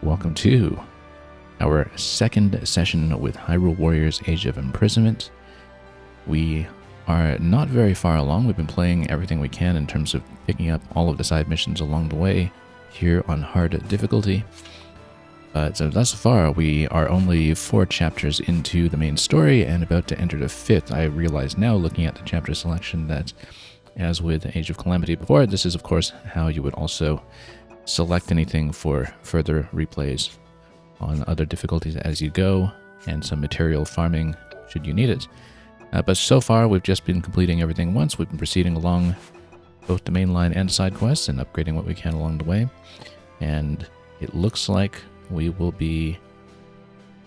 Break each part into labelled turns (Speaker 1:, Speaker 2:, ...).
Speaker 1: welcome to our second session with Hyrule Warriors Age of Imprisonment. We are not very far along. We've been playing everything we can in terms of picking up all of the side missions along the way here on hard difficulty. So thus far, we are only 4 chapters into the main story and about to enter the 5th. I realize now, looking at the chapter selection, that as with Age of Calamity before, this is of course how you would also select anything for further replays on other difficulties as you go, and some material farming should you need it. But so far, we've just been completing everything once. We've been proceeding along both the main line and side quests and upgrading what we can along the way. And it looks like we will be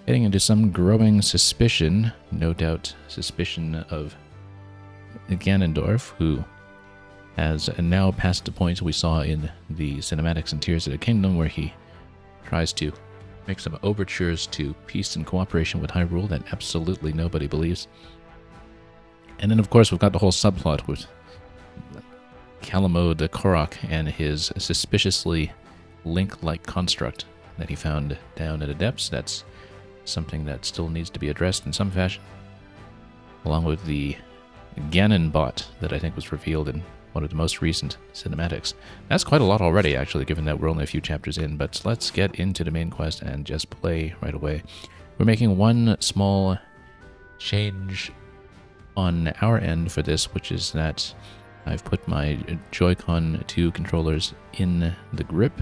Speaker 1: getting into some growing suspicion, no doubt suspicion of Ganondorf, who has now passed the point we saw in the cinematics and Tears of the Kingdom, where he tries to make some overtures to peace and cooperation with Hyrule that absolutely nobody believes. And then, of course, we've got the whole subplot with Calamo the Korok and his suspiciously Link-like construct that he found down at the depths. That's something that still needs to be addressed in some fashion, along with the Ganon bot that I think was revealed in one of the most recent cinematics. That's quite a lot already, actually, given that we're only a few chapters in, but let's get into the main quest and just play right away. We're making one small change on our end for this, which is that I've put my Joy-Con 2 controllers in the grip,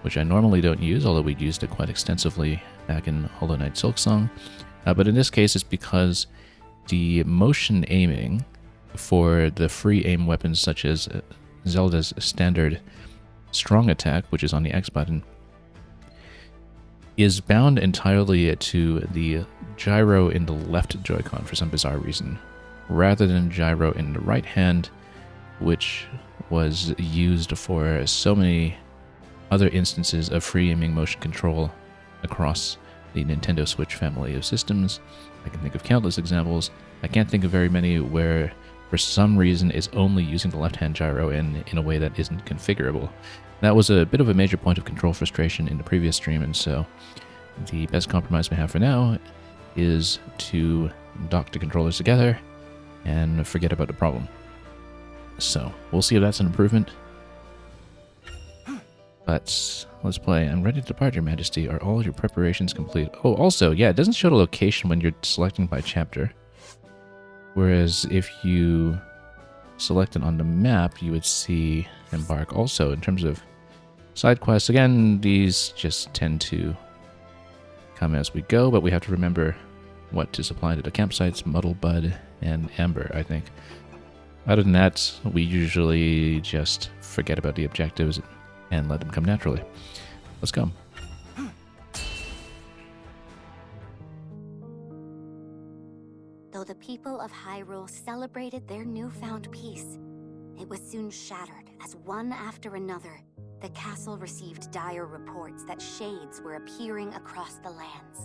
Speaker 1: which I normally don't use, although we used it quite extensively back in Hollow Knight Silksong. But in this case, it's because the motion aiming for the free aim weapons such as Zelda's standard strong attack, which is on the X button, is bound entirely to the gyro in the left Joy-Con for some bizarre reason, rather than gyro in the right hand, which was used for so many other instances of free aiming motion control across the Nintendo Switch family of systems. I can think of countless examples. I can't think of very many where, for some reason, it's only using the left-hand gyro in a way that isn't configurable. That was a bit of a major point of control frustration in the previous stream, and so the best compromise we have for now is to dock the controllers together and forget about the problem. So, we'll see if that's an improvement. But let's play. I'm ready to depart, Your Majesty. Are all your preparations complete? Oh, also, yeah, it doesn't show the location when you're selecting by chapter. Whereas if you select it on the map, you would see Embark. Also, in terms of side quests, again, these just tend to come as we go, but we have to remember what to supply to the campsites: Muddle Bud and Amber, I think. Other than that, we usually just forget about the objectives and let them come naturally. Let's go.
Speaker 2: Though the people of Hyrule celebrated their newfound peace, it was soon shattered as one after another, the castle received dire reports that shades were appearing across the lands.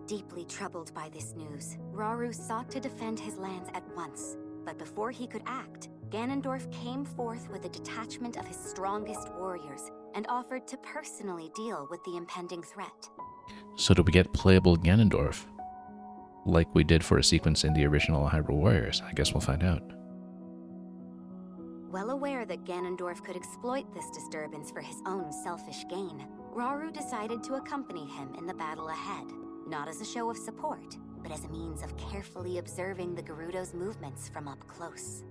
Speaker 2: Deeply troubled by this news, Rauru sought to defend his lands at once, but before he could act, Ganondorf came forth with a detachment of his strongest warriors and offered to personally deal with the impending threat.
Speaker 1: So do we get playable Ganondorf, like we did for a sequence in the original Hyrule Warriors? I guess we'll find out.
Speaker 2: Well aware that Ganondorf could exploit this disturbance for his own selfish gain, Rauru decided to accompany him in the battle ahead, not as a show of support, but as a means of carefully observing the Gerudo's movements from up close.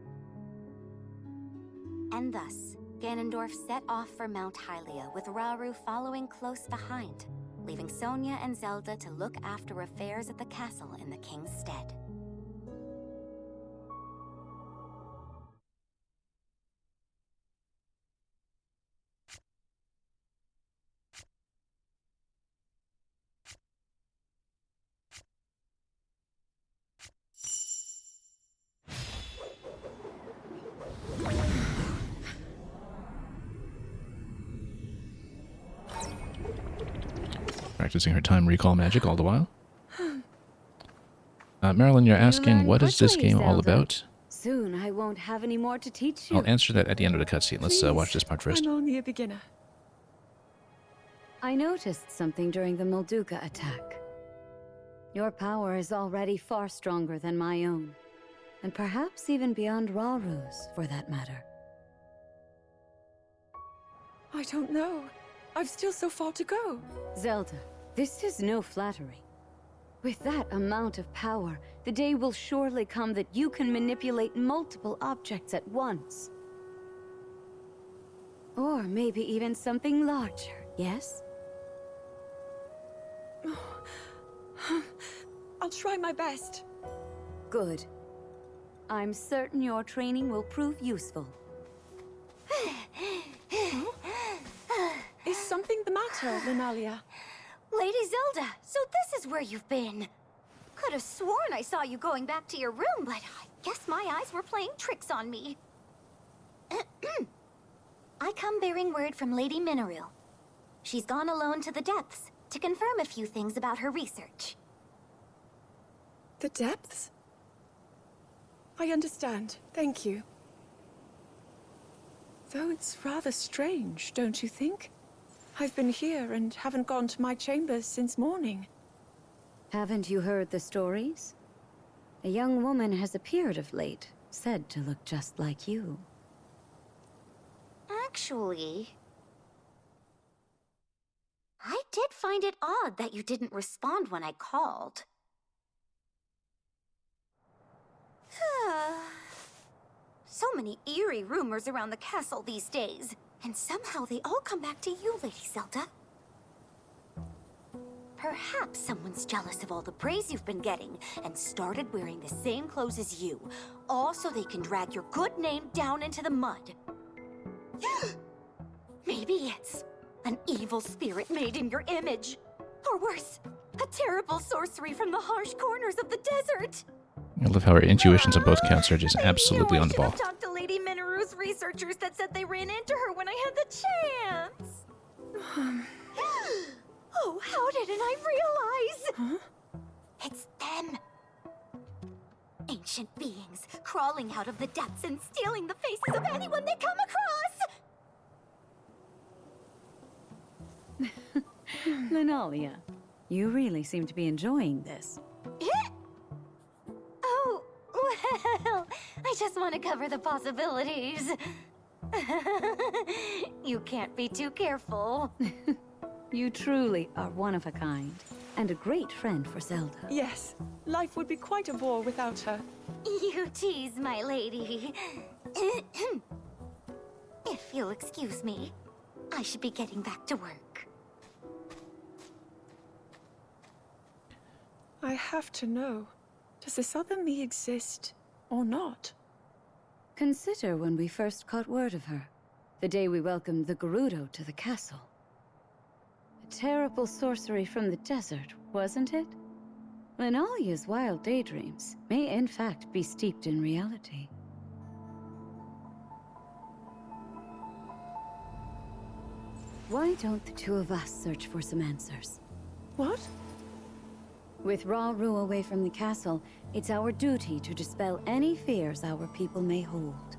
Speaker 2: And thus, Ganondorf set off for Mount Hylia with Rauru following close behind, leaving Sonia and Zelda to look after affairs at the castle in the king's stead.
Speaker 1: Practicing her time recall magic all the while. Marilyn, you're asking, what is this game all about?
Speaker 3: soon I won't have any more to teach you.
Speaker 1: I'll answer that at the end of the cutscene. Let's watch this part first.
Speaker 4: I'm only a beginner.
Speaker 3: I noticed something during the Molduga attack. Your power is already far stronger than my own, and perhaps even beyond Raru's, for that matter.
Speaker 4: I don't know. I've still so far to go.
Speaker 3: Zelda, this is no flattery. With that amount of power, the day will surely come that you can manipulate multiple objects at once. Or maybe even something larger, yes?
Speaker 4: I'll try my best.
Speaker 3: Good. I'm certain your training will prove useful.
Speaker 4: Is something the matter, Linalia?
Speaker 2: Lady Zelda, so this is where you've been. Could have sworn I saw you going back to your room, but I guess my eyes were playing tricks on me. I come bearing word from Lady Mineral. She's gone alone to the depths to confirm a few things about her research.
Speaker 4: The depths? I understand. Thank you. Though it's rather strange, don't you think? I've been here and haven't gone to my chambers since morning.
Speaker 3: Haven't you heard the stories? A young woman has appeared of late, said to look just like you.
Speaker 2: Actually, I did find it odd that you didn't respond when I called. So many eerie rumors around the castle these days, and somehow they all come back to you, Lady Zelda. Perhaps someone's jealous of all the praise you've been getting and started wearing the same clothes as you, all so they can drag your good name down into the mud. Maybe it's an evil spirit made in your image. Or worse, a terrible sorcery from the harsh corners of the desert.
Speaker 1: I love how our intuitions on both counts are just absolutely on the ball.
Speaker 2: I should have talked to Lady Minaru's researchers that said they ran into her when I had the chance. Oh, how didn't I realize?
Speaker 4: Huh?
Speaker 2: It's them. Ancient beings crawling out of the depths and stealing the faces of anyone they come across.
Speaker 3: Linalia, you really seem to be enjoying this.
Speaker 2: Oh, well, I just want to cover the possibilities. You can't be too careful.
Speaker 3: You truly are one of a kind, and a great friend for Zelda.
Speaker 4: Yes, life would be quite a bore without her.
Speaker 2: You tease, my lady. If you'll excuse me, I should be getting back to work.
Speaker 4: I have to know, does this other me exist or not?
Speaker 3: Consider when we first caught word of her, the day we welcomed the Gerudo to the castle. A terrible sorcery from the desert, wasn't it? Linalia's wild daydreams may in fact be steeped in reality. Why don't the two of us search for some answers?
Speaker 4: What?
Speaker 3: With Rauru away from the castle, it's our duty to dispel any fears our people may hold.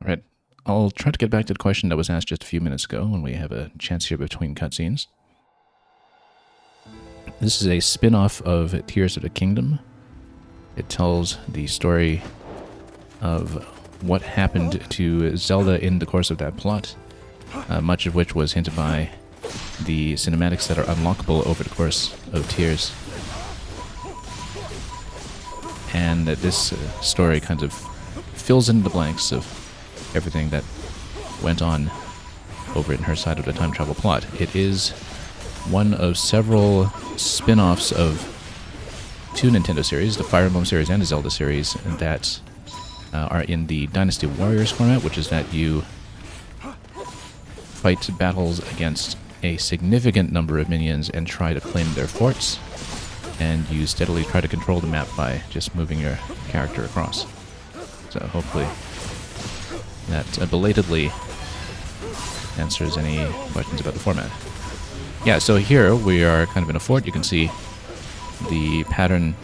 Speaker 1: All right. I'll try to get back to the question that was asked just a few minutes ago when we have a chance here between cutscenes. This is a spin-off of Tears of the Kingdom. It tells the story of what happened to Zelda in the course of that plot, much of which was hinted by the cinematics that are unlockable over the course of Tears. And this story kind of fills in the blanks of everything that went on over in her side of the time travel plot. It is one of several spin-offs of two Nintendo series, the Fire Emblem series and the Zelda series, that are in the Dynasty Warriors format, which is that you fight battles against a significant number of minions and try to claim their forts, and you steadily try to control the map by just moving your character across. So hopefully that belatedly answers any questions about the format. Yeah, so here we are kind of in a fort. You can see the pattern,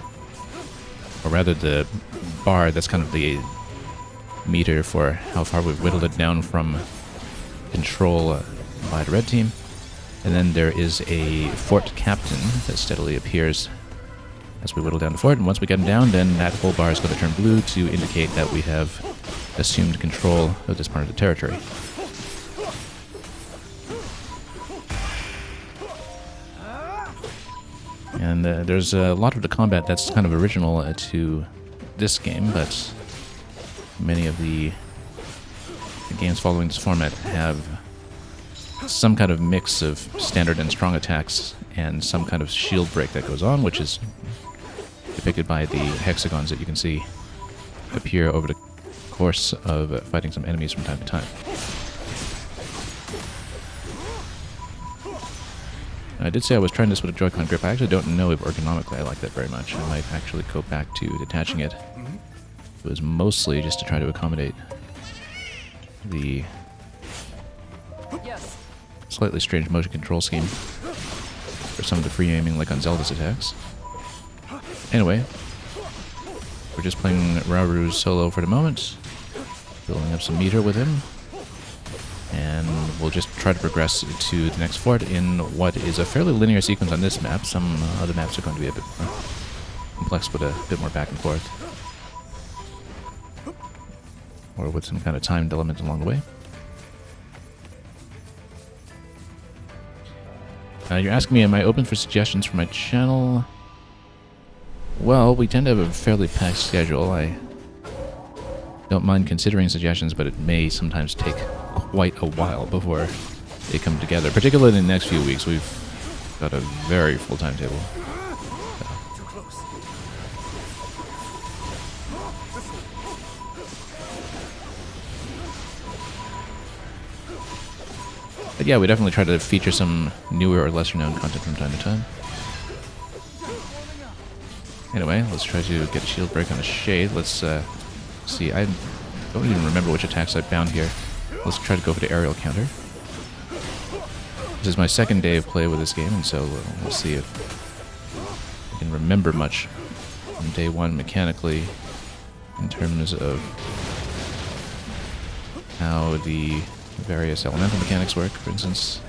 Speaker 1: or rather the bar, that's kind of the meter for how far we've whittled it down from control by the red team. And then there is a fort captain that steadily appears as we whittle down the fort, and once we get him down, then that whole bar is going to turn blue to indicate that we have assumed control of this part of the territory. And there's a lot of the combat that's kind of original to this game, but many of the games following this format have some kind of mix of standard and strong attacks and some kind of shield break that goes on, which is depicted by the hexagons that you can see appear over the course of fighting some enemies from time to time. I did say I was trying this with a Joy-Con grip. I actually don't know if ergonomically I like that very much. I might actually go back to detaching it. It was mostly just to try to accommodate the slightly strange motion control scheme for some of the free aiming like on Zelda's attacks. Anyway, we're just playing Rauru solo for the moment, building up some meter with him, and we'll just try to progress to the next fort in what is a fairly linear sequence on this map. Some other maps are going to be a bit more complex with a bit more back and forth, or with some kind of timed element along the way. You're asking me, am I open for suggestions for my channel? Well, we tend to have a fairly packed schedule. I don't mind considering suggestions, but it may sometimes take quite a while before they come together. Particularly in the next few weeks, we've got a very full timetable. But yeah, we definitely try to feature some newer or lesser known content from time to time. Anyway, let's try to get a shield break on a shade. Let's see, I don't even remember which attacks I found here. Let's try to go for the aerial counter. This is my second day of play with this game, and so we'll see if I can remember much from day one mechanically in terms of how the various elemental mechanics work. For instance,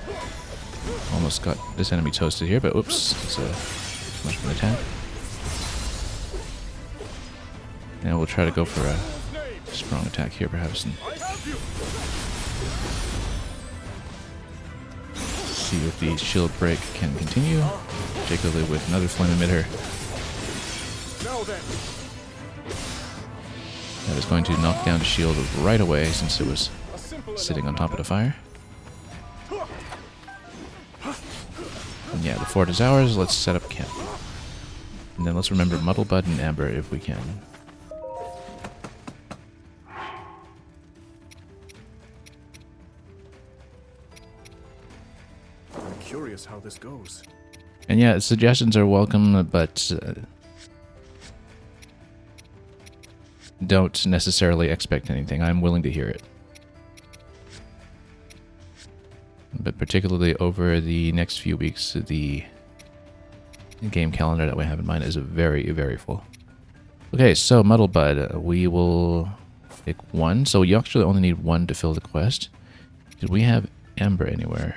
Speaker 1: almost got this enemy toasted here, but oops, it's much of an attack. Now we'll try to go for a strong attack here, perhaps, and see if the shield break can continue, particularly with another flame emitter. That is going to knock down the shield right away since it was sitting on top of the fire. And yeah, the fort is ours. Let's set up camp. And then let's remember Muddlebud and Amber if we can.
Speaker 5: I'm curious how this goes.
Speaker 1: And yeah, suggestions are welcome, but don't necessarily expect anything. I'm willing to hear it. But particularly over the next few weeks, the game calendar that we have in mind is very, very full. Okay, so Muddlebud, we will pick one. So you actually only need one to fill the quest. Did we have Amber anywhere?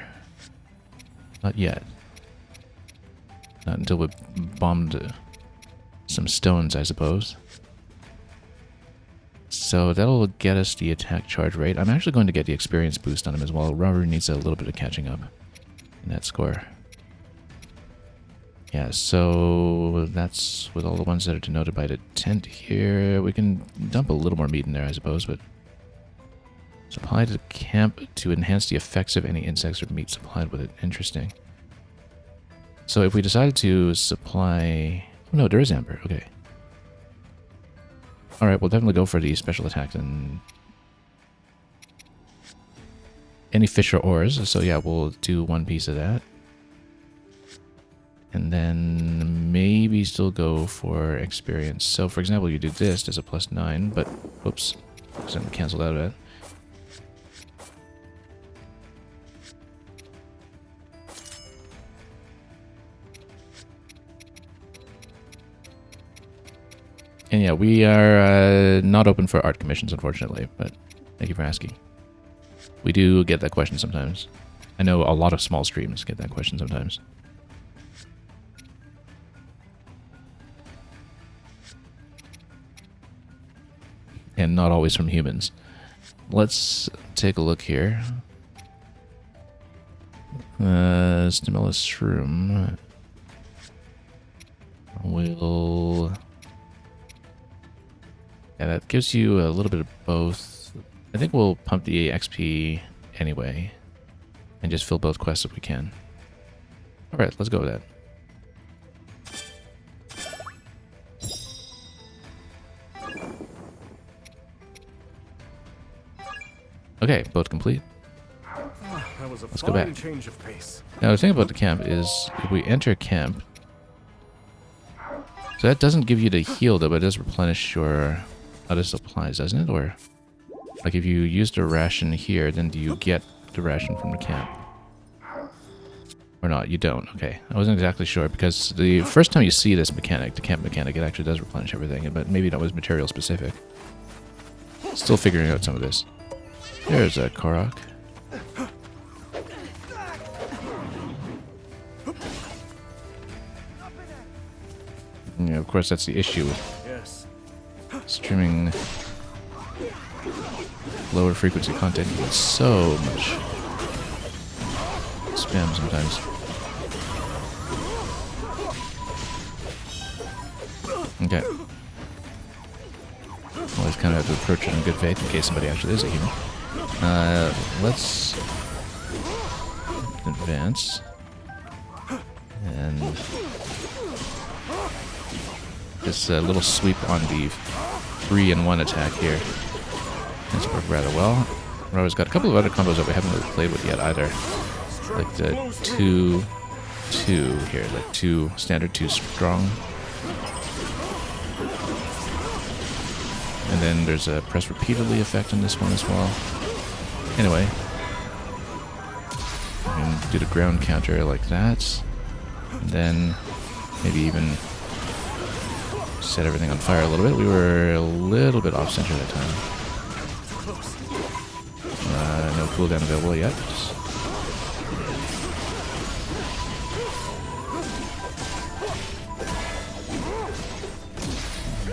Speaker 1: Not yet. Not until we bombed some stones, I suppose. So that'll get us the attack charge rate. I'm actually going to get the experience boost on him as well. Rauru needs a little bit of catching up in that score. Yeah, so that's with all the ones that are denoted by the tent here. We can dump a little more meat in there, I suppose, but supply to the camp to enhance the effects of any insects or meat supplied with it. Interesting. So if we decided to supply... Oh no, there is Amber. Okay. Alright, we'll definitely go for the special attack and any fish or ores. So yeah, we'll do one piece of that. And then maybe still go for experience. So for example, you do this, there's a +9, but whoops, accidentally canceled out of that. And yeah, we are not open for art commissions, unfortunately, but thank you for asking. We do get that question sometimes. I know a lot of small streams get that question sometimes. And not always from humans. Let's take a look here. Stimulus shroom. Will... Yeah, that gives you a little bit of both. I think we'll pump the XP anyway. And just fill both quests if we can. Alright, let's go with that. Okay, both complete.
Speaker 5: That was a
Speaker 1: Let's go back.
Speaker 5: change of pace.
Speaker 1: Now the thing about the camp is if we enter camp, so that doesn't give you the heal though, but it does replenish your other supplies, doesn't it? Or like if you use the ration here, then do you get the ration from the camp? Or not? You don't. Okay. I wasn't exactly sure because the first time you see this mechanic, the camp mechanic, it actually does replenish everything, but maybe that was material specific. Still figuring out some of this. There's a Korok. Yeah, of course, that's the issue with
Speaker 5: Yes.
Speaker 1: streaming lower frequency content. You get so much spam sometimes. Okay. Always kind of have to approach it in good faith in case somebody actually is a human. Let's advance. And this little sweep on the 3-in-1 attack here. It's worked rather well. Ro's got a couple of other combos that we haven't really played with yet either. Like the 2-2 here, like 2 standard, 2 strong. And then there's a press repeatedly effect on this one as well. Anyway, you can do the ground counter like that. And then maybe even set everything on fire a little bit. We were a little bit off center that time. No cooldown available yet.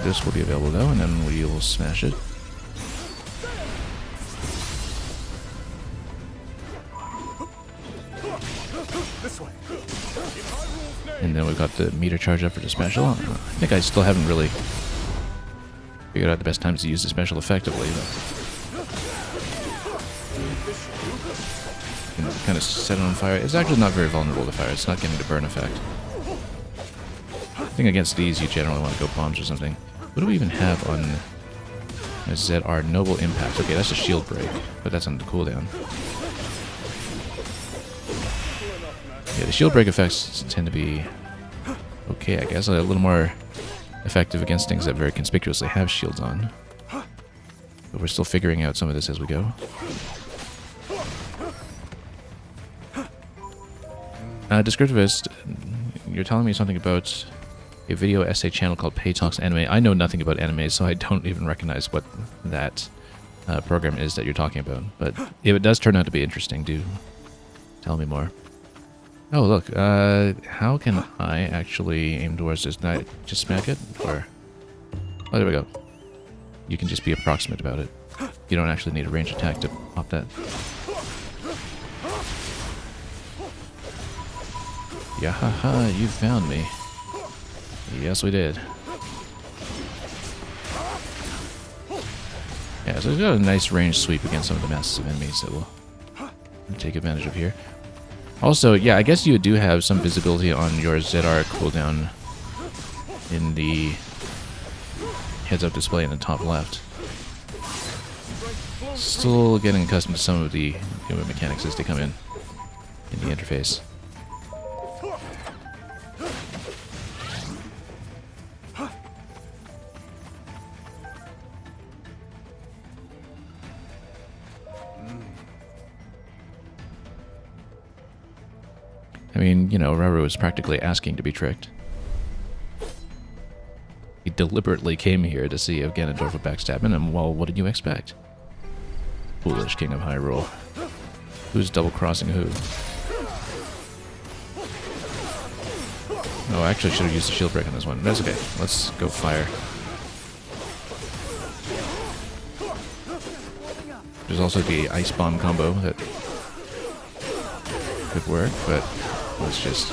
Speaker 1: This will be available though, and then we will smash it. And then we've got the meter charge up for the special. I think I still haven't really figured out the best times to use the special effectively, but you can kind of set it on fire. It's actually not very vulnerable to fire. It's not getting the burn effect. I think against these you generally want to go bombs or something. What do we even have on ZR? Noble Impact. Okay, that's a shield break, but that's on the cooldown. Yeah, the shield break effects tend to be okay, I guess. A little more effective against things that very conspicuously have shields on. But we're still figuring out some of this as we go. Descriptivist, you're telling me something about a video essay channel called Pay Talks Anime. I know nothing about anime, so I don't even recognize what that program is that you're talking about. But if it does turn out to be interesting, do tell me more. Oh, look. How can I actually aim towards this? Can I just smack it? Or... oh, there we go. You can just be approximate about it. You don't actually need a range attack to pop that. Yahaha, you found me. Yes, we did. Yeah, so we've got a nice range sweep against some of the masses of enemies that we'll take advantage of here. Also, yeah, I guess you do have some visibility on your ZR cooldown in the heads-up display in the top left. Still getting accustomed to some of the newer mechanics as they come in the interface. I mean, you know, Raru is practically asking to be tricked. He deliberately came here to see if Ganondorf would backstab him, and well, what did you expect? Foolish King of Hyrule. Who's double-crossing who? Oh, I actually should have used the shield break on this one. That's okay. Let's go fire. There's also the ice bomb combo that could work, but let's just...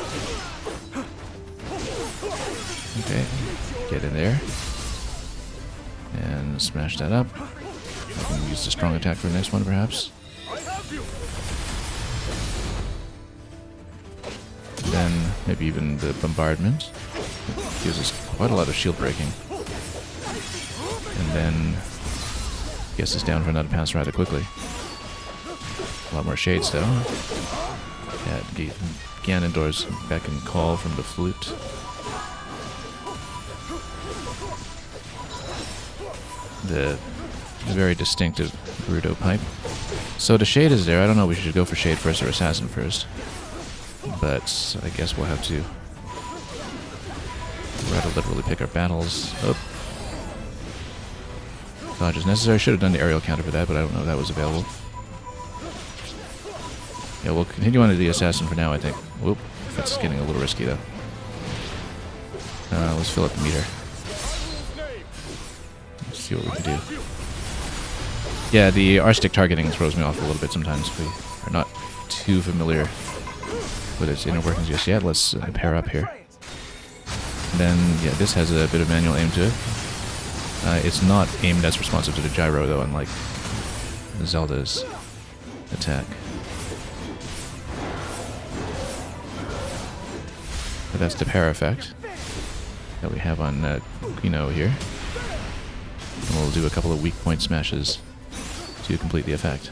Speaker 1: Okay, get in there. And smash that up. I can use the strong attack for the next one, perhaps. Then maybe even the bombardment. It gives us quite a lot of shield breaking. And then gets us down for another pass rather quickly. A lot more shades though. Yeah, Ganondorf's beck and call from the flute. The very distinctive Gerudo pipe. So the shade is there. I don't know if we should go for shade first or assassin first. But I guess we'll have to rather literally pick our battles. Oh. Dodge is necessary. Should have done the aerial counter for that, but I don't know if that was available. Yeah, we'll continue on to the assassin for now, I think. Whoop. That's getting a little risky, though. Let's fill up the meter. Let's see what we can do. Yeah, the R-stick targeting throws me off a little bit sometimes. We are not too familiar with its inner workings just yet. Let's pair up here. Then, yeah, this has a bit of manual aim to it. It's not aimed as responsive to the gyro, though, unlike Zelda's attack. But that's the pair effect that we have on Kino here. And we'll do a couple of weak point smashes to complete the effect.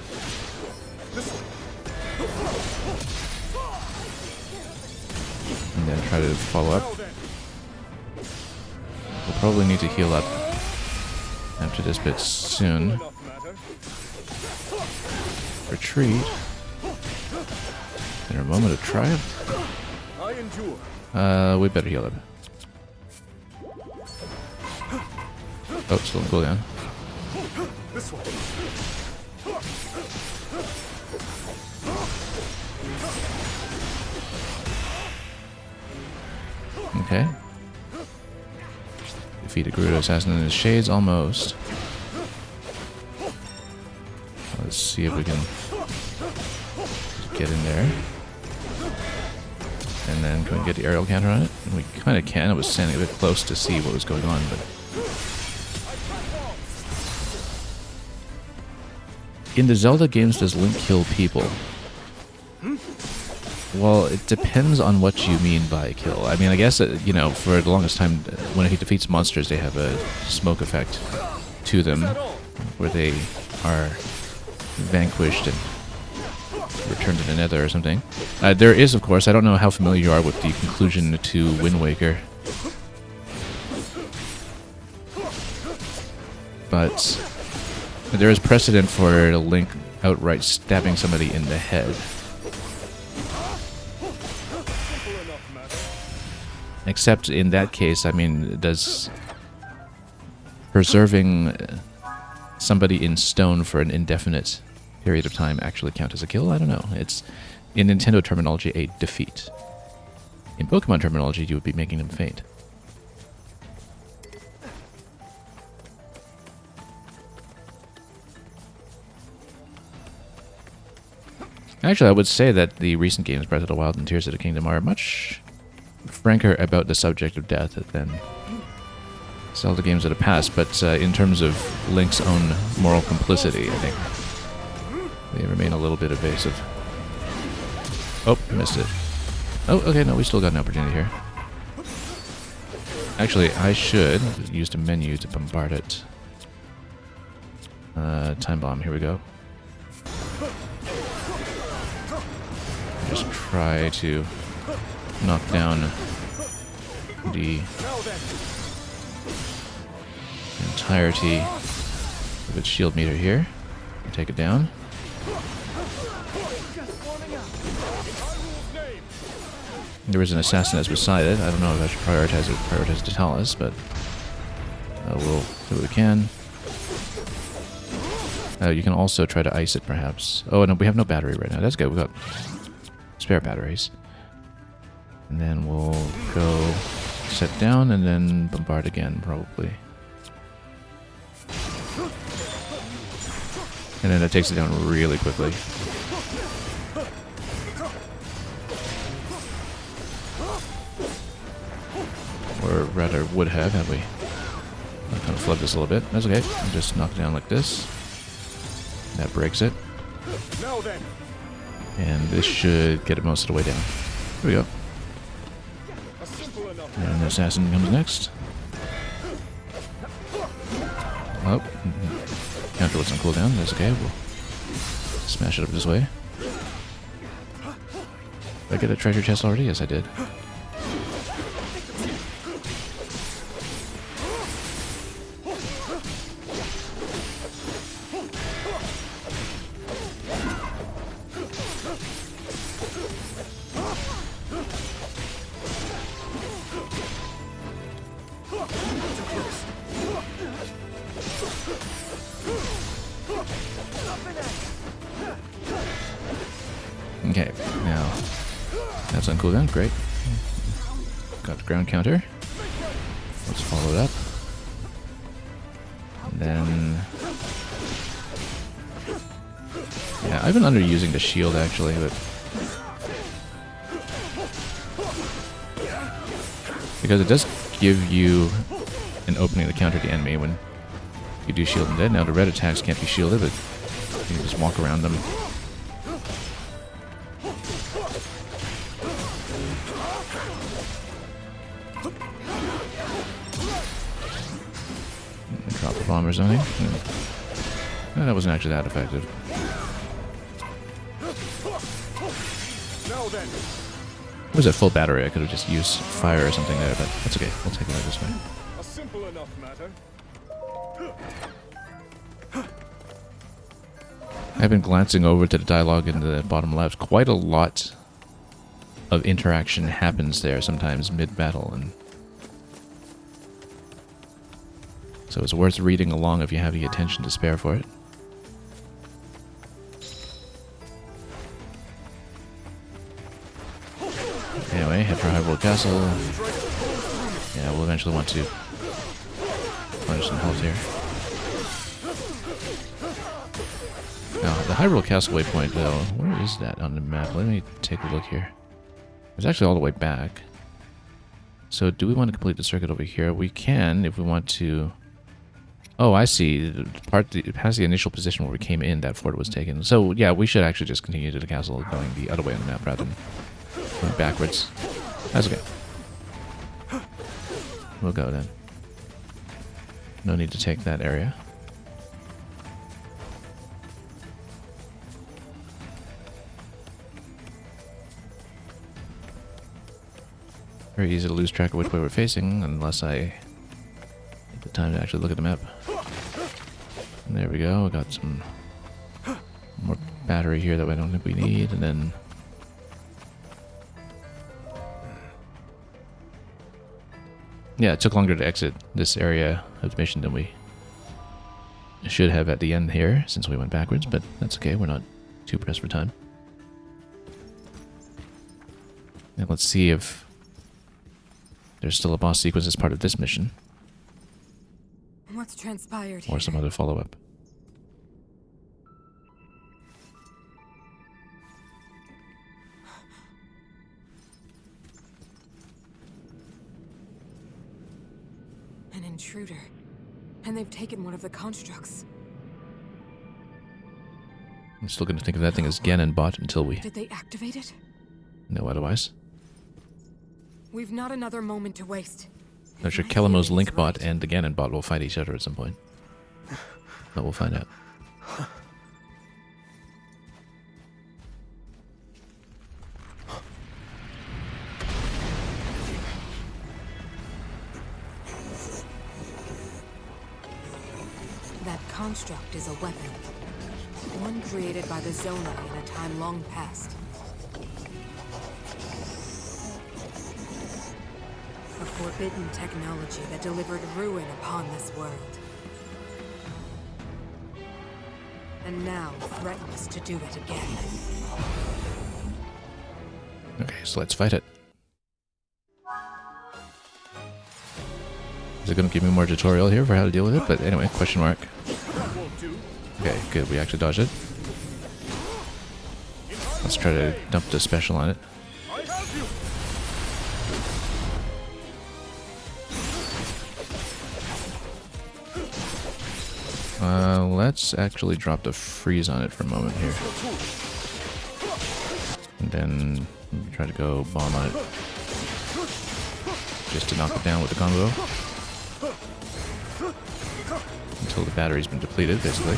Speaker 1: And then try to follow up. We'll probably need to heal up after this bit soon. Retreat. In a moment of triumph. We better heal up. Oh, still in cooldown. Okay. Defeated Gerudo Assassin in his shades, almost. Let's see if we can get in there. And then can we get the aerial counter on it? And we kind of can. I was standing a bit close to see what was going on, but... In the Zelda games, does Link kill people? Well, it depends on what you mean by kill. I mean, I guess, you know, for the longest time, when he defeats monsters, they have a smoke effect to them, where they are vanquished and returned to the nether or something. There is, of course, I don't know how familiar you are with the conclusion to Wind Waker, but there is precedent for Link outright stabbing somebody in the head. Except in that case, I mean, does preserving somebody in stone for an indefinite period of time actually count as a kill? I don't know. It's, in Nintendo terminology, a defeat. In Pokemon terminology, you would be making them faint. Actually, I would say that the recent games, Breath of the Wild and Tears of the Kingdom, are much franker about the subject of death than Zelda games of the past, but in terms of Link's own moral complicity, I think they remain a little bit evasive. Oh, missed it. Oh, okay, no, we still got an opportunity here. Actually, I should use the menu to bombard it. Time bomb, here we go. Just try to knock down the entirety of its shield meter here. Take it down. There is an assassin that's beside it. I don't know if I should prioritize it, prioritize Detalis, but We'll do what we can. You can also try to ice it, perhaps. Oh, no, we have no battery right now. That's good. We've got spare batteries. And then we'll go set down and then bombard again, probably. And then it takes it down really quickly. Or rather, would have, had we kind of flood this a little bit. That's okay. I'll just knock it down like this. That breaks it.
Speaker 5: Now then.
Speaker 1: And this should get it most of the way down. Here we go.
Speaker 5: A simple enough.
Speaker 1: And the assassin comes next. Oh, counter what's on cooldown. That's okay. We'll smash it up this way. Did I get a treasure chest already? Yes, I did. Okay, now that's on cooldown. Great. Got the ground counter. Let's follow it up. And then, yeah, I've been underusing the shield actually, but because it does give you an opening to counter the enemy when you do shield them dead. Now the red attacks can't be shielded, but you can just walk around them. Drop the bomb or something. No, that wasn't actually that effective.
Speaker 5: Now then.
Speaker 1: It was at full battery. I could have just used fire or something there, but that's okay. We'll take it out this way.
Speaker 5: A simple enough matter.
Speaker 1: I've been glancing over to the dialogue in the bottom left. Quite a lot of interaction happens there sometimes mid-battle, and so it's worth reading along if you have the attention to spare for it. Anyway, head for Hyrule Castle. Yeah, we'll eventually want to find some health here. Now, the Hyrule Castle waypoint, though, where is that on the map? Let me take a look here. It's actually all the way back. So, do we want to complete the circuit over here? We can, if we want to. Oh, I see. Past the initial position where we came in, that fort was taken. So, yeah, we should actually just continue to the castle going the other way on the map rather than going backwards. That's okay. We'll go then. No need to take that area. Very easy to lose track of which way we're facing unless I take the time to actually look at the map. And there we go. We got some more battery here that I don't think we need, and then yeah, it took longer to exit this area of the mission than we should have at the end here, since we went backwards, but that's okay. We're not too pressed for time. Now let's see if there's still a boss sequence as part of this mission.
Speaker 6: What's transpired
Speaker 1: Or some other follow-up.
Speaker 6: An intruder. And they've taken one of the constructs.
Speaker 1: I'm still going to think of that thing as Ganonbot until we
Speaker 6: Did they activate it?
Speaker 1: know otherwise.
Speaker 6: We've not another moment to waste.
Speaker 1: I'm sure
Speaker 6: My
Speaker 1: Kelimo's
Speaker 6: feeling's
Speaker 1: Linkbot
Speaker 6: right.
Speaker 1: and the Ganonbot will fight each other at some point. But we'll find out.
Speaker 6: That construct is a weapon. One created by the Zonai in a time long past. A forbidden technology that delivered ruin upon this world. And now threatens to do it again.
Speaker 1: Okay, so let's fight it. Is it going to give me more tutorial here for how to deal with it? But anyway, question mark. Okay, good. We actually dodged it. Let's try to dump the special on it. Let's actually drop the freeze on it for a moment here. And then try to go bomb on it. Just to knock it down with the combo. Until the battery's been depleted, basically.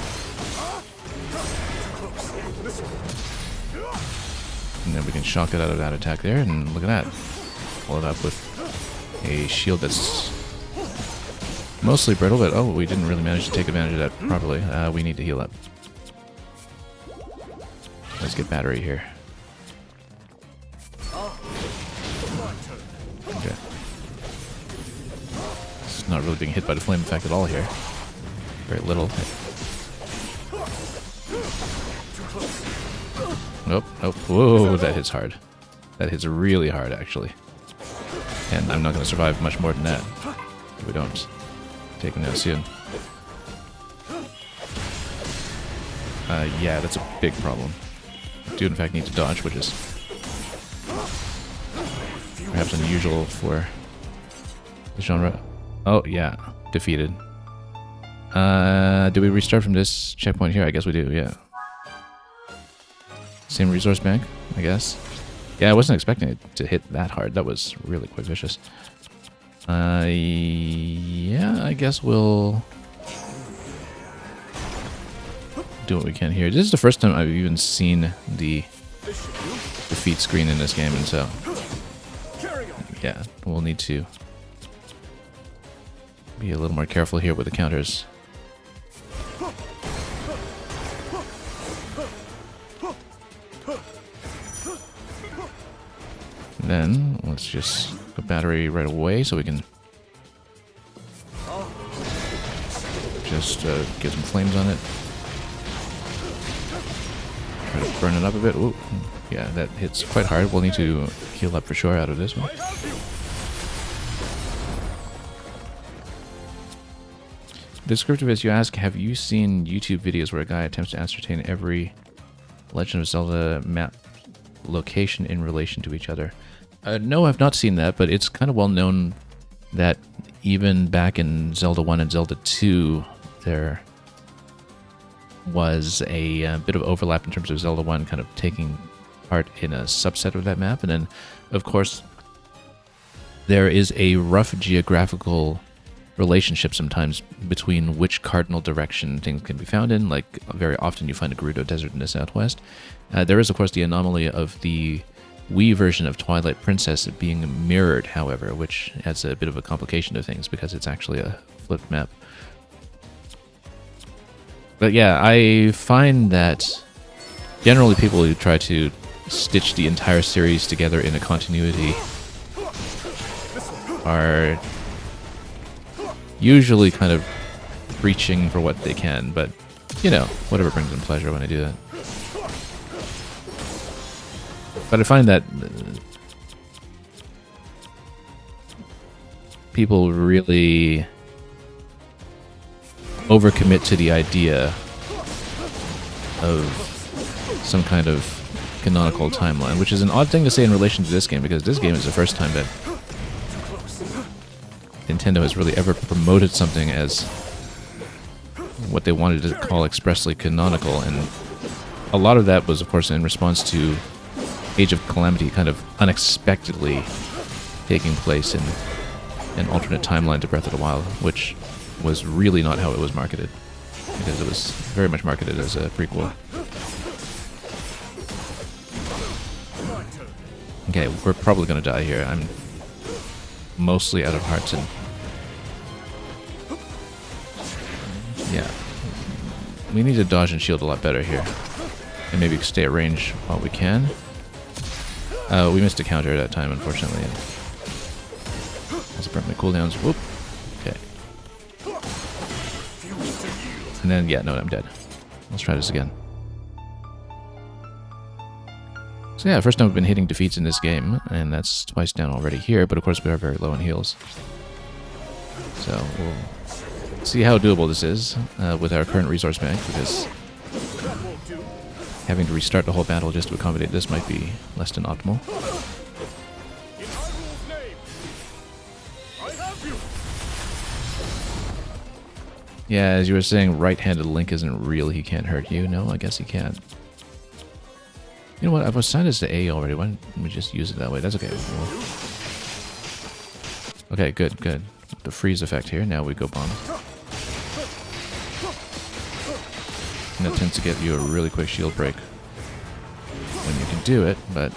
Speaker 1: And then we can shock it out of that attack there, and look at that. Pull it up with a shield that's mostly brittle, but oh, we didn't really manage to take advantage of that properly. We need to heal up. Let's get battery here. Okay. It's not really being hit by the flame effect at all here. Very little. Nope, nope. Whoa, that hits hard. That hits really hard, actually. And I'm not going to survive much more than that if we don't take him down soon. Yeah, that's a big problem. I do in fact need to dodge, which is perhaps unusual for the genre. Oh, yeah. Defeated. Do we restart from this checkpoint here? I guess we do, yeah. Same resource bank, I guess. Yeah, I wasn't expecting it to hit that hard. That was really quite vicious. Yeah, I guess we'll do what we can here. This is the first time I've even seen the defeat screen in this game, and so yeah, we'll need to be a little more careful here with the counters. Then let's just put battery right away so we can just get some flames on it. Try to burn it up a bit. Ooh, yeah, that hits quite hard. We'll need to heal up for sure out of this one. Descriptive as you ask, have you seen YouTube videos where a guy attempts to ascertain every Legend of Zelda map location in relation to each other? No, I've not seen that, but it's kind of well known that even back in Zelda 1 and Zelda 2, there was a bit of overlap in terms of Zelda 1 kind of taking part in a subset of that map. And then, of course, there is a rough geographical relationship sometimes between which cardinal direction things can be found in. Like, very often you find a Gerudo Desert in the southwest. There is, of course, the anomaly of the Wii version of Twilight Princess being mirrored, however, which adds a bit of a complication to things because it's actually a flipped map. But yeah, I find that generally people who try to stitch the entire series together in a continuity are usually kind of reaching for what they can, but you know, whatever brings them pleasure when I do that. But I find that people really overcommit to the idea of some kind of canonical timeline, which is an odd thing to say in relation to this game, because this game is the first time that Nintendo has really ever promoted something as what they wanted to call expressly canonical, and a lot of that was, of course, in response to Age of Calamity kind of unexpectedly taking place in an alternate timeline to Breath of the Wild, which was really not how it was marketed, because it was very much marketed as a prequel. Okay, we're probably going to die here. I'm mostly out of hearts, and yeah, we need to dodge and shield a lot better here, and maybe stay at range while we can. We missed a counter at that time, unfortunately. That's burn my cooldowns. Whoop. Okay. And then, yeah, no, I'm dead. Let's try this again. So yeah, first time we've been hitting defeats in this game, and that's twice down already here, but of course we are very low on heals. So we'll see how doable this is with our current resource bank, because having to restart the whole battle just to accommodate this might be less than optimal.
Speaker 5: In Hyrule's name, I have you.
Speaker 1: Yeah, as you were saying, right-handed Link isn't real, he can't hurt you. No, I guess he can't. You know what, I've assigned this to A already, why don't we just use it that way? That's okay. Okay, good, good. The freeze effect here, now we go bomb. And that tends to get you a really quick shield break when you can do it, but...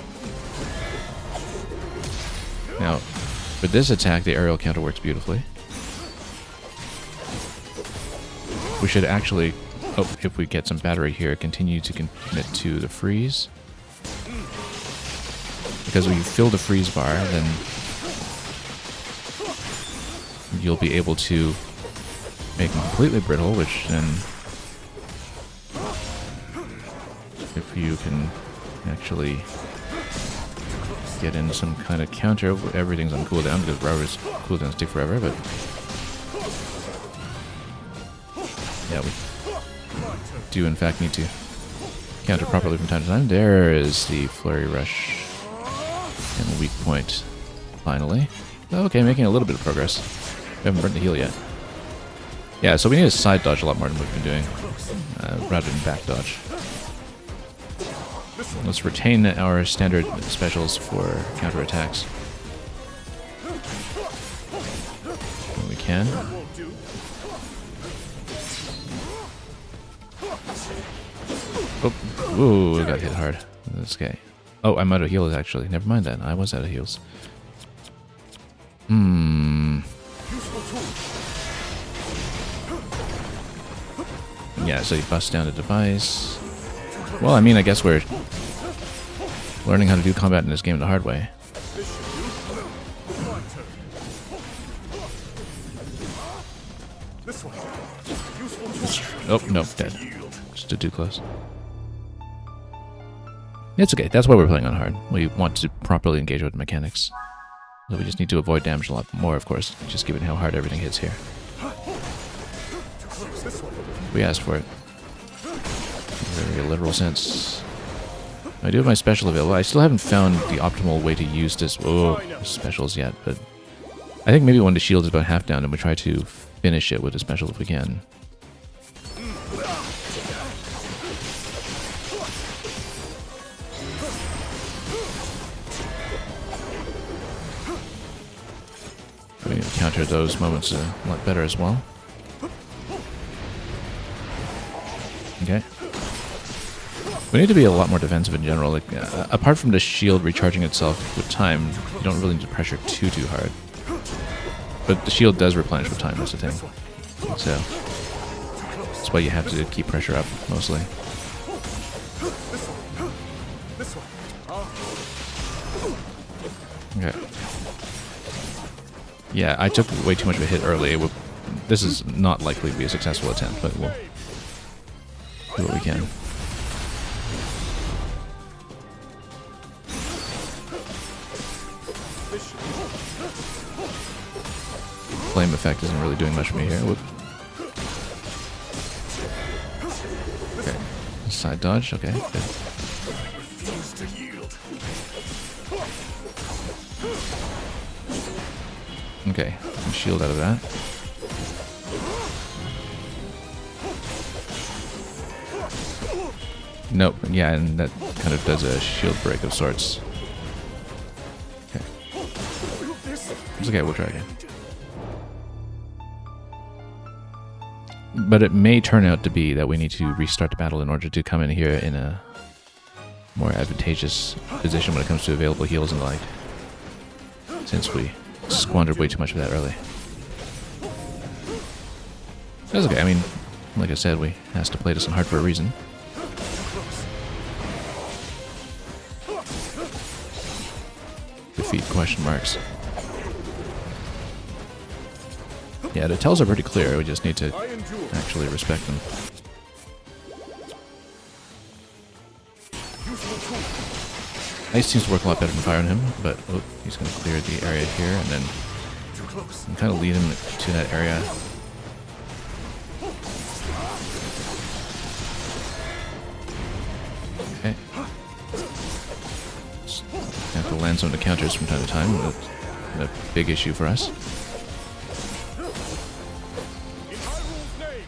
Speaker 1: Now, for this attack, the aerial counter works beautifully. We should actually, oh, if we get some battery here, continue to commit to the freeze. Because when you fill the freeze bar, then you'll be able to make them completely brittle, which then, if you can actually get in some kind of counter, everything's on cooldown, because Rour's cooldowns take forever, but yeah, we do in fact need to counter properly from time to time. There is the Flurry Rush and weak point, finally. Okay, making a little bit of progress. We haven't burnt the heal yet. Yeah, so we need to side dodge a lot more than we've been doing, rather than back dodge. Let's retain our standard specials for counterattacks when we can. Oh, ooh, I got hit hard. This guy. Oh, I'm out of heals actually. Never mind that. I was out of heals. Yeah, so you bust down the device. Well, I mean, I guess we're learning how to do combat in this game the hard way. Oh, no, dead. Just too close. It's okay, that's why we're playing on hard. We want to properly engage with mechanics. So we just need to avoid damage a lot more, of course, just given how hard everything hits here. We asked for it. In a very literal sense. I do have my special available. I still haven't found the optimal way to use this specials yet, but I think maybe when the shield is about half down and we try to finish it with a special if we can. We can counter those moments a lot better as well. Okay. We need to be a lot more defensive in general. Like, apart from the shield recharging itself with time, you don't really need to pressure too hard. But the shield does replenish with time, that's the thing. So, that's why you have to keep pressure up, mostly. Okay. Yeah, I took way too much of a hit early. This is not likely to be a successful attempt, but we'll do what we can. Flame effect isn't really doing much for me here. Whoop. Okay. Side dodge, okay. Good. Okay, shield out of that. Nope, yeah, and that kind of does a shield break of sorts. Okay. It's okay, we'll try again. But it may turn out to be that we need to restart the battle in order to come in here in a more advantageous position when it comes to available heals and the like. Since we squandered way too much of that early. That's okay, I mean, like I said, we asked to play this on hard for a reason. Defeat question marks. Yeah, the tells are pretty clear. We just need to
Speaker 5: I endure.
Speaker 1: actually respect them.
Speaker 5: Useful tool.
Speaker 1: Ice seems to work a lot better than fire on him, but oh, he's going to clear the area here and then
Speaker 5: Too close.
Speaker 1: kind of lead him to that area. Okay. Have to land some of the counters from time to time. That's a big issue for us.
Speaker 5: In Hyrule's name.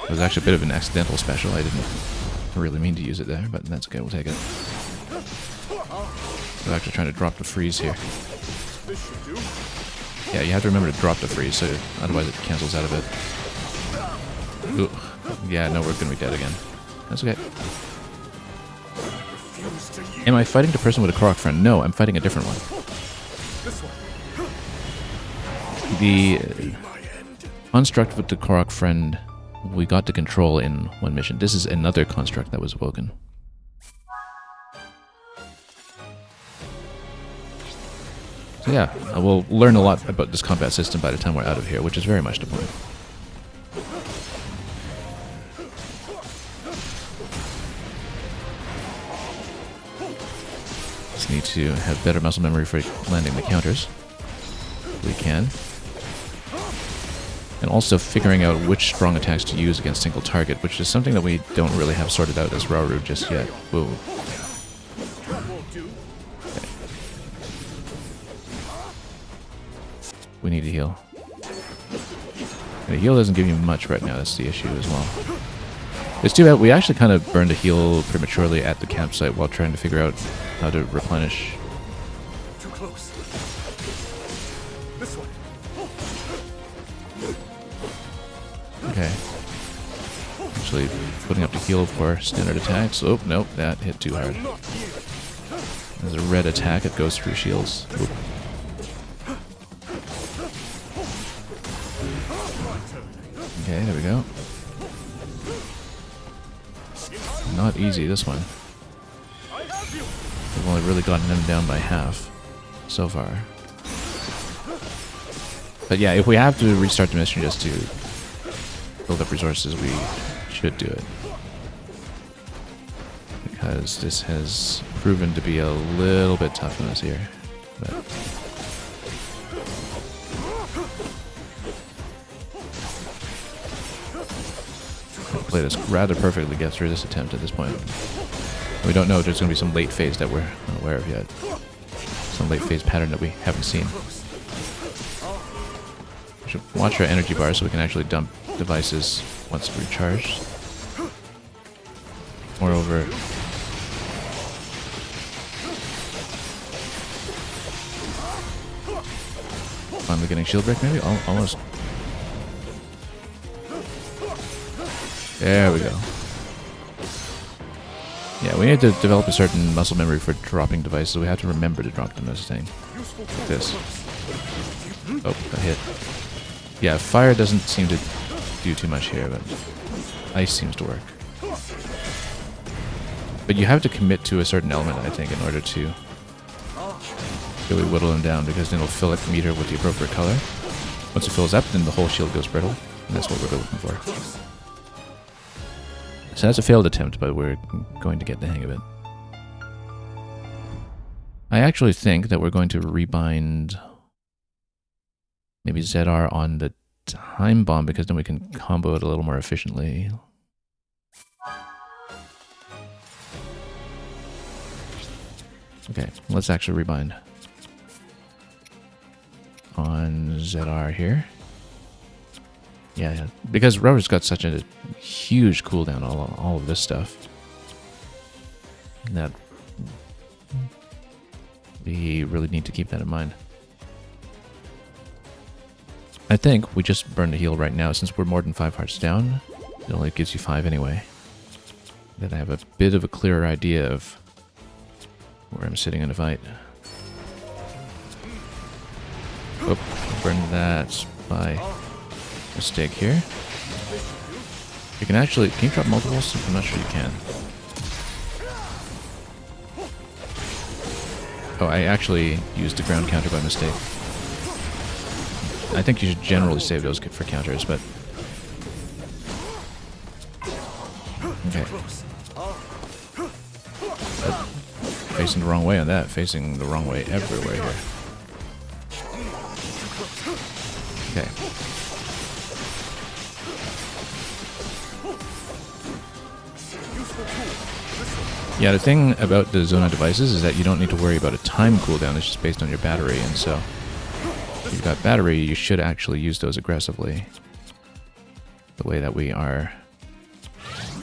Speaker 1: It was actually a bit of an accidental special. I didn't really mean to use it there, but that's okay. We'll take it. I'm actually trying to drop the freeze here.
Speaker 5: This should do.
Speaker 1: Yeah, you have to remember to drop the freeze, so otherwise it cancels out of it. Ooh. Yeah, no, we're gonna be dead again. That's okay.
Speaker 5: Refuse to yield.
Speaker 1: Am I fighting the person with a Korok friend? No, I'm fighting a different one.
Speaker 5: This one.
Speaker 1: The
Speaker 5: My end.
Speaker 1: construct with the Korok friend, we got to control in one mission. This is another construct that was woken. So yeah, we'll learn a lot about this combat system by the time we're out of here, which is very much the point. Just need to have better muscle memory for landing the counters. If we can. And also figuring out which strong attacks to use against single target, which is something that we don't really have sorted out as Rauru just yet. Whoa.
Speaker 5: Won't do.
Speaker 1: We need to heal. And the heal doesn't give you much right now, that's the issue as well. It's too bad, we actually kind of burned a heal prematurely at the campsite while trying to figure out how to replenish.
Speaker 5: Too close. This one.
Speaker 1: Okay. Actually putting up the heal for standard attacks. Oh, nope, that hit too hard.
Speaker 5: Not yield.
Speaker 1: There's a red attack, it goes through shields. Oop. Okay, there we go. Not easy, this one.
Speaker 5: I have you.
Speaker 1: We've only really gotten them down by half so far. But yeah, if we have to restart the mission just to build up resources, we should do it. Because this has proven to be a little bit tough on us here. But played this rather perfectly get through this attempt at this point. We don't know if there's going to be some late phase that we're not aware of yet. Some late phase pattern that we haven't seen. We should watch our energy bar so we can actually dump devices once recharged. Moreover, finally getting shield break maybe? Almost. There we go. Yeah, we need to develop a certain muscle memory for dropping devices. We have to remember to drop them as a thing. Like this. Oh, a hit. Yeah, fire doesn't seem to do too much here, but ice seems to work. But you have to commit to a certain element, I think, in order to really whittle them down, because then it'll fill the meter with the appropriate color. Once it fills up, then the whole shield goes brittle, and that's what we're looking for. So that's a failed attempt, but we're going to get the hang of it. I actually think that we're going to rebind maybe ZR on the time bomb, because then we can combo it a little more efficiently. Okay, let's actually rebind on ZR here. Yeah, because Rubber's got such a huge cooldown on all of this stuff that we really need to keep that in mind. I think we just burn the heal right now, since we're more than 5 hearts down. It only gives you 5 anyway. Then I have a bit of a clearer idea of where I'm sitting in the fight. Oh, burned that by mistake here. You can actually... Can you drop multiples? I'm not sure you can. Oh, I actually used the ground counter by mistake. I think you should generally save those for counters, but... Okay. Facing the wrong way on that. Facing the wrong way everywhere here. Okay. Yeah, the thing about the Zona devices is that you don't need to worry about a time cooldown. It's just based on your battery, and so if you've got battery, you should actually use those aggressively. The way that we are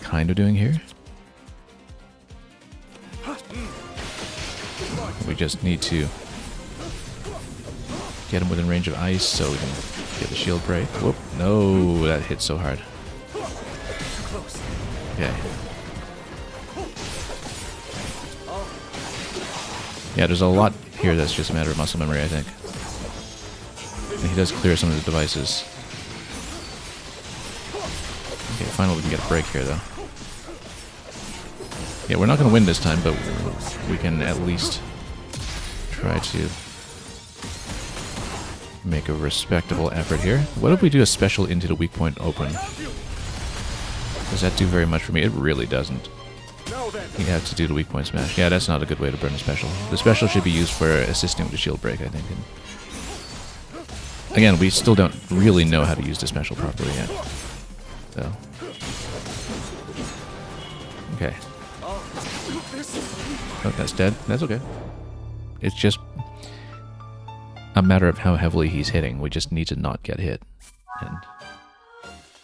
Speaker 1: kind of doing here. We just need to get him within range of ice so we can get the shield break. Whoop, no, that hit so hard. Okay. Yeah, there's a lot here that's just a matter of muscle memory, I think. And he does clear some of the devices. Okay, finally we can get a break here, though. Yeah, we're not going to win this time, but we can at least try to make a respectable effort here. What if we do a special into the weak point open? Does that do very much for me? It really doesn't. You have to do the weak point smash. Yeah, that's not a good way to burn a special. The special should be used for assisting with the shield break, I think. And again, we still don't really know how to use the special properly yet. So. Okay. Oh, that's dead. That's okay. It's just a matter of how heavily he's hitting. We just need to not get hit. And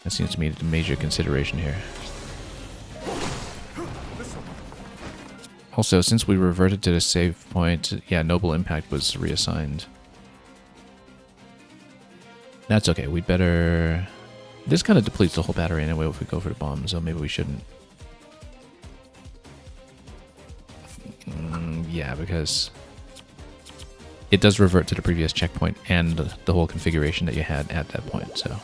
Speaker 1: that seems to me a major consideration here. Also, since we reverted to the save point, yeah, Noble Impact was reassigned. That's okay, we better... This kind of depletes the whole battery anyway if we go for the bomb, so maybe we shouldn't. Yeah, because it does revert to the previous checkpoint and the whole configuration that you had at that point, so...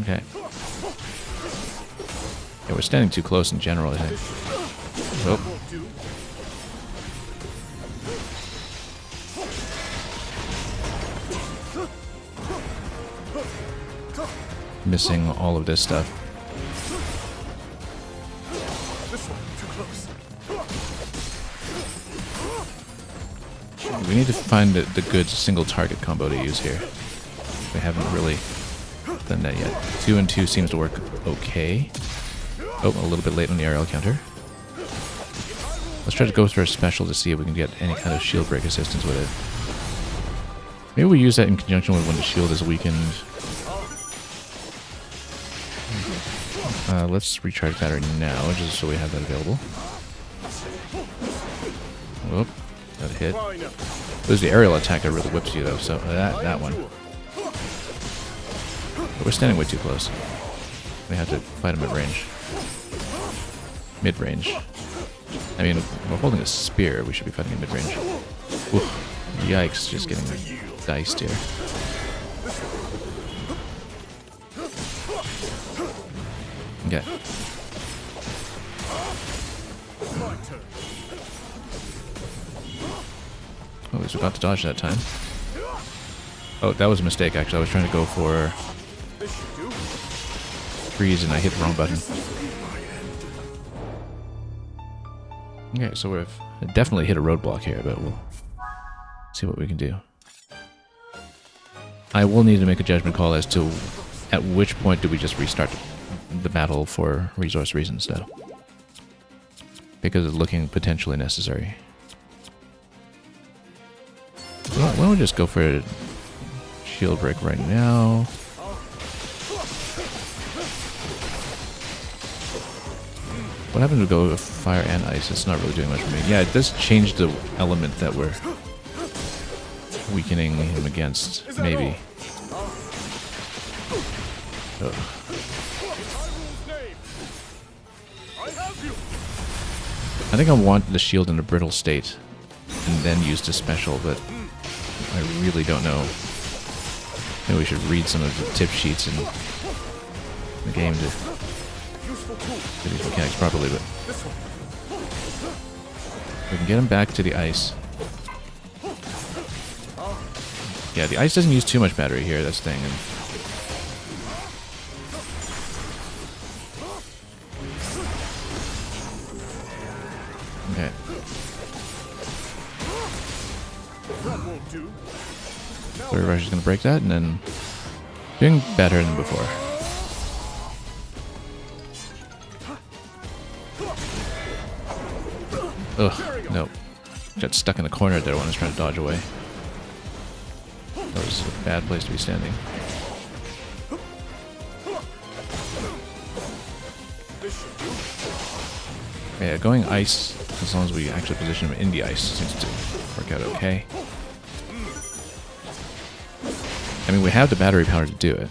Speaker 1: Okay. Yeah, we're standing too close in general, I think. Oh. Missing all of this stuff. We need to find the good single target combo to use here. We haven't really done that yet. 2 and 2 seems to work okay. Oh, a little bit late on the aerial counter. Let's try to go through a special to see if we can get any kind of shield break assistance with it. Maybe we use that in conjunction with when the shield is weakened. Let's recharge battery now, just so we have that available. Whoop, that hit. It was the aerial attack that really whips you though, so that one. But we're standing way too close. We have to fight him at range. Mid-range. I mean, we're holding a spear, we should be fighting in mid-range. Yikes, just getting diced here. Okay. Oh, at least we got to dodge that time. Oh, that was a mistake, actually. I was trying to go for freeze and I hit the wrong button. Okay, so we've definitely hit a roadblock here, but we'll see what we can do. I will need to make a judgment call as to at which point do we just restart the battle for resource reasons, though. Because it's looking potentially necessary. Why don't we just go for a shield break right now? What happens if we go with fire and ice? It's not really doing much for me. Yeah, it does change the element that we're weakening him against, maybe. Ugh. I think I want the shield in a brittle state and then use the special, but I really don't know. Maybe we should read some of the tip sheets in the game to do these mechanics properly, but... We can get him back to the ice. Yeah, the ice doesn't use too much battery here, that's the thing. Okay.
Speaker 5: That won't do.
Speaker 1: Third rush is going to break that, and then doing better than before. Ugh, no. Got stuck in the corner there when I was trying to dodge away. That was a bad place to be standing. Yeah, going ice, as long as we actually position him in the ice, seems to work out okay. I mean, we have the battery power to do it.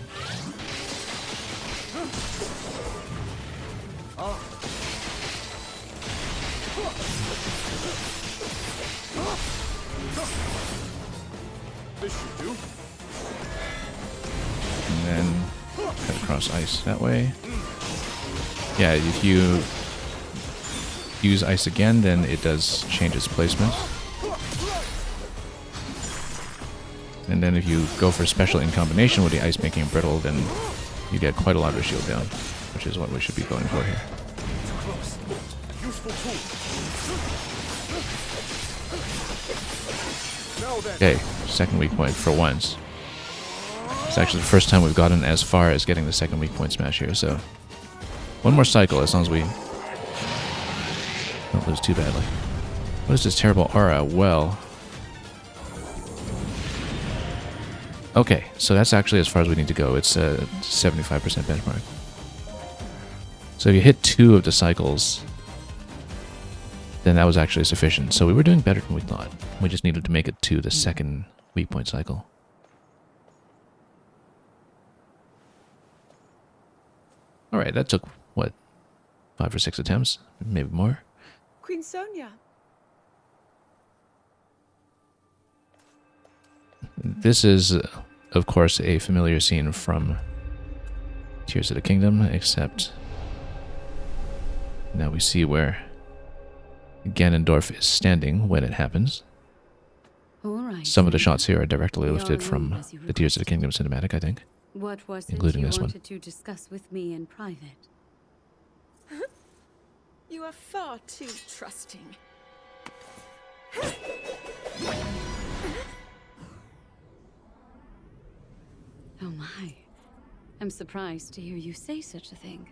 Speaker 5: This should do.
Speaker 1: And then cut across ice that way. Yeah, if you use ice again, then it does change its placement. And then if you go for special in combination with the ice making it brittle, then you get quite a lot of shield down, which is what we should be going for here.
Speaker 5: Too close. Useful tool. Now then.
Speaker 1: Okay, second weak point for once. It's actually the first time we've gotten as far as getting the second weak point smash here, so one more cycle as long as we don't lose too badly. What is this terrible aura? Well, okay, so that's actually as far as we need to go. It's a 75% benchmark. So if you hit 2 of the cycles, then that was actually sufficient. So we were doing better than we thought. We just needed to make it to the second weak point cycle. Alright, that took, what, 5 or 6 attempts? Maybe more?
Speaker 4: Queen Sonia.
Speaker 1: This is, of course, a familiar scene from Tears of the Kingdom, except now we see where Ganondorf is standing when it happens.
Speaker 3: All right.
Speaker 1: Some of the shots here are directly
Speaker 3: We
Speaker 1: lifted
Speaker 3: are
Speaker 1: from
Speaker 3: as you
Speaker 1: the Tears of the Kingdom cinematic, I think.
Speaker 3: What was it
Speaker 1: including
Speaker 3: you
Speaker 1: this one.
Speaker 3: wanted to discuss with me in private?
Speaker 4: You are far too trusting.
Speaker 3: Oh my. I'm surprised to hear you say such a thing.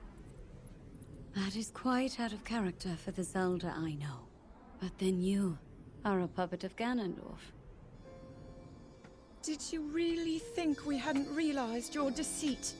Speaker 3: That is quite out of character for the Zelda I know. But then you are a puppet of Ganondorf.
Speaker 4: Did you really think we hadn't realized your deceit?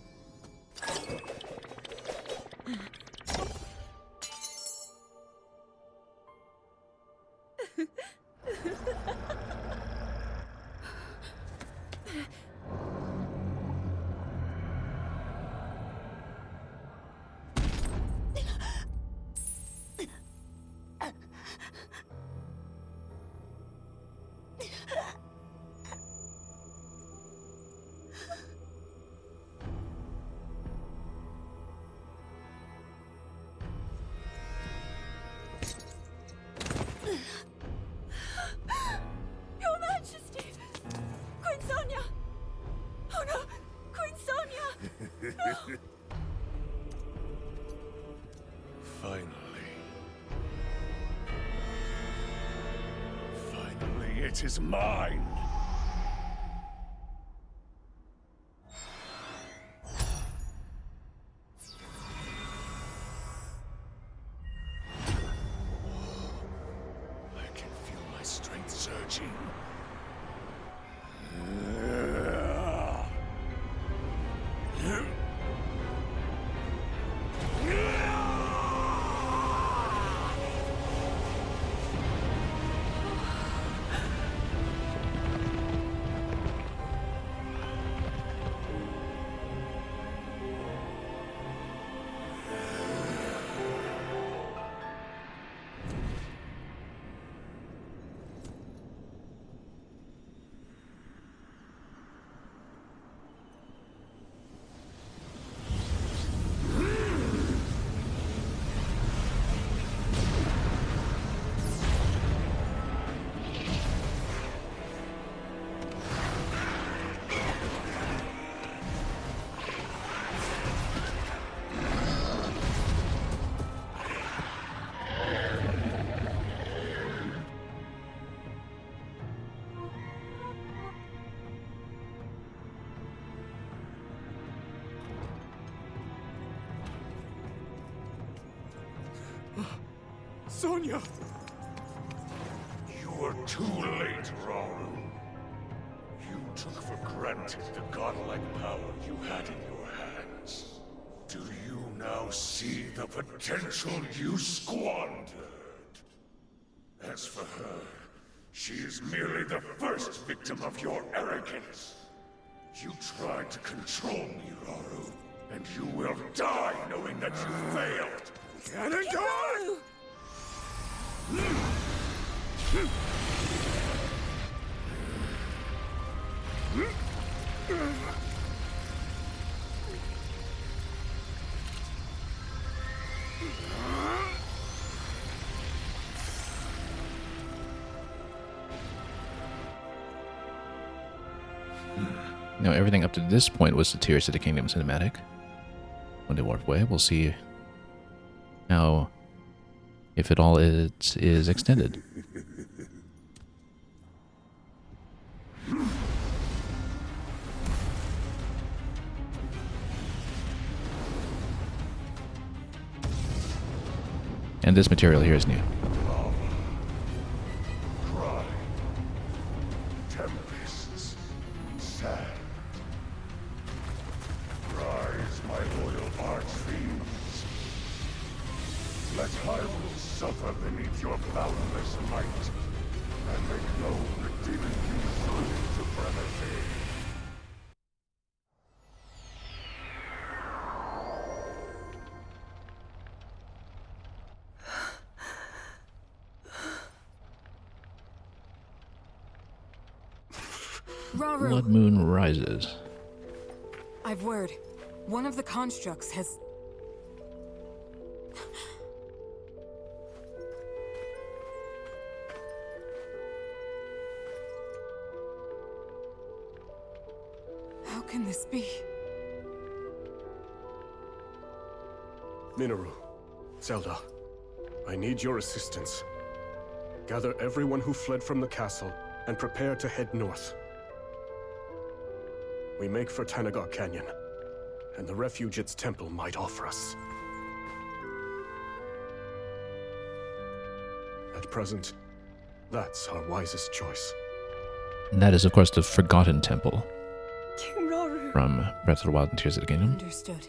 Speaker 4: Your Majesty! Queen Sonia! Oh no! Queen Sonia! No!
Speaker 5: Finally. Finally, it is mine. I can feel my strength surging. Sonia! You were too late, Rauru. You took for granted the godlike power you had in your hands. Do you now see the potential you squandered? As for her, she is merely the first victim of your arrogance. You tried to control me, Rauru, and you will die knowing that you failed. Ganondorf!
Speaker 1: Now, everything up to this point was the Tears of the Kingdom cinematic. When they warp away, we'll see how, if at all, it is extended. And this material here is new.
Speaker 5: Cry. Tempests. Sand. Rise, my loyal archfiends. Let Hyrule suffer beneath your boundless might, and make known the demon king's supremacy.
Speaker 6: Rauru,
Speaker 1: Blood Moon rises.
Speaker 6: I've word. One of the constructs has... How can this be?
Speaker 7: Minoru, Zelda, I need your assistance. Gather everyone who fled from the castle and prepare to head north. We make for Tanagar Canyon, and the refuge its temple might offer us. At present, that's our wisest choice.
Speaker 1: And that is, of course, the Forgotten Temple
Speaker 4: King Rauru.
Speaker 1: from Breath of the Wild and Tears of the Kingdom,
Speaker 6: Understood.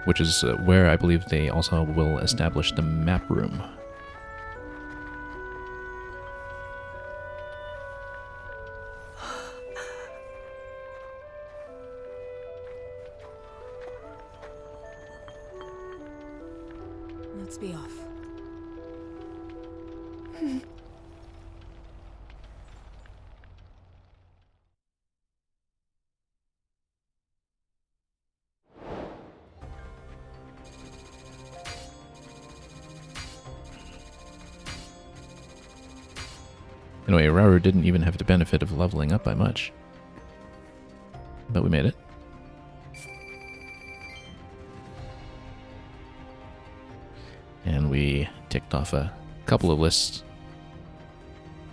Speaker 1: which is where I believe they also will establish the map room.
Speaker 6: Let's be off.
Speaker 1: Anyway, Rauru didn't even have the benefit of leveling up by much. But we made it. And we ticked off a couple of lists.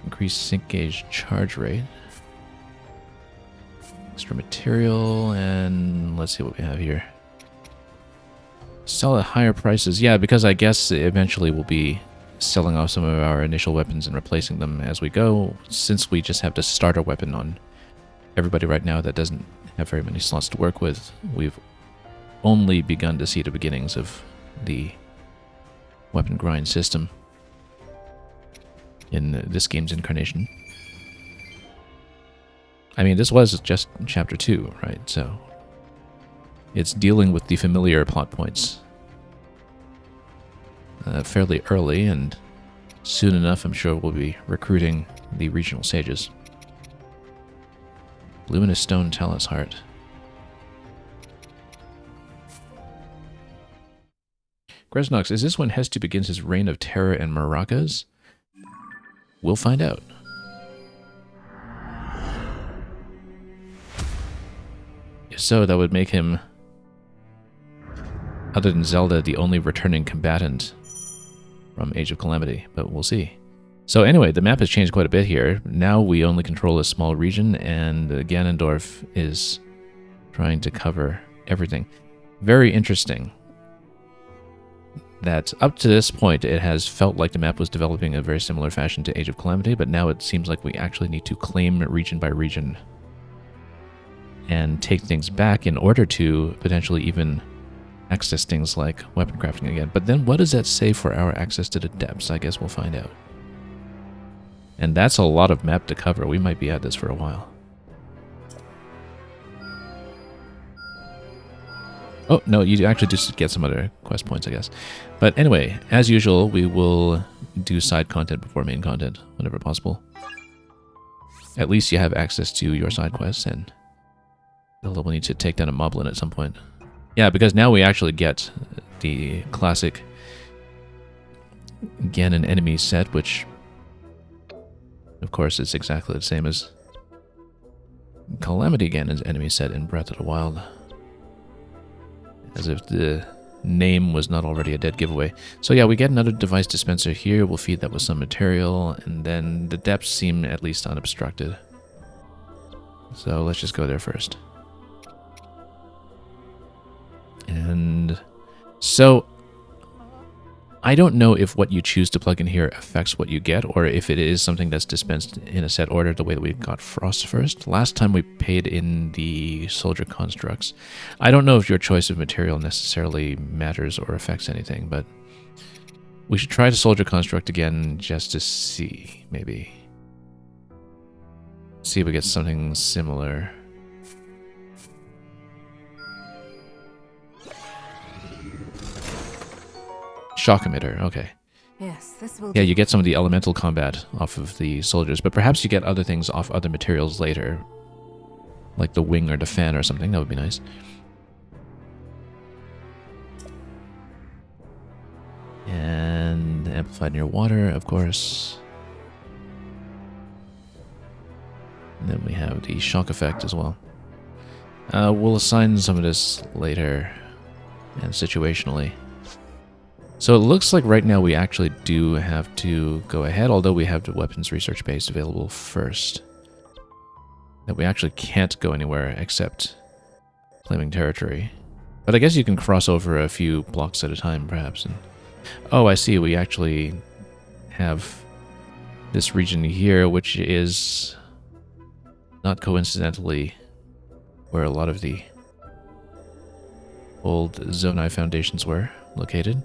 Speaker 1: Increased sync gauge charge rate. Extra material, and let's see what we have here. Sell at higher prices. Yeah, because I guess eventually we'll be selling off some of our initial weapons and replacing them as we go, since we just have to start a weapon on everybody right now that doesn't have very many slots to work with. We've only begun to see the beginnings of the weapon grind system in this game's incarnation. I mean, this was just chapter 2, right? So it's dealing with the familiar plot points fairly early, and soon enough I'm sure we'll be recruiting the regional sages. Luminous Stone Talus Heart. Gresnox, is this when Hestu begins his reign of terror and maracas? We'll find out. If so, that would make him, other than Zelda, the only returning combatant from Age of Calamity, but we'll see. So anyway, the map has changed quite a bit here. Now we only control a small region, and Ganondorf is trying to cover everything. Very interesting that up to this point it has felt like the map was developing in a very similar fashion to Age of Calamity, but now it seems like we actually need to claim region by region and take things back in order to potentially even access things like weapon crafting again. But then what does that say for our access to the depths? I guess we'll find out. And that's a lot of map to cover. We might be at this for a while. Oh, no, you actually just get some other quest points, I guess. But anyway, as usual, we will do side content before main content, whenever possible. At least you have access to your side quests, and we'll need to take down a moblin at some point. Yeah, because now we actually get the classic Ganon enemy set, which, of course, is exactly the same as Calamity Ganon's enemy set in Breath of the Wild. As if the name was not already a dead giveaway. So yeah, we get another device dispenser here. We'll feed that with some material, and then the depths seem at least unobstructed. So let's just go there first. And so I don't know if what you choose to plug in here affects what you get, or if it is something that's dispensed in a set order the way that we got Frost first. Last time we paid in the soldier constructs. I don't know if your choice of material necessarily matters or affects anything, but we should try the soldier construct again just to see, maybe. See if we get something similar. Shock emitter, okay.
Speaker 6: Yes, this will
Speaker 1: Yeah, you get some of the elemental combat off of the soldiers, but perhaps you get other things off other materials later. Like the wing or the fan or something, that would be nice. And amplified near water, of course. And then we have the shock effect as well. We'll assign some of this later and situationally. So it looks like right now we actually do have to go ahead, although we have the weapons research base available first. That we actually can't go anywhere except claiming territory. But I guess you can cross over a few blocks at a time, perhaps. And oh, I see, we actually have this region here, which is not coincidentally where a lot of the old Zonai foundations were located.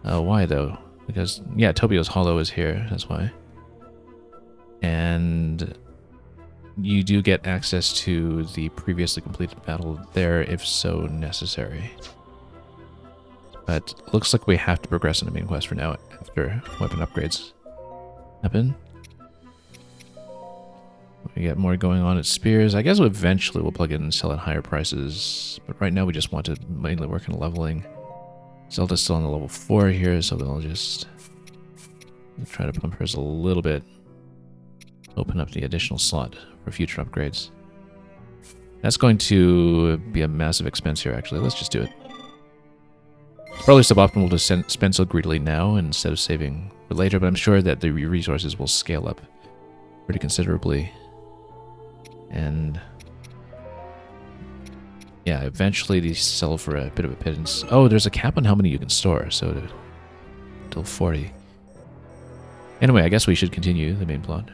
Speaker 1: Why though? Because, yeah, Tobio's Hollow is here, that's why. And you do get access to the previously completed battle there if so necessary. But looks like we have to progress in the main quest for now after weapon upgrades happen. We get more going on at Spears. I guess eventually we'll plug in and sell at higher prices, but right now we just want to mainly work on leveling. Zelda's still on the level 4 here, so they'll just try to pump hers a little bit. Open up the additional slot for future upgrades. That's going to be a massive expense here, actually. Let's just do it. It's probably suboptimal to spend so greedily now instead of saving for later, but I'm sure that the resources will scale up pretty considerably. And yeah, eventually these sell for a bit of a pittance. Oh, there's a cap on how many you can store, so till 40. Anyway, I guess we should continue the main plot.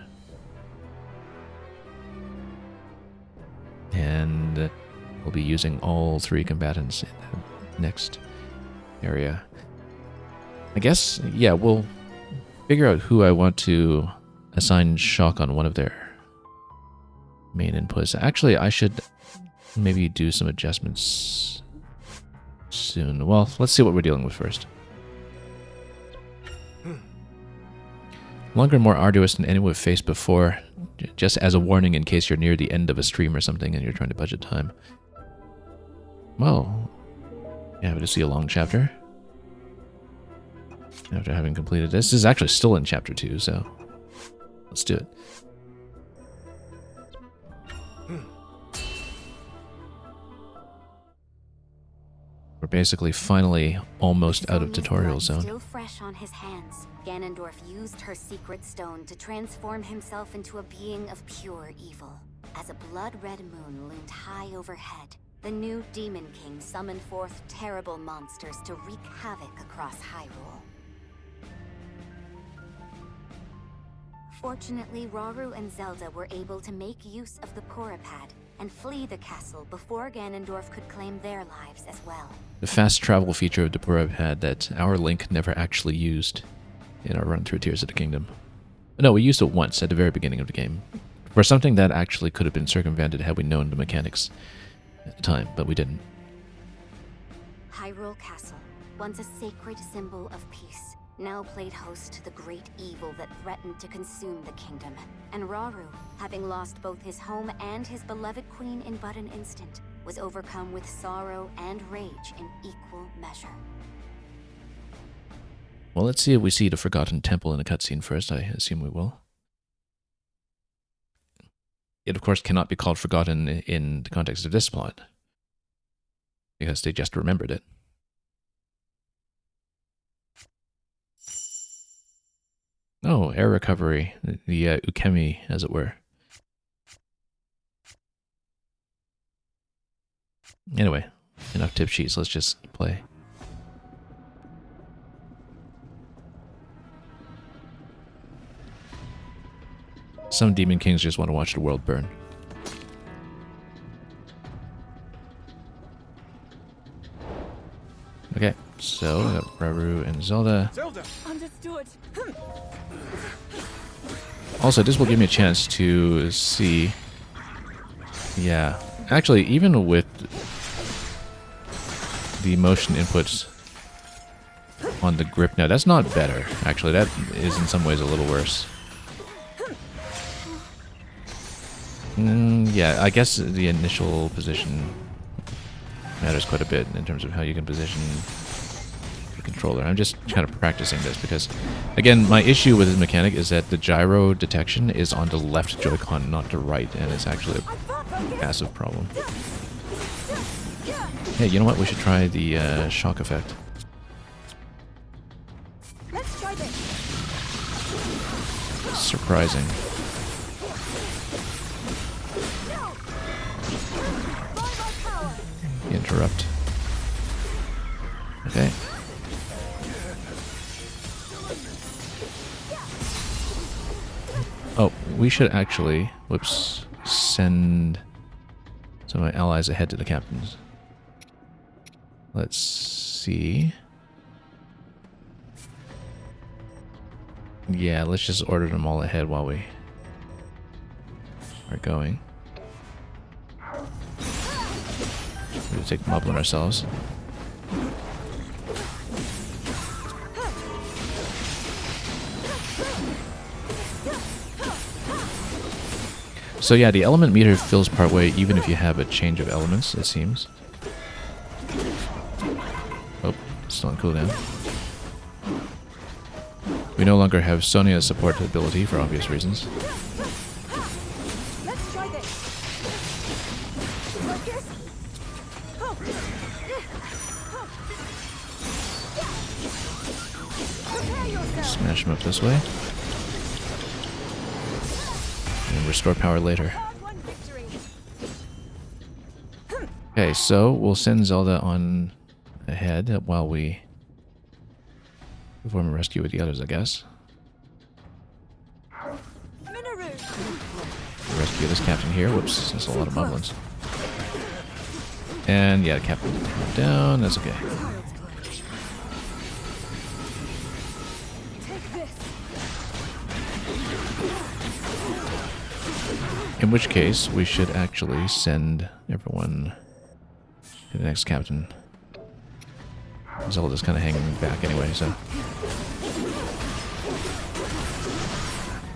Speaker 1: And we'll be using all 3 combatants in the next area. I guess, yeah, we'll figure out who I want to assign shock on one of their main inputs. Actually, I should maybe do some adjustments soon. Well, let's see what we're dealing with first. Longer and more arduous than anyone we've faced before. Just as a warning in case you're near the end of a stream or something and you're trying to budget time. Well, yeah, happy to see a long chapter. After having completed this. This is actually still in chapter 2, so let's do it. We're basically finally almost out of tutorial zone.
Speaker 2: Still fresh on his hands, Ganondorf used her secret stone to transform himself into a being of pure evil. As a blood-red moon loomed high overhead, the new Demon King summoned forth terrible monsters to wreak havoc across Hyrule. Fortunately, Rauru and Zelda were able to make use of the Porapad and flee the castle before Ganondorf could claim their lives as well.
Speaker 1: The fast travel feature of the Porapad that our Link never actually used in our run through Tears of the Kingdom. No, we used it once at the very beginning of the game for something that actually could have been circumvented had we known the mechanics at the time, but we didn't.
Speaker 2: Hyrule Castle, once a sacred symbol of peace, now played host to the great evil that threatened to consume the kingdom. And Rauru, having lost both his home and his beloved queen in but an instant, was overcome with sorrow and rage in equal measure.
Speaker 1: Well, let's see if we see the Forgotten Temple in a cutscene first. I assume we will. It, of course, cannot be called Forgotten in the context of this plot, because they just remembered it. Oh, air recovery. The ukemi, as it were. Anyway, enough tip sheets. Let's just play. Some Demon Kings just want to watch the world burn. Okay, so we got Rauru and Zelda.
Speaker 4: Understood.
Speaker 1: Also, this will give me a chance to see... Yeah, actually, even with the motion inputs on the grip now, that's not better. Actually, that is in some ways a little worse. Yeah, I guess the initial position matters quite a bit in terms of how you can position the controller. I'm just kind of practicing this because, again, my issue with this mechanic is that the gyro detection is on the left Joy-Con, not the right, and it's actually a massive problem. Hey, you know what? We should try the shock effect.
Speaker 4: Let's try this.
Speaker 1: Surprising. Interrupt. Okay. Oh, we should actually, whoops, send some of my allies ahead to the captains. Let's see. Yeah, let's just order them all ahead while we are going. We'll take them up on ourselves. So yeah, the element meter fills partway even if you have a change of elements, it seems. Oh, still on cooldown. We no longer have Sonia's support ability for obvious reasons.
Speaker 4: Let's try this. Focus.
Speaker 1: Smash him up this way. And restore power later. Okay, so we'll send Zelda on ahead while we perform a rescue with the others, I guess. Rescue this captain here. Whoops, that's a lot of moblins. And yeah, the captain down. That's okay. In which case, we should actually send everyone to the next captain. Zelda's kind of hanging back anyway, so.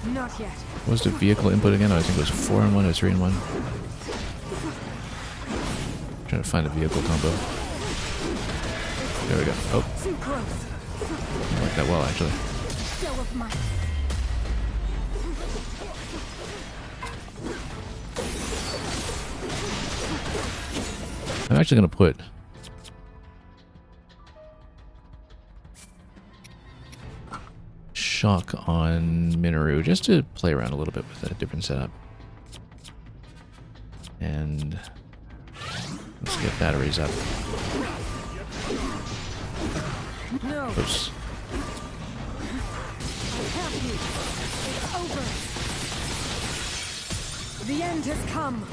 Speaker 6: Not yet.
Speaker 1: What was the vehicle input again? I think it was 4 in 1 or 3 in 1. Trying to find a vehicle combo. There we go. Oh. Didn't work that well, actually. I'm actually going to put shock on Minoru just to play around a little bit with a different setup. And Let's get batteries up.
Speaker 6: No.
Speaker 1: Oops.
Speaker 6: It's over. The end has come.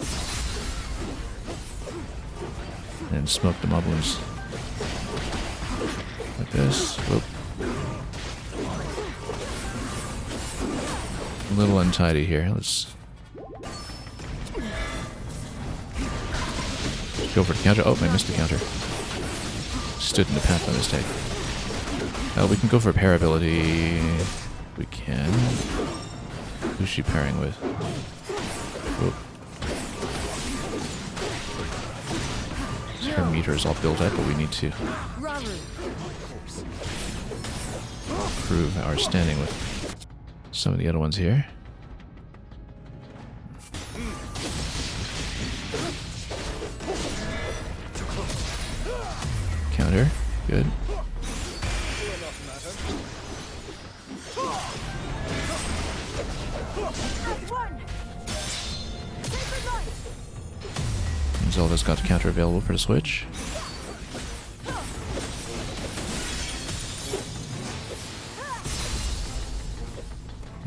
Speaker 1: And smoke the moblins. Like this. Whoop. A little untidy here. Let's go for the counter. Oh, I missed the counter. Stood in the path by mistake. We can go for pair ability. We can. Who's she pairing with? Whoop. Her meter is all built up, but we need to improve our standing with some of the other ones here. Counter. Good. Zelda's got the counter available for the switch.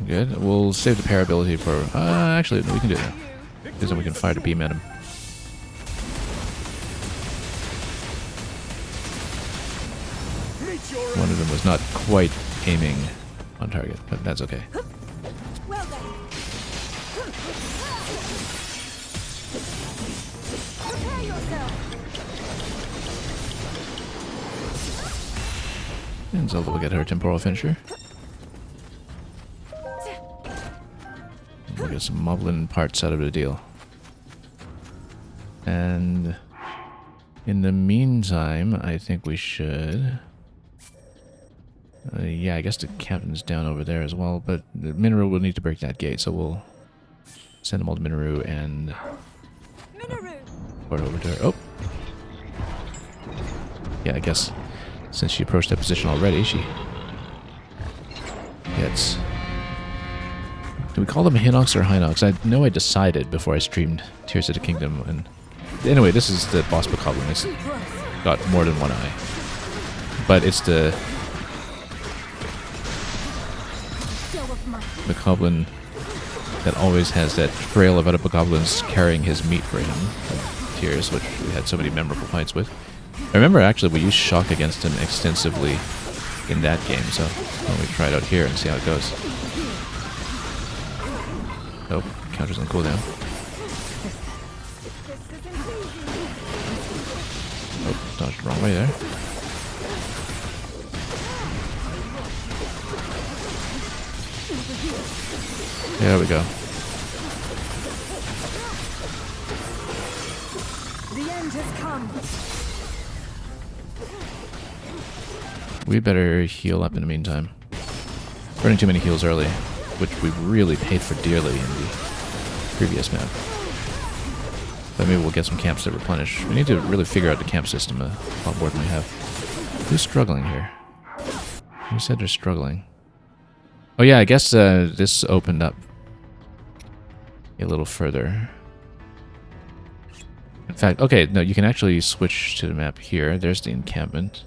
Speaker 1: Good. We'll save the pair ability for... actually, we can do that. Because then we can fire the beam at him. One of them was not quite aiming on target, but that's okay.
Speaker 6: Well then. Prepare yourself.
Speaker 1: And Zelda will get her temporal finisher. We'll get some moblin parts out of the deal. And in the meantime, I think we should... yeah, I guess the captain's down over there as well, but the Minoru will need to break that gate, so we'll send them all to Minoru and port over to her. Oh! Yeah, I guess since she approached that position already, she gets... Do we call them Hinox or Hinox? I know I decided before I streamed Tears of the Kingdom, and anyway, this is the boss bokoblin. It's got more than one eye. But it's the bokoblin that always has that trail of other bokoblins carrying his meat for him. Tears, which we had so many memorable fights with. I remember actually we used shock against him extensively in that game, so why don't we try it out here and see how it goes. Oh, counter's on cooldown. Oh, dodged the wrong way there. There we go.
Speaker 6: The end has come.
Speaker 1: We better heal up in the meantime. Burning too many heals early, which we really paid for dearly in the previous map. But maybe we'll get some camps to replenish. We need to really figure out the camp system a lot more than we have. Who's struggling here? Who said they're struggling? Oh yeah, I guess this opened up a little further. In fact, okay, no, you can actually switch to the map here. There's the encampment.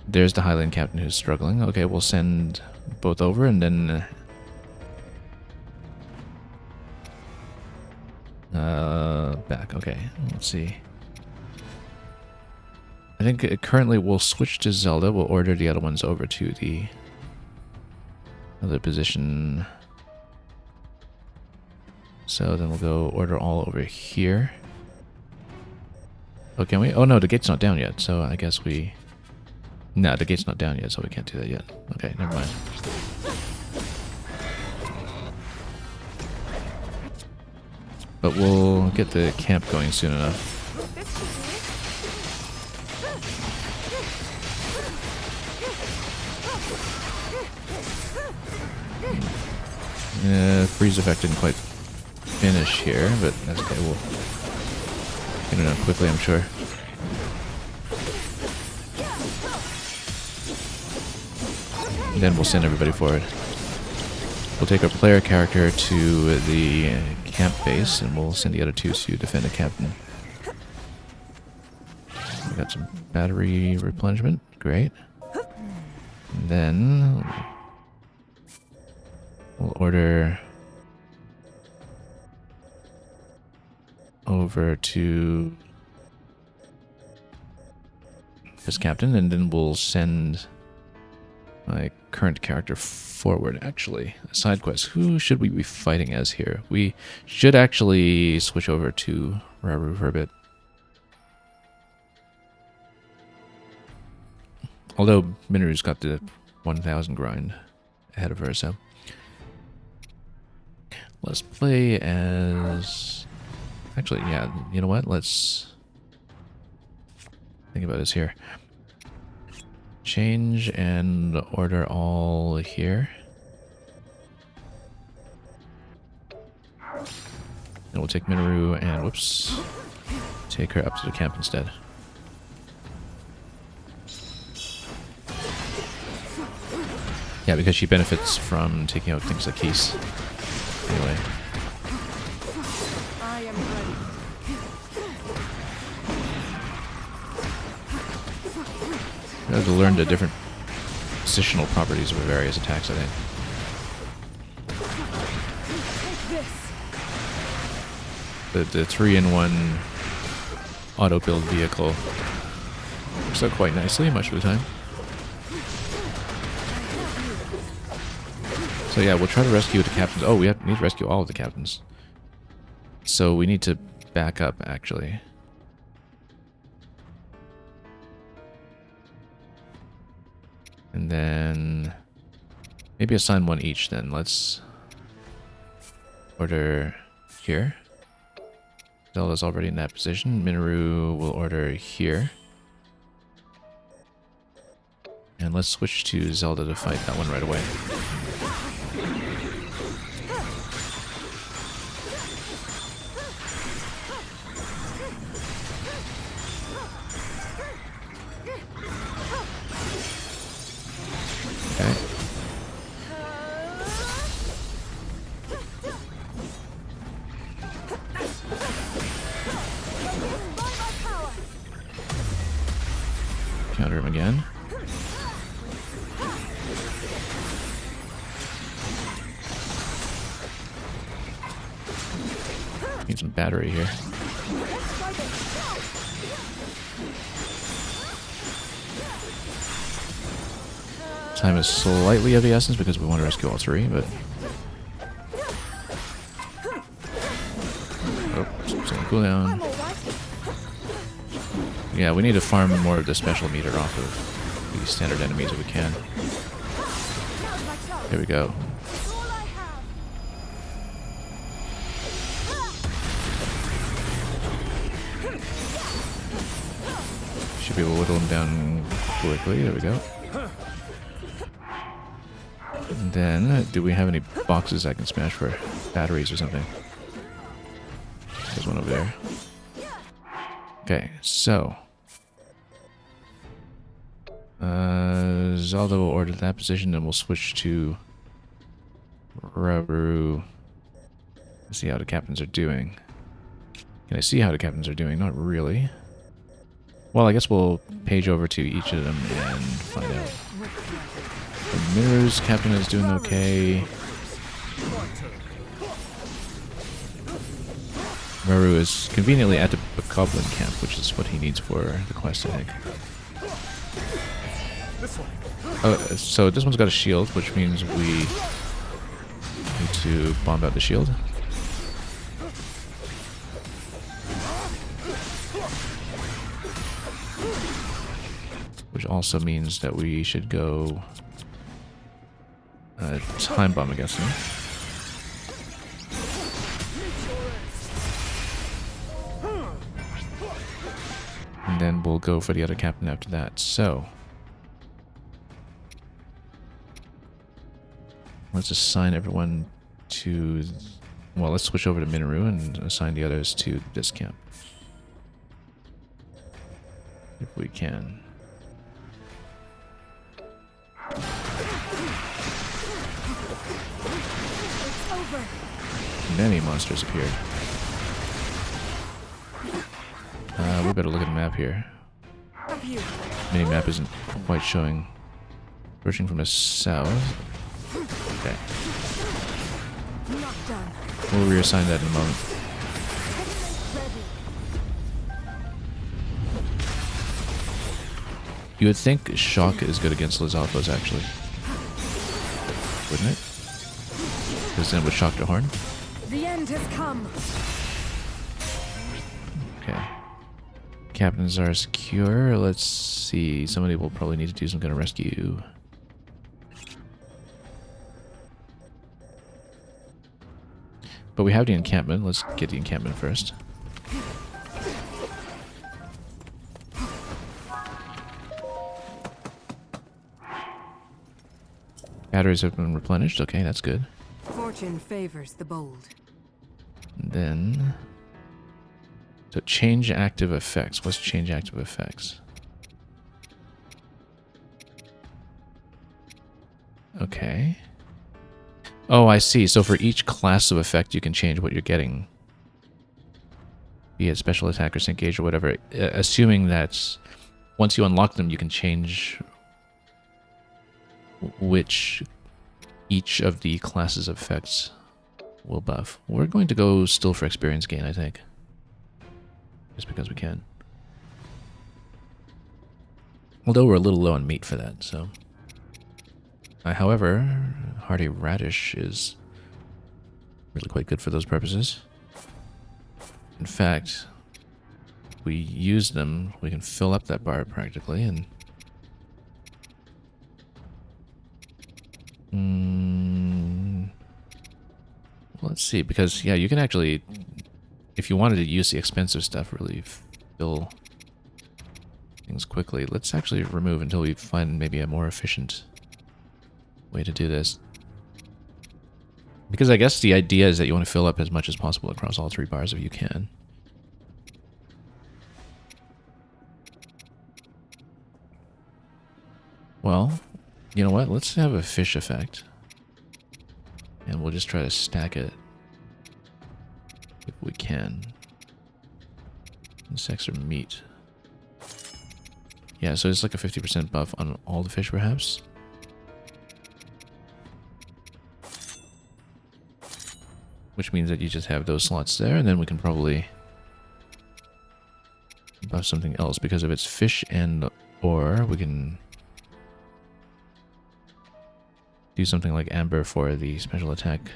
Speaker 1: There's the Highland captain who's struggling. Okay, we'll send both over and then... back. Okay, let's see. I think currently we'll switch to Zelda. We'll order the other ones over to the other position. So then we'll go order all over here. Oh, can we? Oh no, the gate's not down yet, so I guess we... No, the gate's not down yet, so we can't do that yet. Okay, never mind. But we'll get the camp going soon enough. Freeze effect didn't quite finish here, but that's okay. We'll get it done quickly, I'm sure. And then we'll send everybody forward. We'll take our player character to the camp base, and we'll send the other two to defend the captain. Got some battery replenishment. Great. And then we'll order over to this captain, and then we'll send my current character forward. Actually, a side quest. Who should we be fighting as here? We should actually switch over to Rauru for a bit. Although Mineru's got the 1000 grind ahead of her, so let's play as... Actually, yeah, you know what? Let's think about this here. Change and order all here. And we'll take Mineru and, whoops, take her up to the camp instead. Yeah, because she benefits from taking out things like keys. Anyway.
Speaker 6: I am ready.
Speaker 1: We have to learn the different positional properties of various attacks, I think. The 3-in-1 auto-build vehicle works out quite nicely much of the time. So yeah, we'll try to rescue the captains. Oh, we need to rescue all of the captains. So we need to back up, actually. And then maybe assign one each then. Let's order here. Zelda's already in that position. Mineru will order here. And let's switch to Zelda to fight that one right away. Counter him again. Need some battery here. Time is slightly of the essence because we want to rescue all three, but... Oh, it's on cooldown. Yeah, we need to farm more of the special meter off of these standard enemies if we can. Here we go. Should be able to whittle them down quickly. There we go. And then, do we have any boxes I can smash for batteries or something? There's one over there. Okay, so... Zelda will order that position, and we'll switch to Rauru. See how the captains are doing. Can I see how the captains are doing? Not really. Well, I guess we'll page over to each of them and find out. Mineru's captain is doing okay. Rauru is conveniently at the goblin camp, which is what he needs for the quest, I think. So this one's got a shield, which means we need to bomb out the shield. Which also means that we should go time bomb against him. And then we'll go for the other captain after that. So let's assign everyone to... Well, let's switch over to Mineru and assign the others to this camp. If we can. Many monsters appeared. We better look at the map here.
Speaker 6: you.
Speaker 1: Minimap isn't quite showing. Approaching from the south. Okay.
Speaker 6: Not done.
Speaker 1: We'll reassign that in a moment. You would think shock is good against Lizalfos, actually. Wouldn't it? Because then it would shock the horn.
Speaker 6: The end has come.
Speaker 1: Okay. Captains are secure. Let's see. Somebody will probably need to do some kind of rescue. But we have the encampment. Let's get the encampment first. Batteries have been replenished. Okay, that's good.
Speaker 6: Fortune favors the bold.
Speaker 1: And then... So change active effects. What's change active effects? Okay. Oh, I see. So for each class of effect, you can change what you're getting. Be it special attack or disengage or whatever. Assuming that once you unlock them, you can change which each of the classes of effects will buff. We're going to go still for experience gain, I think. Just because we can. Although we're a little low on meat for that, so... however, Hearty Radish is really quite good for those purposes. In fact, if we use them, we can fill up that bar practically, and... let's see, because, yeah, you can actually, if you wanted to use the expensive stuff, really fill things quickly. Let's actually remove until we find maybe a more efficient way to do this. Because I guess the idea is that you want to fill up as much as possible across all 3 bars if you can. Well, you know what? Let's have a fish effect. And we'll just try to stack it if we can. This extra meat. Yeah, so it's like a 50% buff on all the fish, perhaps. Which means that you just have those slots there, and then we can probably buff something else. Because if it's fish and ore, we can do something like amber for the special attack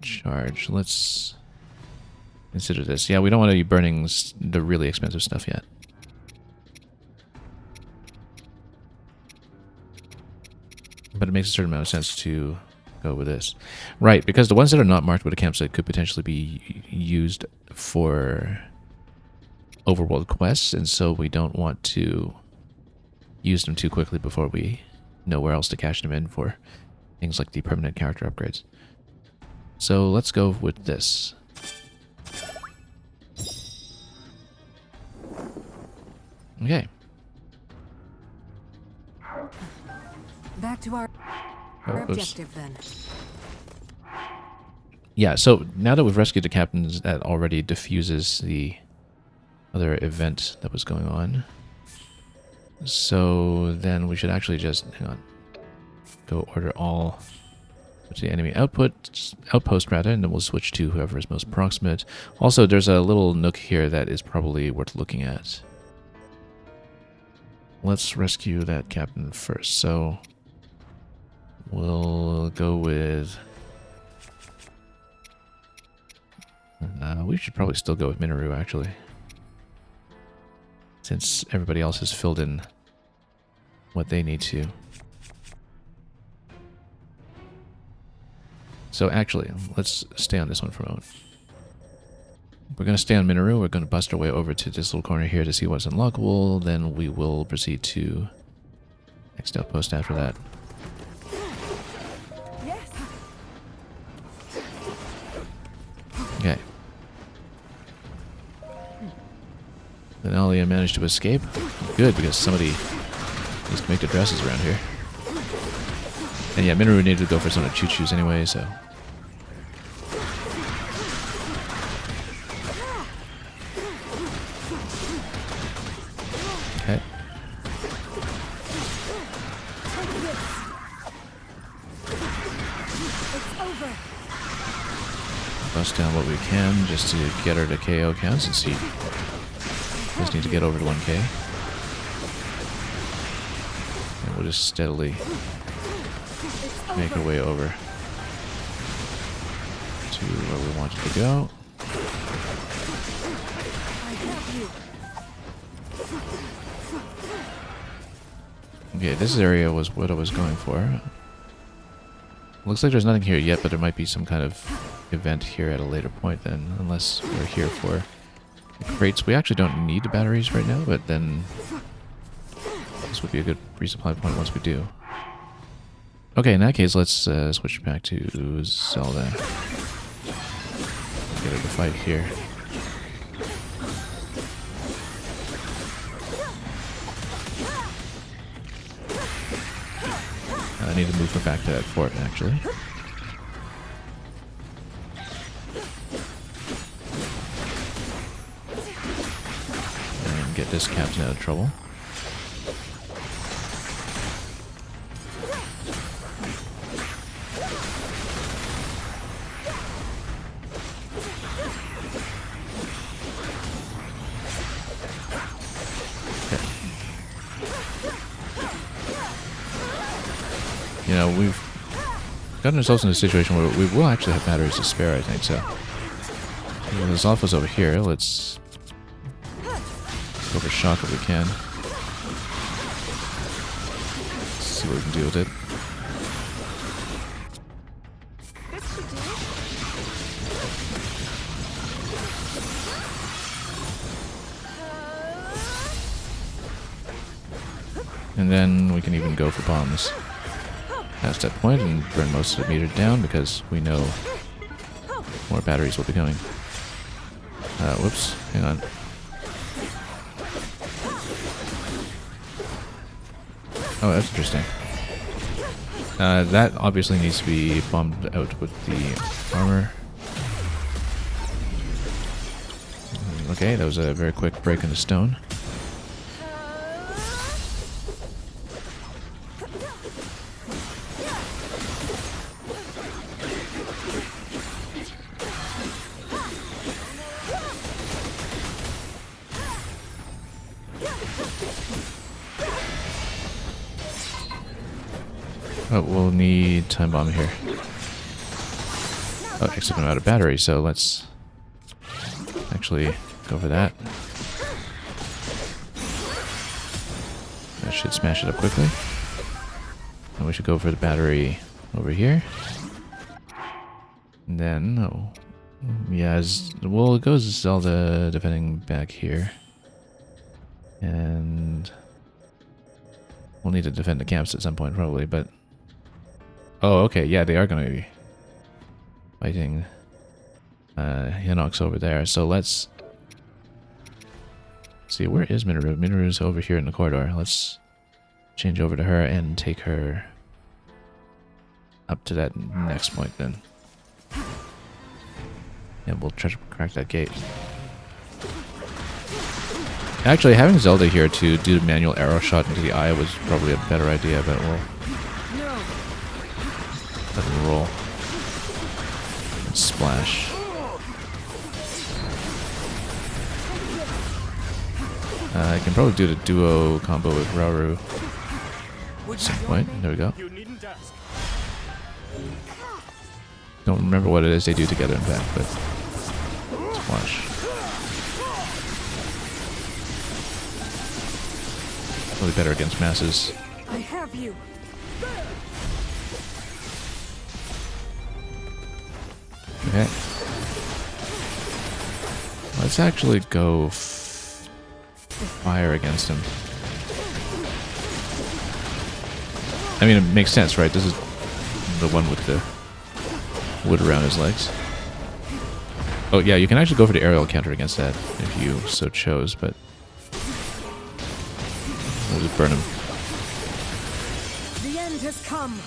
Speaker 1: charge. Let's consider this. Yeah, we don't want to be burning the really expensive stuff yet. But it makes a certain amount of sense to go with this. Right, because the ones that are not marked with a campsite could potentially be used for overworld quests, and so we don't want to use them too quickly before we know where else to cash them in for things like the permanent character upgrades. So let's go with this. Okay.
Speaker 6: Back to our objective then.
Speaker 1: Yeah, so now that we've rescued the captains, that already diffuses the other event that was going on. So then we should actually just, hang on, go order all to the enemy outpost rather, and then we'll switch to whoever is most proximate. Also, there's a little nook here that is probably worth looking at. Let's rescue that captain first. So we'll go with... we should probably still go with Minoru, actually. Since everybody else has filled in what they need to. So actually, let's stay on this one for a moment. We're going to stay on Minoru. We're going to bust our way over to this little corner here to see what's unlockable. Then we will proceed to next outpost after that.
Speaker 6: Yes.
Speaker 1: Okay. Then Alia managed to escape. Good, because somebody needs to make the dresses around here. And yeah, Minoru needed to go for some of the choo-choos anyway, so... down what we can just to get her to KO count, since she just need to get over to 1k. And we'll just steadily make our way over to where we wanted to go. Okay, this area was what I was going for. Looks like there's nothing here yet, but there might be some kind of event here at a later point then, unless we're here for the crates. We actually don't need the batteries right now, but then this would be a good resupply point once we do. Okay, in that case, let's switch back to Zelda. Get her to fight here. I need to move her back to that fort, actually. And get this captain out of trouble. You know, we've gotten ourselves in a situation where we will actually have batteries to spare, I think, so. Well, there's Alpha's over here. Let's go for shock if we can. Let's see what we can do with it. And then we can even go for bombs past that point and burn most of the meter down, because we know more batteries will be coming. Whoops, hang on. Oh, that's interesting. That obviously needs to be bombed out with the armor. Okay, that was a very quick break in the stone. Oh, we'll need time bomb here. Oh, except I'm out of battery, so let's actually go for that. That should smash it up quickly. And we should go for the battery over here. And then, oh, yeah, well, it goes Zelda defending back here. And we'll need to defend the camps at some point, probably, but... Oh, okay, yeah, they are going to be fighting Hinox over there, so let's see, where is Minoru? Minoru's over here in the corridor. Let's change over to her and take her up to that next point then. And we'll try to crack that gate. Actually, having Zelda here to do the manual arrow shot into the eye was probably a better idea, but we'll let him roll. And splash. I can probably do the duo combo with Rauru at some point. There we go. Don't remember what it is they do together, in fact, but splash. Really better against masses.
Speaker 6: I have you.
Speaker 1: Okay. Let's actually go fire against him. I mean, it makes sense, right? This is the one with the wood around his legs. Oh yeah, you can actually go for the aerial counter against that if you so chose, but we'll just burn him.
Speaker 6: The end has come.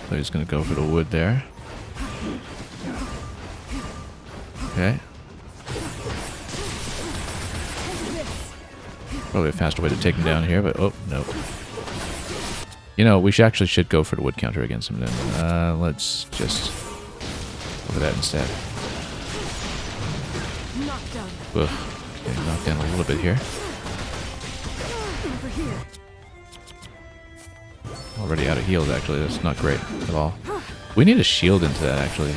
Speaker 1: So he's gonna go for the wood there. Okay. Probably a faster way to take him down here, but oh, no. You know, we actually should go for the wood counter against him then. Let's just go for that instead. Ugh. Okay, knocked down a little bit here. Already out of heals, actually. That's not great at all. We need a shield into that, actually.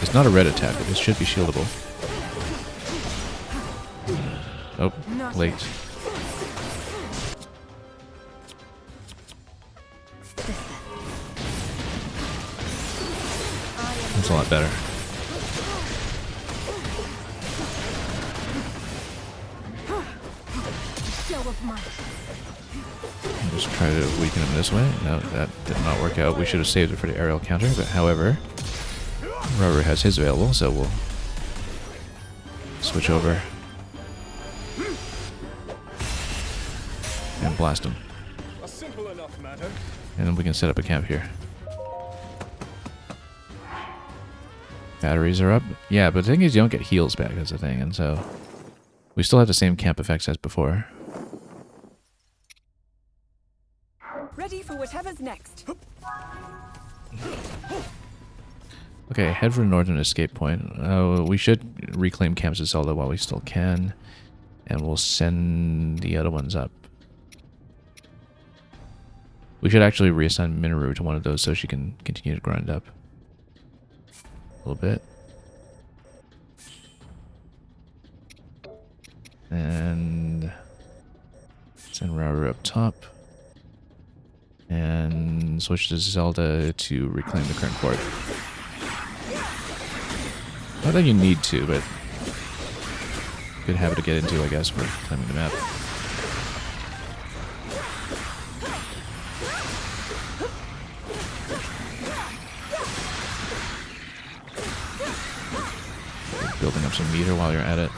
Speaker 1: It's not a red attack, but it should be shieldable. Oh, late. That's a lot better. Just try to weaken him this way. No, that did not work out. We should have saved it for the aerial counter, but however, Rubber has his available, so we'll switch over and blast him.
Speaker 7: A simple enough matter.
Speaker 1: And then we can set up a camp here. Batteries are up. Yeah, but the thing is you don't get heals back, that's the thing, and so we still have the same camp effects as before.
Speaker 4: Ready for whatever's next.
Speaker 1: Okay, head for the northern escape point. We should reclaim Camp Zelda while we still can, and we'll send the other ones up. We should actually reassign Minoru to one of those so she can continue to grind up a little bit. And send Rauru up top. And switch to Zelda to reclaim the current port. Not that you need to, but good habit to get into, I guess, for claiming the map. Building up some meter while you're at it.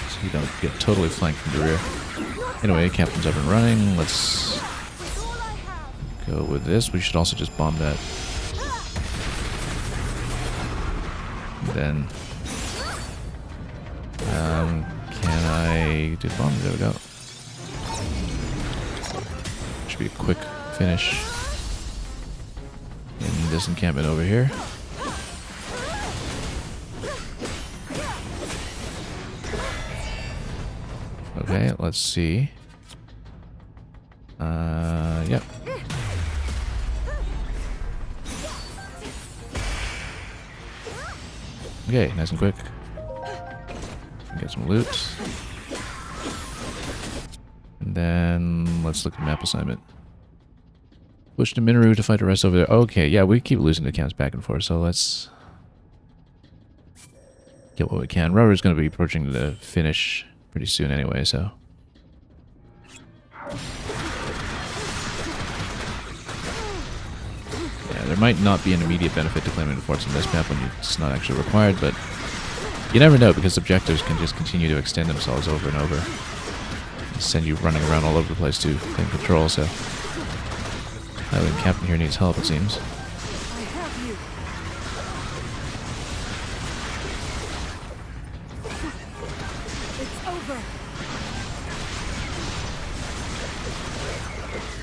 Speaker 1: So you don't get totally flanked from the rear. Anyway, Captain's up and running. Let's go with this. We should also just bomb that. Then, can I do the bomb? There we go. Should be a quick finish in this encampment over here. Okay, let's see. Yep. Okay, nice and quick. Get some loot. And then let's look at map assignment. Push to Minoru to fight the rest over there. Okay, yeah, we keep losing the camps back and forth, so let's get what we can. Rubber's going to be approaching the finish pretty soon anyway, so. Yeah, there might not be an immediate benefit to claiming the forts in this map when it's not actually required, but you never know because objectives can just continue to extend themselves over and over. And send you running around all over the place to claim control, so. I think Captain here needs help, it seems.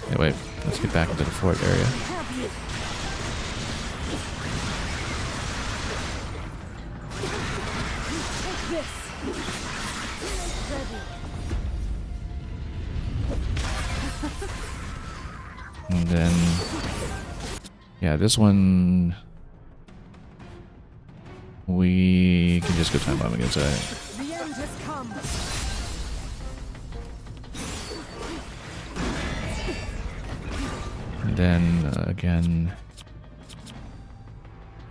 Speaker 1: Anyway, let's get back into the fort area. And then, yeah, this one we can just go time bombing inside.
Speaker 4: The end has come.
Speaker 1: And then again,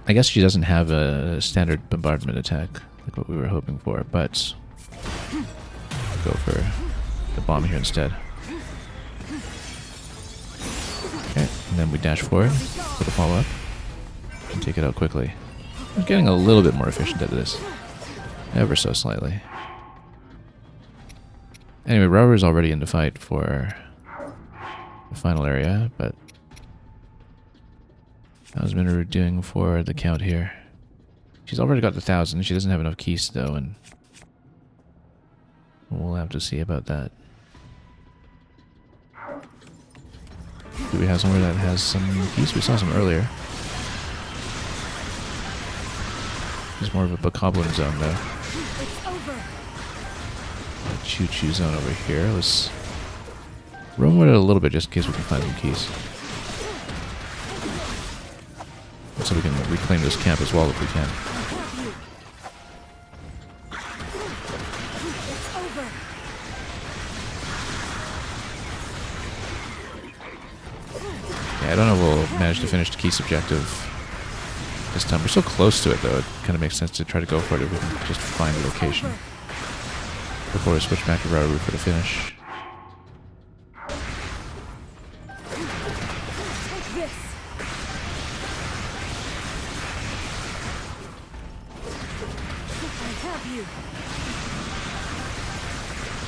Speaker 1: I guess she doesn't have a standard bombardment attack like what we were hoping for, but go for the bomb here instead. Okay, and then we dash forward for the follow-up and take it out quickly. I'm getting a little bit more efficient at this, ever so slightly. Anyway, Raoru's already in the fight for the final area, but how's Minoru doing for the count here? She's already got the 1,000. She doesn't have enough keys though, and we'll have to see about that. Do we have somewhere that has some keys? We saw some earlier. There's more of a bokoblin zone though. Choo-choo zone over here. Let's roam with it a little bit just in case we can find some keys. So we can reclaim this camp as well if we can. Yeah, I don't know if we'll manage to finish the Keys objective this time. We're so close to it though, it kind of makes sense to try to go for it if we can just find the location before we switch back to Rauru for the finish.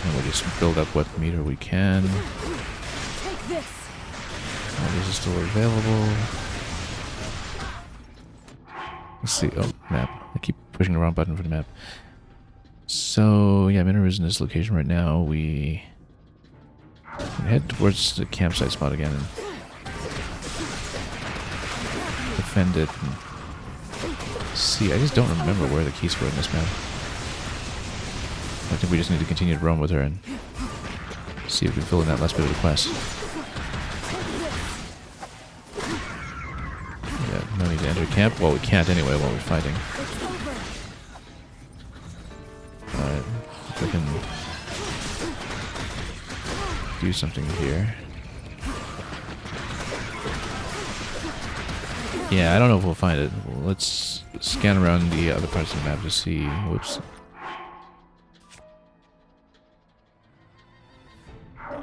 Speaker 1: And we'll just build up what meter we can. All these are still available. Let's see. Oh, map. I keep pushing the wrong button for the map. So, yeah, Minoru's in this location right now. We can head towards the campsite spot again and defend it. And see, I just don't remember where the keys were in this map. I think we just need to continue to roam with her and see if we can fill in that last bit of the quest. Yeah, no need to enter camp. Well, we can't anyway while we're fighting. If we can do something here. Yeah, I don't know if we'll find it. Let's scan around the other parts of the map to see. Whoops.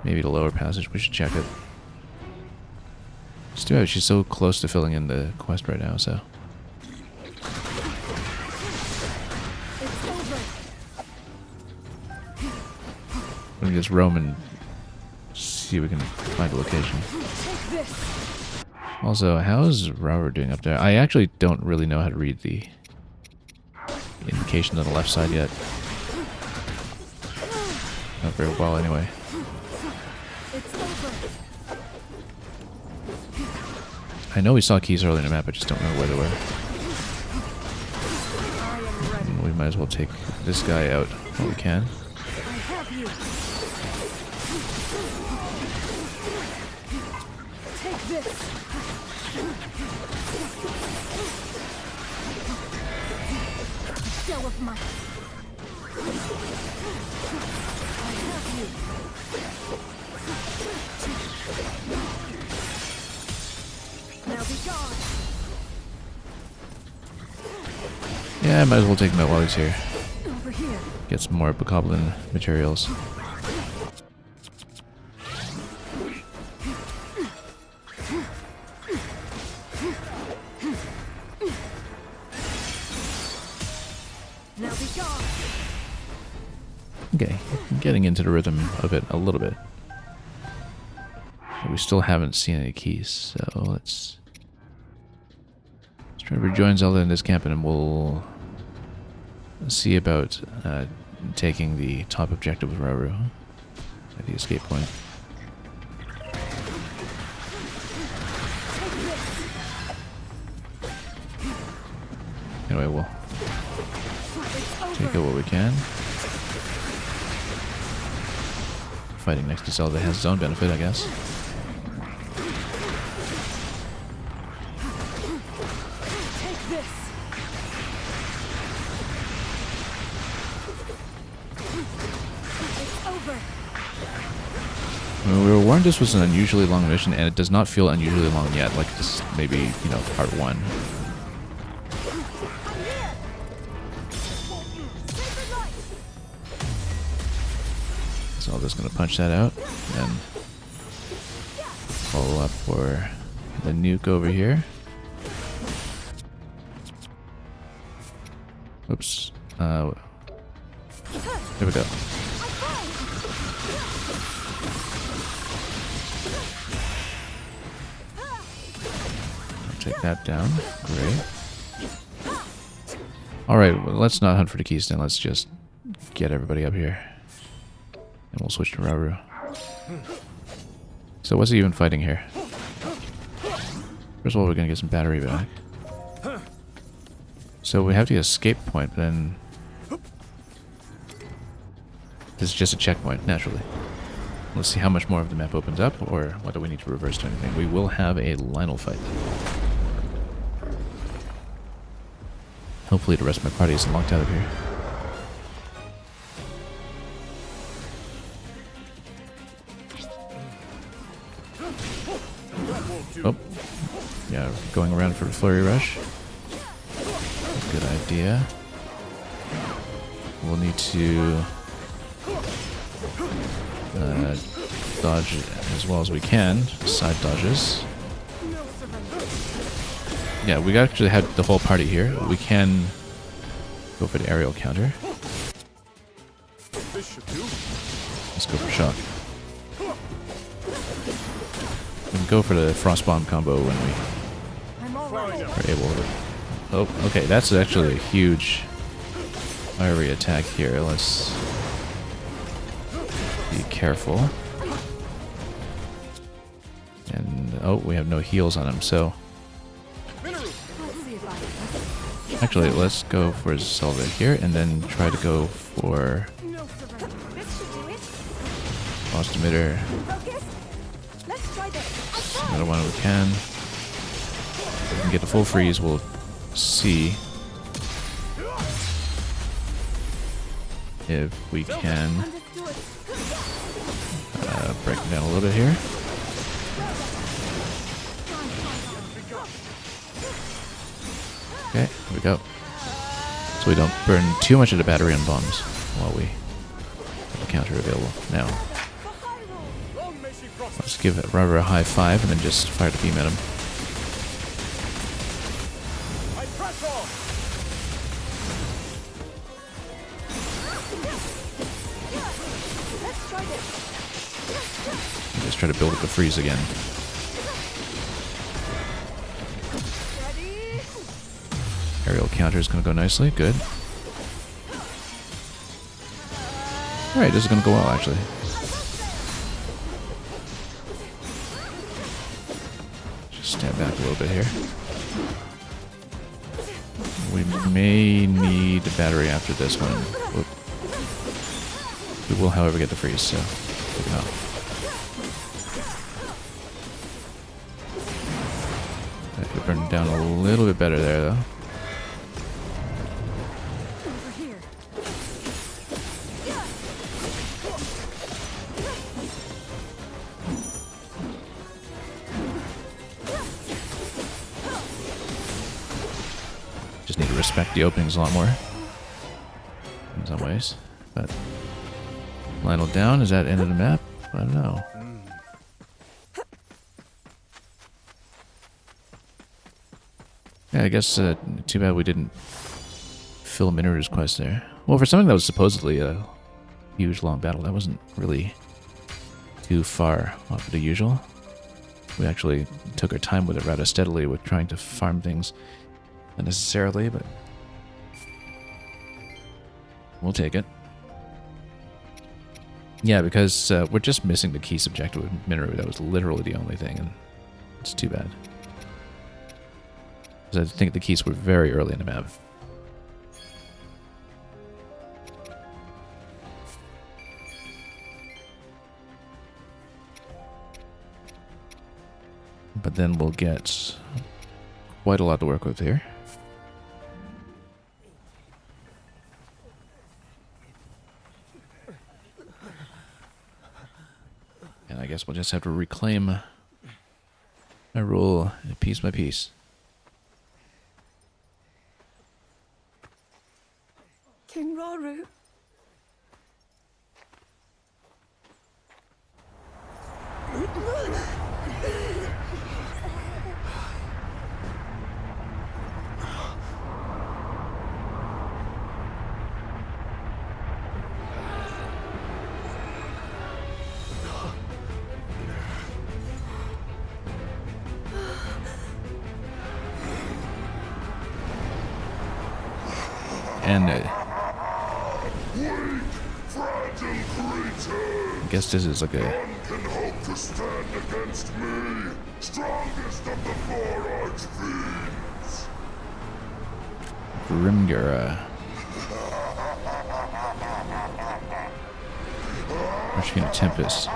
Speaker 1: Maybe the lower passage. We should check it. It's too bad she's so close to filling in the quest right now, so. Let me just roam and see if we can find a location. Also, how's Rauru doing up there? I actually don't really know how to read the indication on the left side yet. Not very well, anyway. I know we saw keys earlier in the map, I just don't know where they were. And we might as well take this guy out while we can. Yeah, I might as well take him out while he's here. Get some more bokoblin materials. Okay, getting into the rhythm of it a little bit. But we still haven't seen any keys, so let's try to rejoin Zelda in this camp and we'll see about taking the top objective with Rauru at the escape point. Anyway, we'll take out what we can. Fighting next to Zelda has its own benefit, I guess. We were warned this was an unusually long mission, and it does not feel unusually long yet. Like this, maybe, you know, part 1. So I'm just gonna punch that out and follow up for the nuke over here. Oops. There we go. take that down. Great. Alright, well, let's not hunt for the keys then. Let's just get everybody up here. And we'll switch to Rauru. So what's he even fighting here? First of all, we're going to get some battery back. So we have the escape point, but then... This is just a checkpoint, naturally. Let's see how much more of the map opens up, or whether we need to reverse to anything. We will have a Lionel fight. Hopefully the rest of my party isn't locked out of here. Oh. Yeah, going around for a flurry rush. Good idea. We'll need to dodge as well as we can. Side dodges. Yeah, we actually had the whole party here. We can go for the aerial counter. Let's go for shock. We can go for the frost bomb combo when we are able to. Oh, okay, that's actually a huge fiery attack here. Let's be careful. And oh, we have no heals on him, so actually let's go for Zelda here and then try to go for Lost Emitter. Another one we can. If we can get the full freeze, we'll see if we can break him down a little bit here. Okay, here we go. So we don't burn too much of the battery and bombs while we have the counter available. Now, let's give Rauru a high five and then just fire the beam at him. Just try to build up the freeze again. Aerial counter is going to go nicely. Good. Alright, this is going to go well, actually. Just stand back a little bit here. We may need a battery after this one. Whoop. We will, however, get the freeze, so take him out. That could burn down a little bit better there, though. Just need to respect the openings a lot more in some ways, but Lionel down, is that end of the map? I don't know. Yeah, I guess too bad we didn't fill Minoru's quest there. Well, for something that was supposedly a huge long battle, that wasn't really too far off of the usual. We actually took our time with it rather steadily with trying to farm things unnecessarily, but we'll take it. Yeah, because we're just missing the key subjective with Minoru. That was literally the only thing, and it's too bad. Because I think the keys were very early in the map. But then we'll get quite a lot to work with here. And I guess we'll just have to reclaim Hyrule piece by piece.
Speaker 4: King Rauru.
Speaker 1: and I guess this is like a
Speaker 5: Can hope to stand against me, strongest of the 4 archfiends.
Speaker 1: Grimgura. Archfiend of Tempest.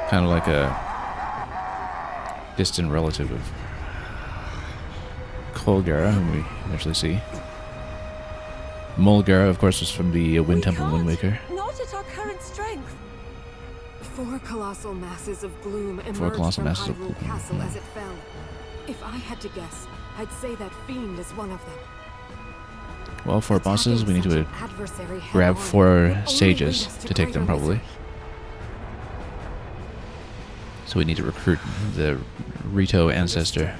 Speaker 1: Kind of like a distant relative of Kolgara, whom we eventually see. Mulgara, of course, was from the Wind Temple Wind Waker.
Speaker 4: Not at our current strength.
Speaker 6: 4 colossal masses of gloom emerged
Speaker 1: colossal
Speaker 6: from
Speaker 1: masses of
Speaker 6: Hyrule
Speaker 1: gloom.
Speaker 6: Castle as it fell. If I had to guess, I'd say that fiend is one of them.
Speaker 1: Well, for bosses, we need to
Speaker 6: Attacking such an adversary
Speaker 1: grab
Speaker 6: head-on
Speaker 1: 4
Speaker 6: would only
Speaker 1: sages
Speaker 6: lead us
Speaker 1: to take them,
Speaker 6: greater
Speaker 1: probably.
Speaker 6: misery.
Speaker 1: So we need to recruit the Rito ancestor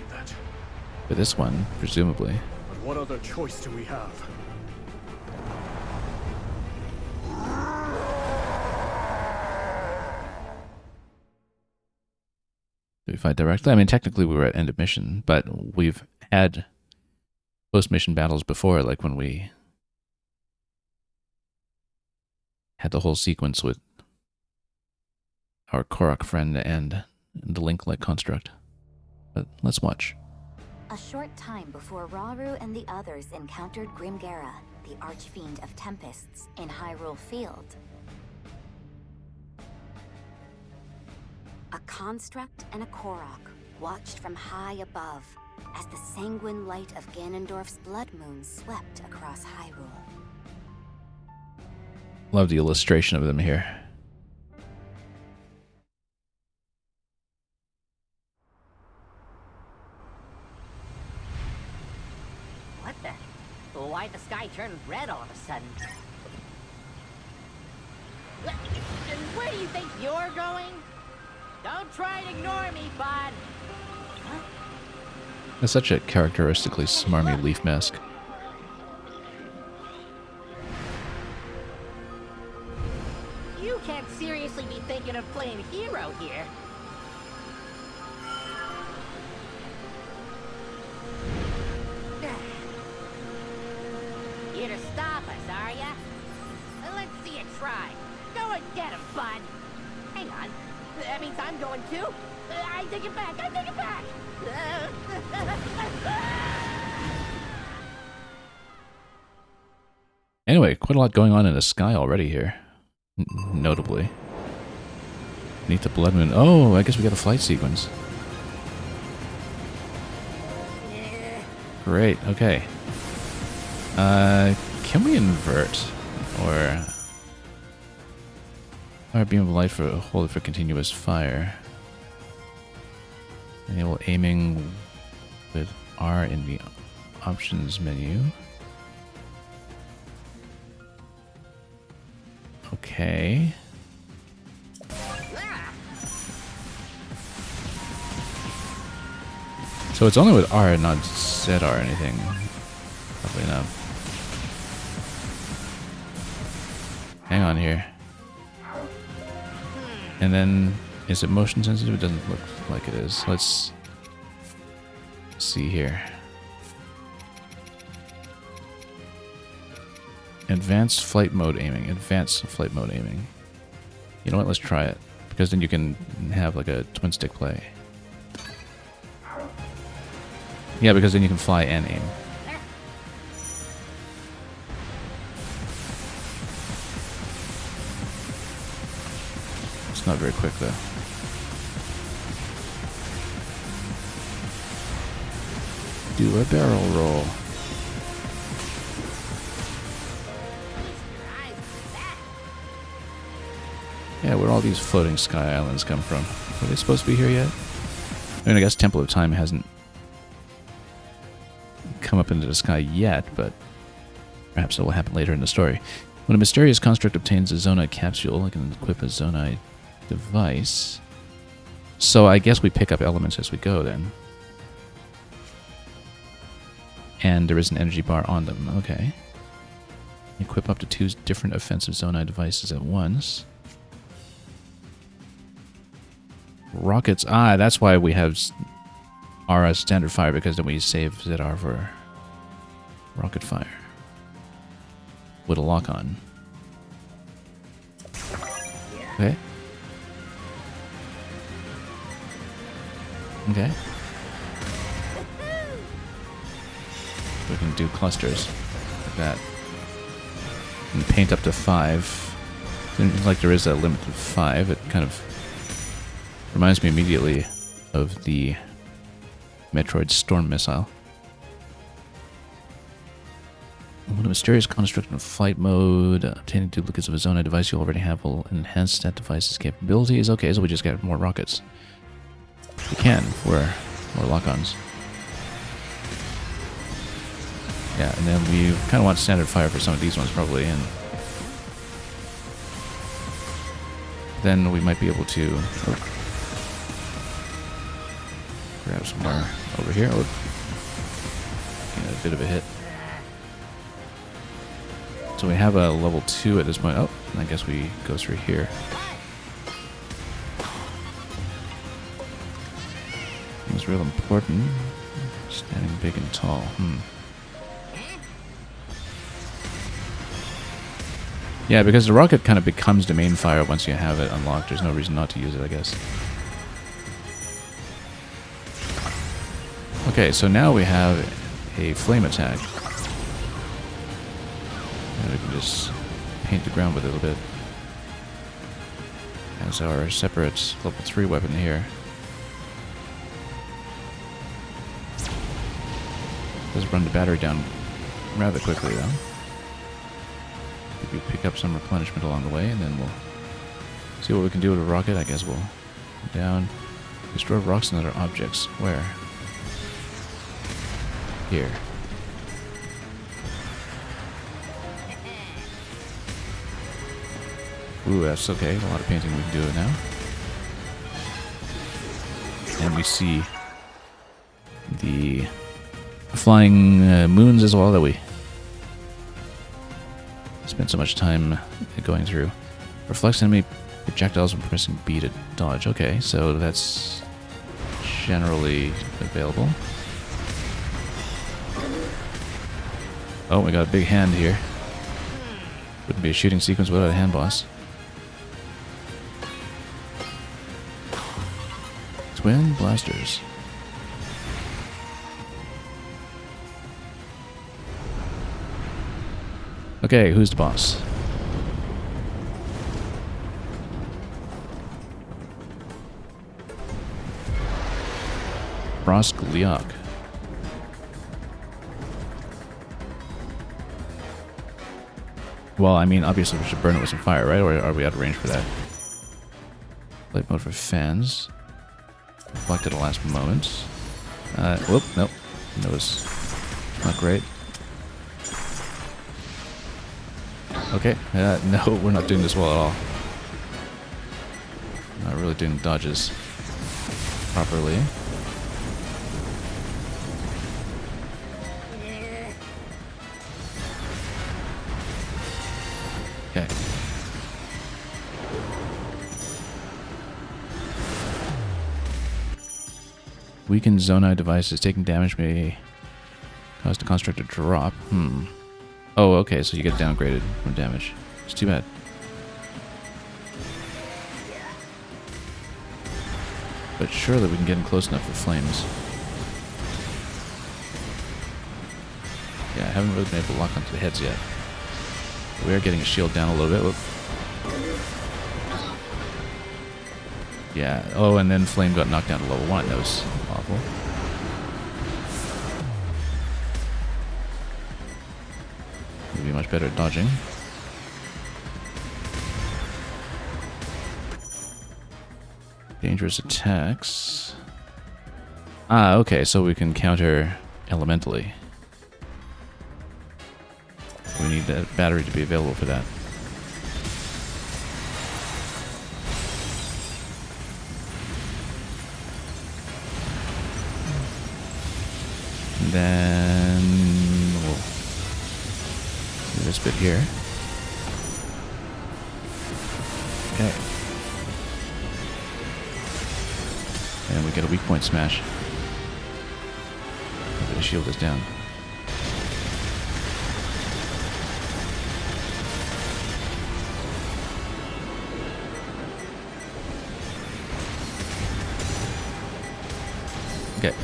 Speaker 1: for this one, presumably.
Speaker 7: But what other choice do we have?
Speaker 1: Do we fight directly? I mean, technically we were at end of mission, but we've had post-mission battles before, like when we had the whole sequence with our Korok friend and the Link-like construct. But let's watch.
Speaker 2: A short time before Rauru and the others encountered Grimgara, the Archfiend of Tempests, in Hyrule Field. A construct and a Korok watched from high above as the sanguine light of Ganondorf's blood moon swept across Hyrule.
Speaker 1: Love the illustration of them here.
Speaker 8: What the? Why'd the sky turn red all of a sudden? Where do you think you're going? Don't try and ignore me, bud.
Speaker 1: That's such a characteristically smarmy leaf mask.
Speaker 8: You can't seriously be thinking of playing hero here. Here to stop us, are ya? Let's see you try. Go and get him, bud. Hang on. That means I'm going too. I take it back. I take it back.
Speaker 1: Anyway, quite a lot going on in the sky already here. Notably. Beneath the Blood Moon. Oh, I guess we got a flight sequence. Great, okay. Can we invert? Or... Fire beam of light for hold it for continuous fire. Enable aiming with R in the options menu. Okay. So it's only with R, not ZR or anything. Probably not. Hang on here. And then, is it motion sensitive? It doesn't look like it is. Let's see here. Advanced flight mode aiming. Advanced flight mode aiming. You know what? Let's try it. Because then you can have like a twin stick play. Yeah, because then you can fly and aim. It's not very quick though. Do a barrel roll. Yeah, where all these floating sky islands come from. Are they supposed to be here yet? I mean, I guess Temple of Time hasn't come up into the sky yet, but perhaps it will happen later in the story. When a mysterious construct obtains a Zonite capsule, it can equip a Zonite device. So I guess we pick up elements as we go then. And there is an energy bar on them. Okay. Equip up to 2 different offensive Zonite devices at once. Rockets. Ah, that's why we have our standard fire, because then we save ZR for rocket fire. with a lock on. Okay. Okay. We can do clusters like that. And paint up to 5. Seems like there is a limit of 5. It kind of reminds me immediately of the Metroid Storm Missile. When a mysterious construct in flight mode, obtaining duplicates of a Zonai device you already have will enhance that device's capabilities. Okay, so we just got more rockets. We can for more lock-ons. Yeah, and then we kind of want standard fire for some of these ones probably, and then we might be able to grab some more over here. Oh, a bit of a hit. So we have a level 2 at this point. Oh, I guess we go through here. It's real important. Standing big and tall. Yeah, because the rocket kind of becomes the main fire once you have it unlocked. There's no reason not to use it, I guess. Okay, so now we have a flame attack. And we can just paint the ground with it a little bit. As our separate level 3 weapon here. Does run the battery down rather quickly though. Maybe pick up some replenishment along the way, and then we'll see what we can do with a rocket. I guess we'll go down, destroy rocks and other objects. Where? Here. Ooh, that's okay. A lot of painting we can do it now. And we see the flying moons as well that we spent so much time going through. Reflects enemy projectiles when pressing B to dodge. Okay, so that's generally available. Oh, we got a big hand here. Wouldn't be a shooting sequence without a hand boss. Twin blasters. Okay, who's the boss? Liok. Well, I mean, obviously we should burn it with some fire, right? Or are we out of range for that? Light mode for fans. Reflect at the last moment. Whoop, nope. That was not great. Okay, no, we're not doing this well at all. Not really doing dodges properly. Okay. Weakened Zonai devices. Taking damage may cause the construct to drop. Oh, okay, so you get downgraded from damage. It's too bad. But surely we can get in close enough for flames. Yeah, I haven't really been able to lock onto the heads yet. We are getting a shield down a little bit. Whoop. Yeah, oh, and then flame got knocked down to level 1. That was awful. Be much better at dodging. Dangerous attacks. Ah, okay, so we can counter elementally. We need that battery to be available for that. And then we'll do this bit here. Okay. And we get a weak point smash. The shield is down. Okay.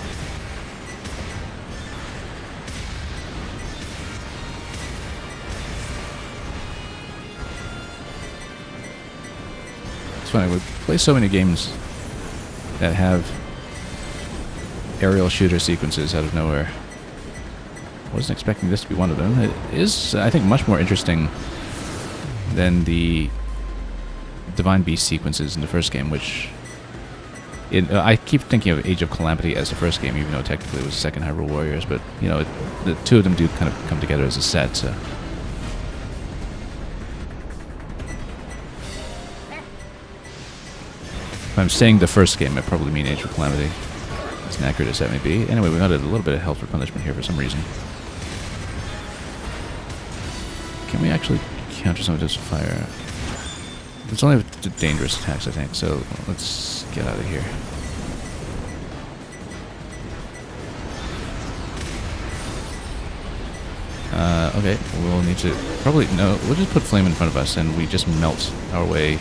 Speaker 1: It's funny, we play so many games that have aerial shooter sequences out of nowhere. Wasn't expecting this to be one of them. It is, I think, much more interesting than the Divine Beast sequences in the first game, which... I keep thinking of Age of Calamity as the first game, even though technically it was the second Hyrule Warriors, but, you know, the two of them do kind of come together as a set, so... If I'm saying the first game, I probably mean Age of Calamity. As inaccurate as that may be. Anyway, we got a little bit of health for punishment here for some reason. Can we actually counter some of this fire? It's only with dangerous attacks, I think, so let's get out of here. Okay, we'll need to... Probably... No, we'll just put flame in front of us and we just melt our way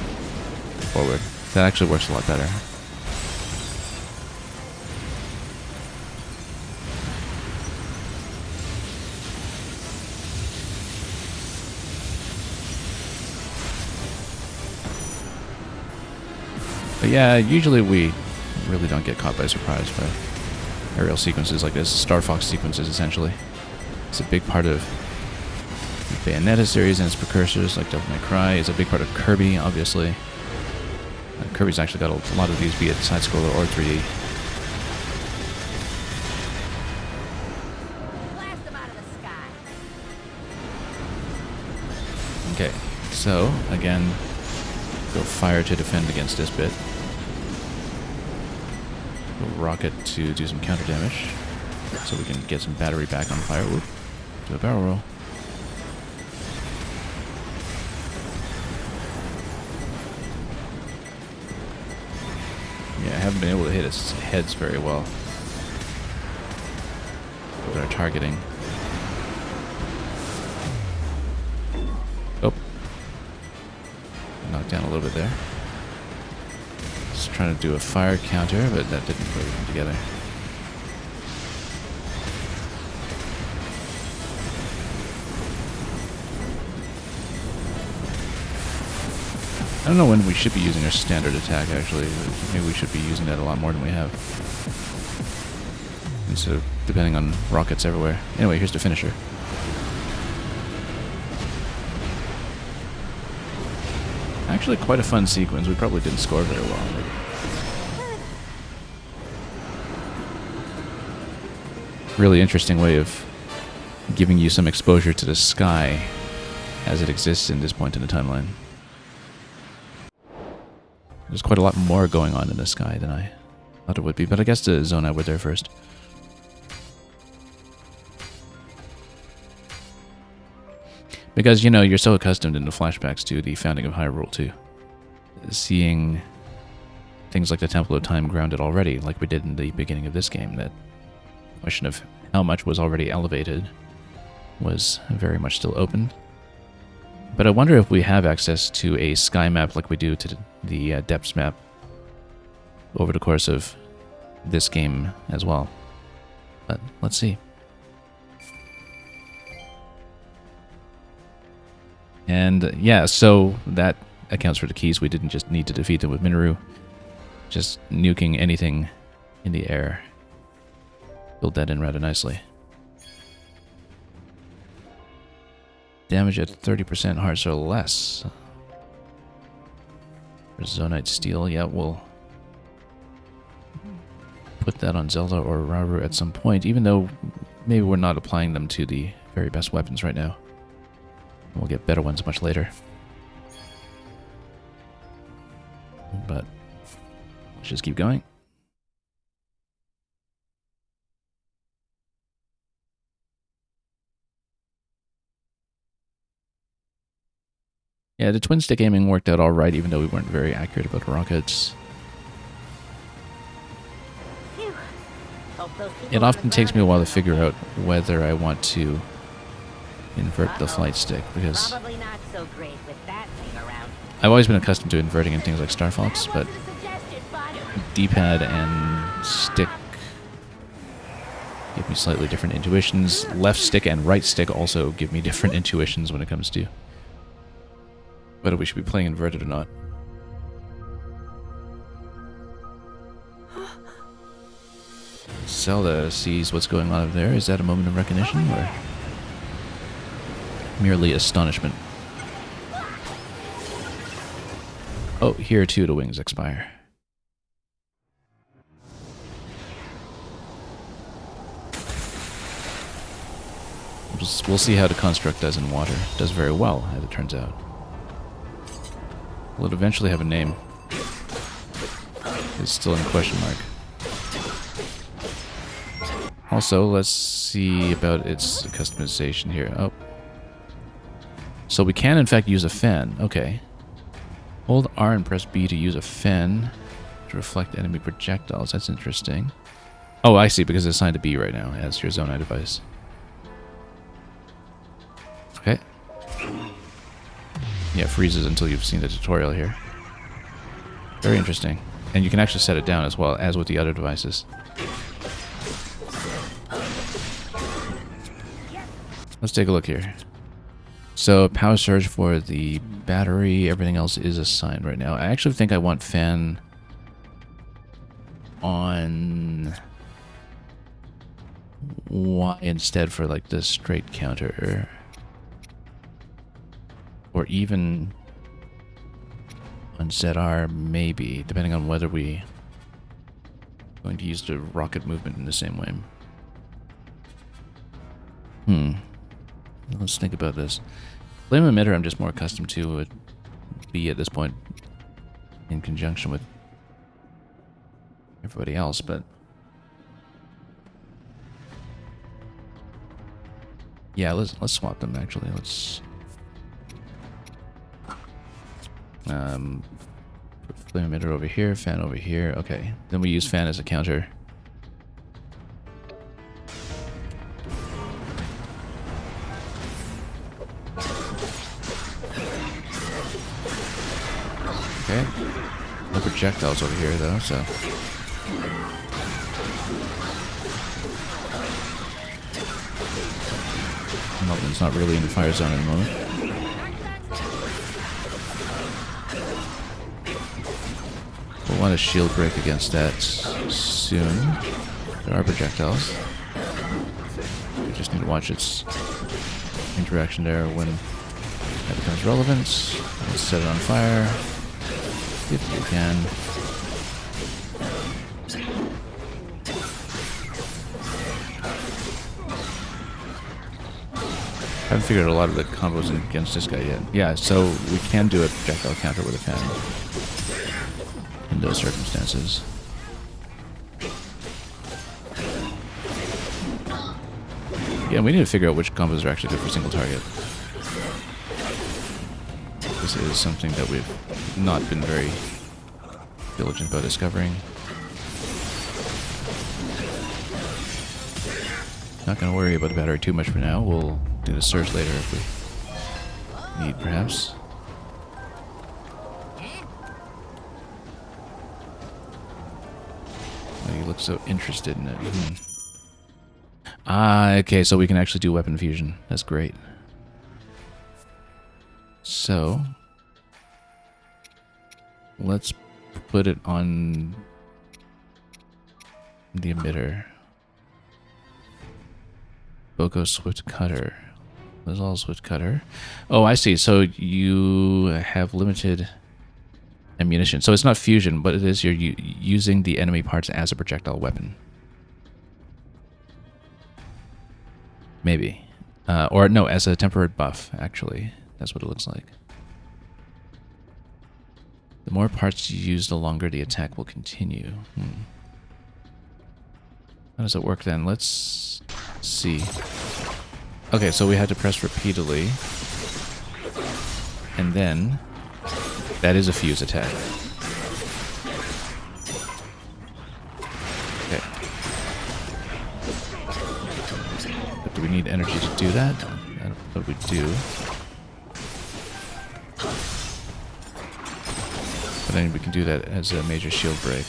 Speaker 1: forward. That actually works a lot better. But yeah, usually we really don't get caught by surprise by aerial sequences like this. Star Fox sequences, essentially. It's a big part of the Bayonetta series and its precursors, like Devil May Cry. It's a big part of Kirby, obviously. Kirby's actually got a lot of these, be it side-scroller or 3D.
Speaker 8: Blast them out of the sky.
Speaker 1: Okay, so, again, go fire to defend against this bit. Go rocket to do some counter damage, so we can get some battery back on fire. Whoop. Do a barrel roll. Yeah, I haven't been able to hit its heads very well with our targeting. Oh. Knocked down a little bit there. Just trying to do a fire counter, but that didn't really come together. I don't know when we should be using our standard attack, actually. Maybe we should be using that a lot more than we have. Instead of depending on rockets everywhere. Anyway, here's the finisher. Actually, quite a fun sequence. We probably didn't score very well. Really interesting way of giving you some exposure to the sky as it exists in this point in the timeline. There's quite a lot more going on in the sky than I thought it would be, but I guess the Zonai were there first. Because, you know, you're so accustomed in the flashbacks to the founding of Hyrule, too. Seeing things like the Temple of Time grounded already, like we did in the beginning of this game, that question of how much was already elevated was very much still open. But I wonder if we have access to a sky map like we do to the depths map over the course of this game as well. But let's see. And yeah, so that accounts for the keys. We didn't just need to defeat them with Minoru. Just nuking anything in the air. Build that in rather nicely. Damage at 30% hearts or less. For Zonite Steel, yeah, we'll put that on Zelda or Rauru at some point, even though maybe we're not applying them to the very best weapons right now. We'll get better ones much later. But let's just keep going. Yeah, the twin stick aiming worked out alright, even though we weren't very accurate about rockets. It often takes me a while to figure out whether I want to invert the flight stick, because
Speaker 8: Probably not so great with that thing around.
Speaker 1: I've always been accustomed to inverting in things like Star Fox, but D-pad and stick give me slightly different intuitions. Left stick and right stick also give me different intuitions when it comes to whether we should be playing inverted or not. Zelda sees what's going on over there. Is that a moment of recognition or merely astonishment? Oh, here too the wings expire. We'll see how the construct does in water. It does very well, as it turns out. Will it eventually have a name? It's still in question mark. Also, let's see about its customization here. Oh. So we can in fact use a fan. Okay. Hold R and press B to use a fan to reflect enemy projectiles. That's interesting. Oh, I see, because it's assigned to B right now as your Zonai device. Okay. Yeah, it freezes until you've seen the tutorial here. Very interesting. And you can actually set it down as well as with the other devices. Let's take a look here. So, power surge for the battery, everything else is assigned right now. I actually think I want fan on Y instead for like the straight counter. Or even on ZR, maybe, depending on whether we are going to use the rocket movement in the same way. Let's think about this. Flame emitter I'm just more accustomed to would be at this point in conjunction with everybody else, but yeah, let's swap them actually. Let's put flame emitter over here, fan over here. Okay, then we use fan as a counter. Okay, no projectiles over here though, so Melton's not really in the fire zone at the moment. We'll want a shield break against that soon. There are projectiles. We just need to watch its interaction there when that becomes relevant. Let's set it on fire if you can. I haven't figured out a lot of the combos against this guy yet. Yeah, so we can do a projectile counter with a fan in those circumstances. Yeah, we need to figure out which combos are actually good for single target. This is something that we've not been very diligent about discovering. Not going to worry about the battery too much for now. We'll do the surge later if we need, perhaps. Oh, you look so interested in it. Ah, okay, so we can actually do weapon fusion. That's great. So, let's put it on the emitter. Boko Swift Cutter. There's all Swift Cutter. Oh, I see. So you have limited ammunition. So it's not fusion, but it is you're using the enemy parts as a projectile weapon. Maybe. Or no, as a temporary buff, actually. That's what it looks like. The more parts you use, the longer the attack will continue. How does it work then? Let's see. Okay, so we had to press repeatedly. And then that is a fuse attack. Okay. But do we need energy to do that? I don't know what we do. But then we can do that as a major shield break.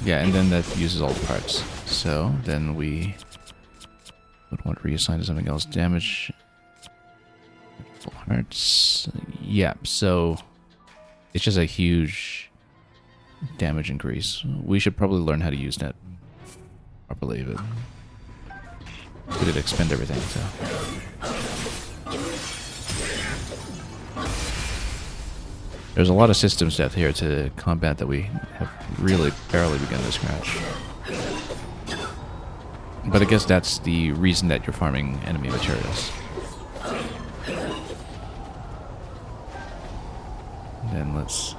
Speaker 1: Yeah, and then that uses all the parts. So then we would want to reassign to something else. Damage. Full hearts. Yeah, so it's just a huge damage increase. We should probably learn how to use that properly, but we did expend everything, so. There's a lot of systems depth here to combat that we have really barely begun to scratch. But I guess that's the reason that you're farming enemy materials. Then let's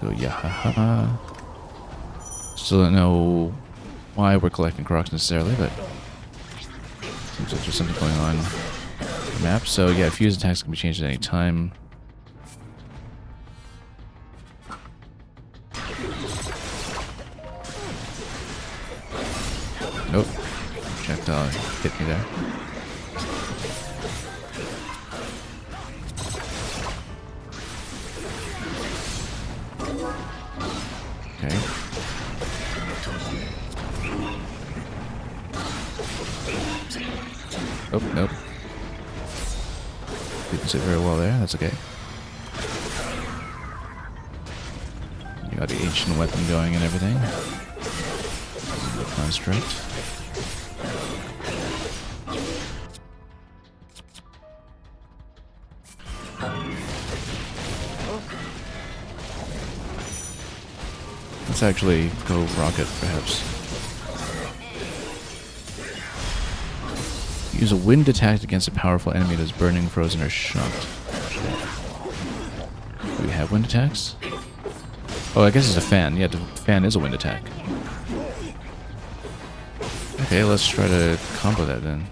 Speaker 1: go Yahaha. Still don't know why we're collecting crocs necessarily, but seems like there's something going on in the map. So yeah, fuse attacks can be changed at any time. Nope. Projectile hit me there. Okay. Oh, nope. Didn't sit very well there. That's okay. You got the ancient weapon going and everything. Construct. Let's actually go rocket, perhaps. Use a wind attack against a powerful enemy that's burning, frozen, or shocked. Do we have wind attacks? Oh, I guess it's a fan. Yeah, the fan is a wind attack. Okay, let's try to combo that then.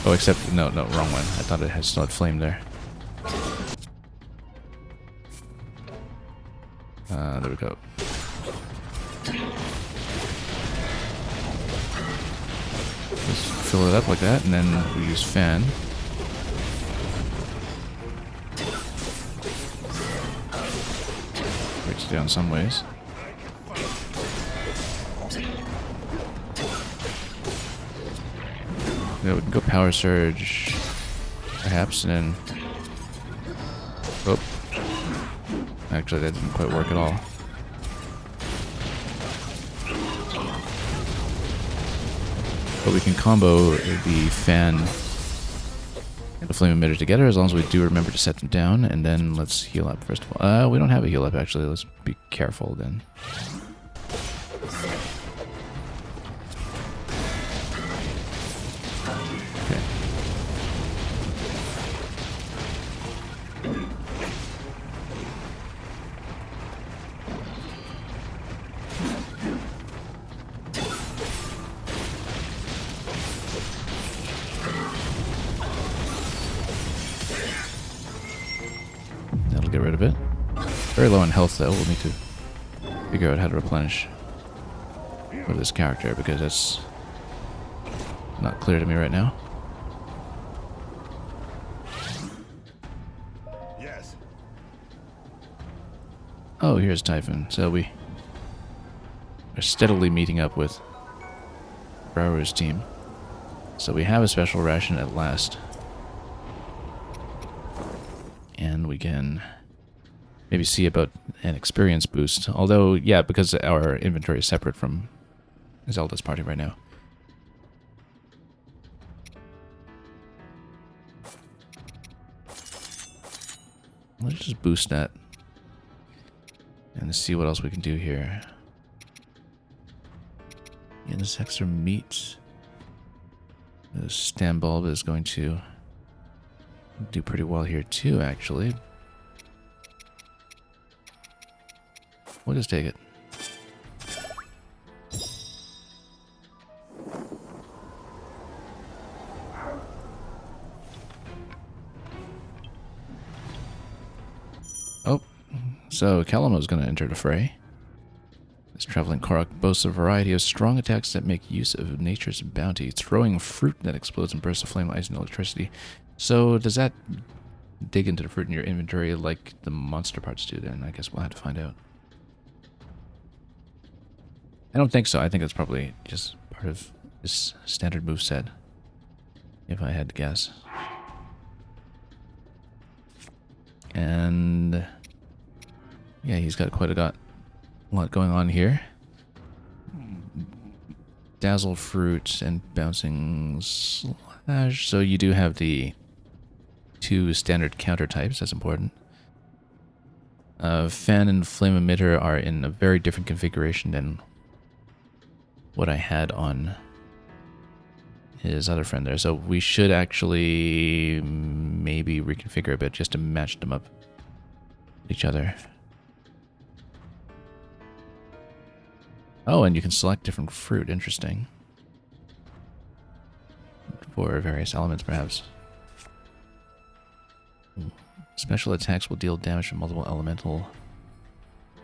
Speaker 1: Oh, except, no, wrong one. I thought it had still had flame there. There we go. Just fill it up like that, and then we use fan. Breaks it down some ways. Yeah, we can go power surge, perhaps, and then. Oh, actually, that didn't quite work at all. But we can combo the fan and the flame emitter together as long as we do remember to set them down. And then let's heal up first of all. We don't have a heal up actually. Let's be careful then. Okay. That'll get rid of it. Very low in health though. We'll need to figure out how to replenish for this character because that's not clear to me right now.
Speaker 5: Yes.
Speaker 1: Oh, here's Typhon. So we are steadily meeting up with Brower's team. So we have a special ration at last. And we can maybe see about an experience boost. Although, yeah, because our inventory is separate from Zelda's party right now. Let's just boost that. And see what else we can do here. Yeah, this extra meat. The stem bulb is going to do pretty well here too, actually. We'll just take it. Oh, so Calamo's going to enter the fray. This traveling Korok boasts a variety of strong attacks that make use of nature's bounty, throwing fruit that explodes in bursts of flame, ice, and electricity. So does that dig into the fruit in your inventory like the monster parts do then? I guess we'll have to find out. I don't think so. I think that's probably just part of his standard moveset, if I had to guess. And yeah, he's got quite a lot going on here. Dazzle Fruit and Bouncing Slash. So you do have the 2 standard counter types. That's important. Fan and Flame Emitter are in a very different configuration than what I had on his other friend there. So we should actually maybe reconfigure a bit just to match them up with each other. Oh, and you can select different fruit. Interesting. For various elements, perhaps. Special attacks will deal damage to multiple elemental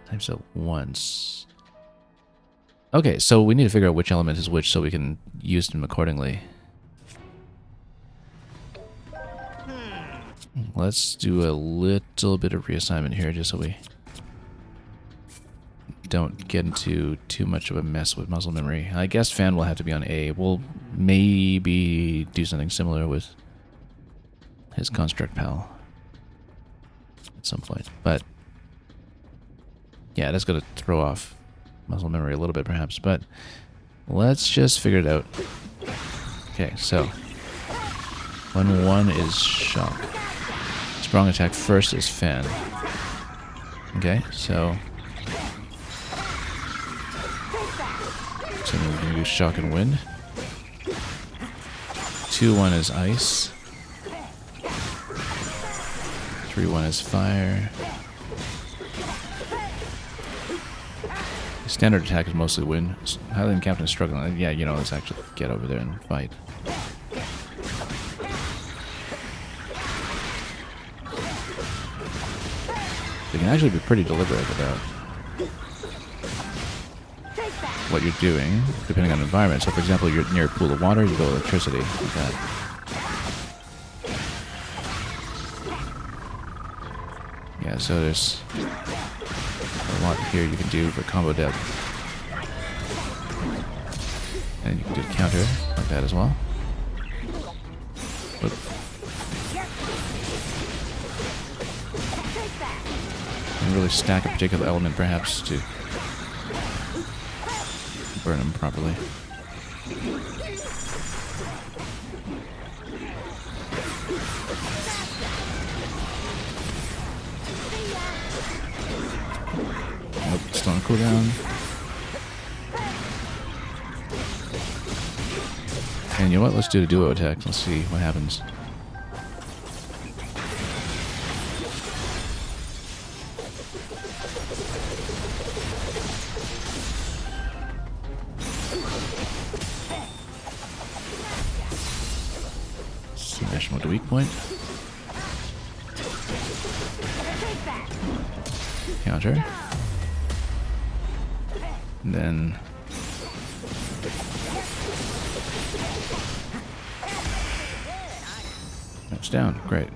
Speaker 1: types at once. Okay, so we need to figure out which element is which so we can use them accordingly. Let's do a little bit of reassignment here just so we don't get into too much of a mess with muscle memory. I guess Fan will have to be on A. We'll maybe do something similar with his Construct Pal at some point. But yeah, that's going to throw off muscle memory a little bit perhaps. But let's just figure it out. Okay, so when 1 is Shock. Strong attack first is Fan. Okay, so we're going to do Shock and Wind. 2-1 is Ice. 3-1 is Fire. Standard attack is mostly Wind. Highland Captain is struggling. Yeah, you know, let's actually get over there and fight. You can actually be pretty deliberate about what you're doing, depending on the environment. So, for example, you're near a pool of water, you go electricity, like that. Yeah, so there's a lot here you can do for combo depth. And you can do counter like that as well. Whoop. And really stack a particular element, perhaps, to burn them properly. Nope, still on cooldown. And you know what? Let's do the duo attack. Let's see what happens. Smash him with the weak point. Counter. And then that's down. Great.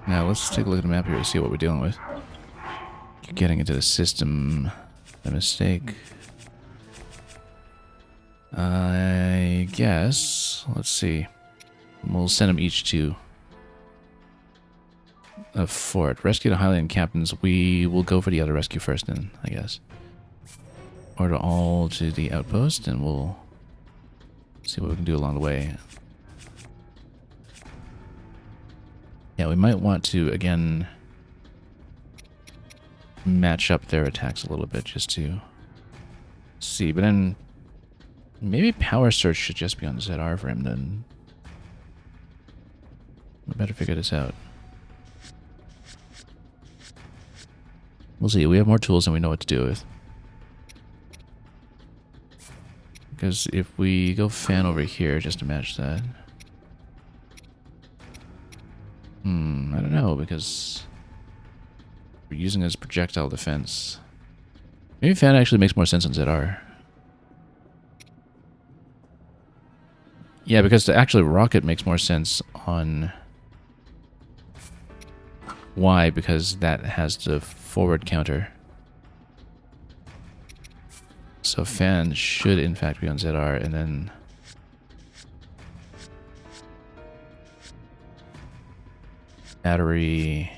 Speaker 1: Now let's take a look at the map here to see what we're dealing with. You're getting into the system. A mistake. I guess. Let's see. We'll send them each to a fort. Rescue the Highland captains. We will go for the other rescue first then, I guess. Order all to the outpost and we'll see what we can do along the way. Yeah, we might want to, again, match up their attacks a little bit just to see. But then maybe Power Search should just be on ZR for him then. We better figure this out. We'll see. We have more tools than we know what to do with. Because if we go Fan over here just to match that. I don't know, because we're using it as projectile defense. Maybe Fan actually makes more sense on ZR. Yeah, because actually Rocket makes more sense on Y, because that has the forward counter. So fan should in fact be on ZR, and then battery.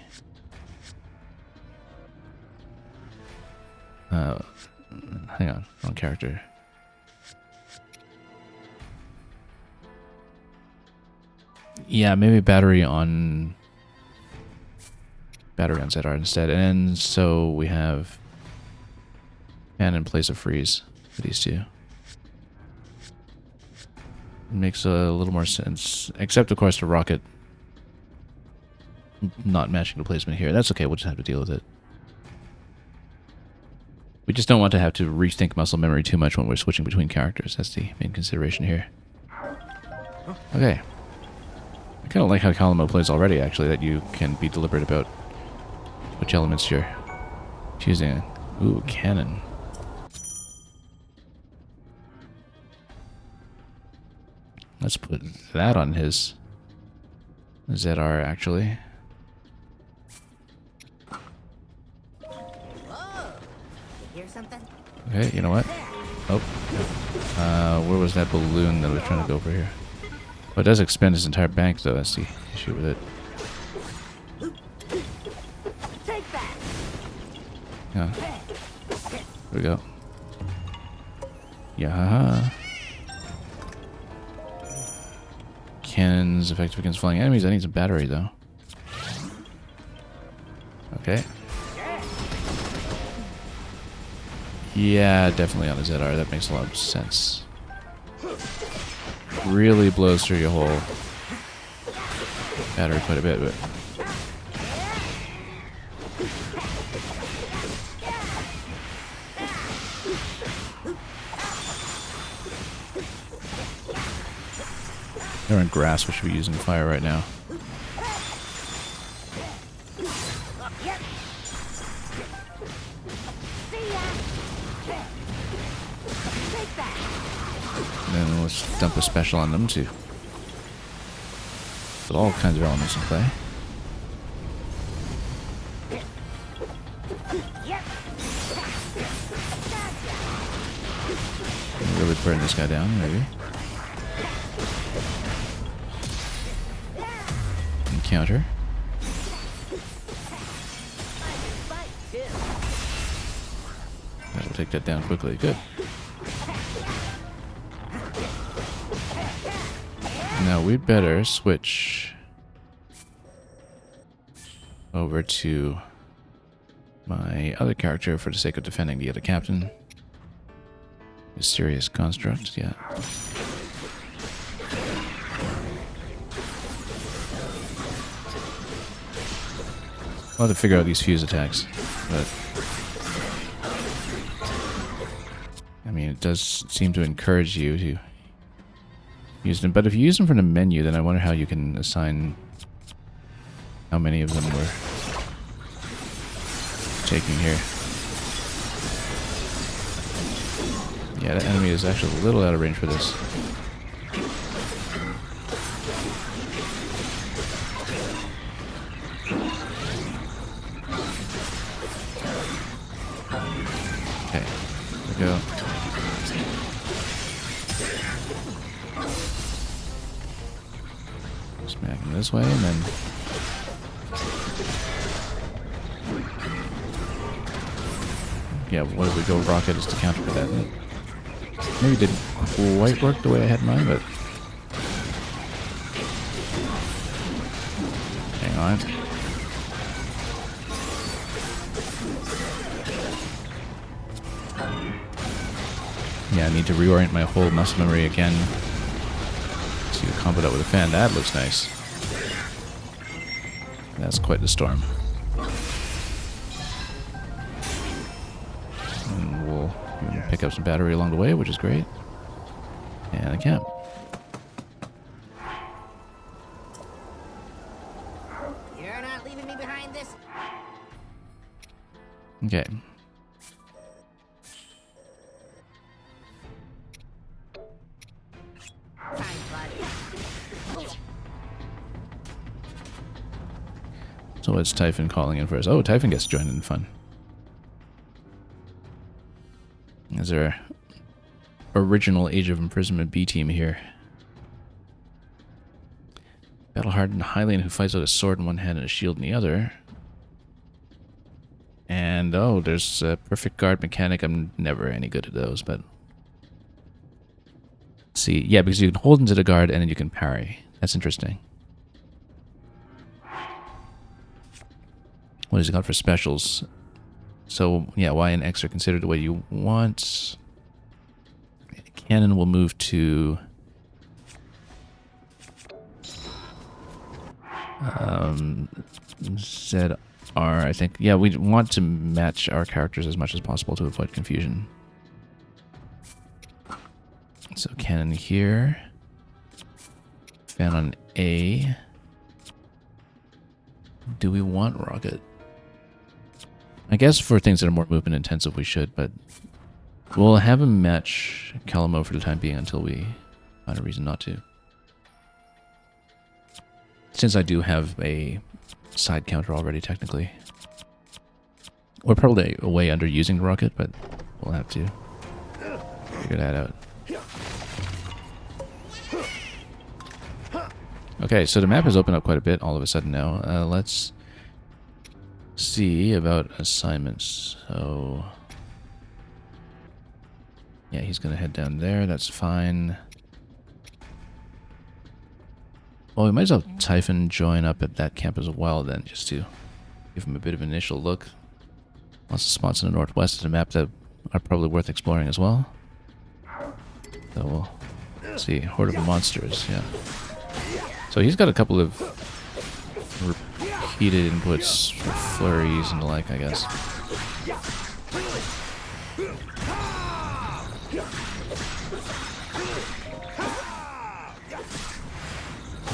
Speaker 1: Hang on, wrong character. Yeah, maybe battery on ZR instead, and so we have fan in place of freeze for these two. It makes a little more sense, except of course the rocket not matching the placement here. That's okay, we'll just have to deal with it. We just don't want to have to rethink muscle memory too much when we're switching between characters. That's the main consideration here. Okay. I kind of like how Kalamo plays already, actually, that you can be deliberate about which elements you're choosing. Ooh, cannon. Let's put that on his ZR, actually.
Speaker 8: Hear something?
Speaker 1: Okay, you know what? Oh. Where was that balloon that I was trying to go for here? Oh, it does expend his entire bank, though. That's the issue with it.
Speaker 8: Take that.
Speaker 1: Yeah. There we go. Yeah. Cannons effective against flying enemies. I need some battery, though. Okay. Yeah, definitely on a ZR. That makes a lot of sense. Really blows through your whole battery quite a bit, but they're in grass, we should be using fire right now. And then let's dump a special on them too. With all kinds of elements in play. Really burn this guy down, maybe. Encounter. That'll take that down quickly. Good. Now we'd better switch over to my other character for the sake of defending the other captain. Mysterious construct, yeah. I'll have to figure out these fuse attacks, but I mean, it does seem to encourage you to use them, but if you use them from the menu, then I wonder how you can assign how many of them we're taking here. Yeah, that enemy is actually a little out of range for this. Okay, there we go. Smack him this way, and then yeah, what if we go rocket is to counter for that? Maybe didn't quite work the way I had in mind, but hang on. Yeah, I need to reorient my whole muscle memory again. See, combo that with a fan. That looks nice. That's quite the storm. And we'll pick up some battery along the way, which is great. And a camp.
Speaker 8: You're not leaving me behind this.
Speaker 1: Okay.
Speaker 8: Time, buddy.
Speaker 1: So it's Typhon calling in first. Oh, Typhon gets joined in fun. Is there original Age of Imprisonment B team here. Battle-hardened Hylian who fights with a sword in one hand and a shield in the other. And, oh, there's a perfect guard mechanic. I'm never any good at those, but... Let's see, yeah, because you can hold into the guard and then you can parry. That's interesting. What has it got for specials? So, yeah, Y and X are considered the way you want. Cannon will move to... ZR, I think. Yeah, we want to match our characters as much as possible to avoid confusion. So cannon here. Fan on A. Do we want rocket? I guess for things that are more movement intensive we should, but we'll have him match Calamo for the time being until we find a reason not to. Since I do have a side counter already, technically. We're probably way underusing the rocket, but we'll have to figure that out. Okay, so the map has opened up quite a bit all of a sudden now. Let's see about assignments. So, yeah, he's going to head down there. That's fine. Well, we might as well Typhon join up at that camp as well then, just to give him a bit of an initial look. Lots of spots in the northwest of the map that are probably worth exploring as well. So we'll see. Horde of monsters, yeah. So he's got a couple of repeated inputs for flurries and the like, I guess.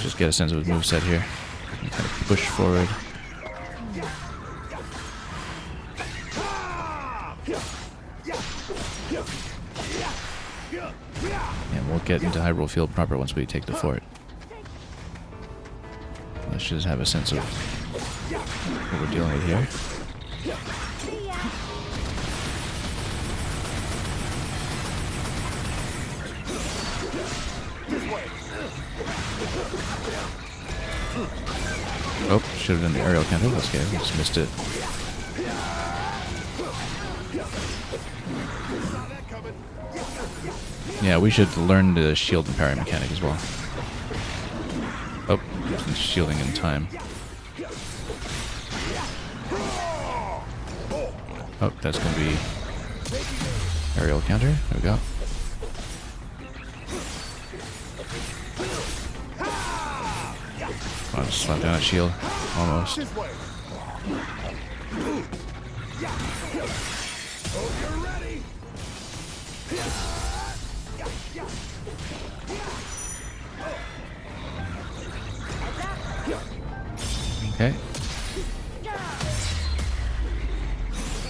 Speaker 1: Just get a sense of his moveset here. Kind of push forward. And we'll get into Hyrule Field proper once we take the fort. Let's just have a sense of what we're dealing with here. Oh, should have done the aerial counter. That's okay, we just missed it. Yeah, we should learn the shield and parry mechanic as well. Oh, shielding in time. Oh, that's going to be aerial counter. There we go. I'll just slap down a shield. Almost. Okay.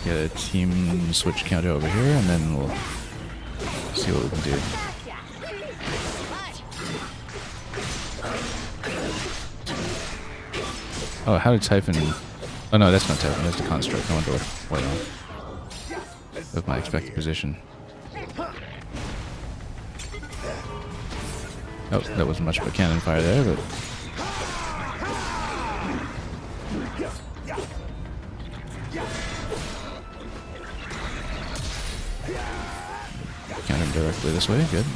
Speaker 1: Get a team switch counter over here, and then we'll see what we can do. Oh, how did Typhon... Oh no, that's not Typhon, that's the Construct. I wonder what of my expected position. Oh, that wasn't much of a cannon fire there, but... Counter him directly this way, good.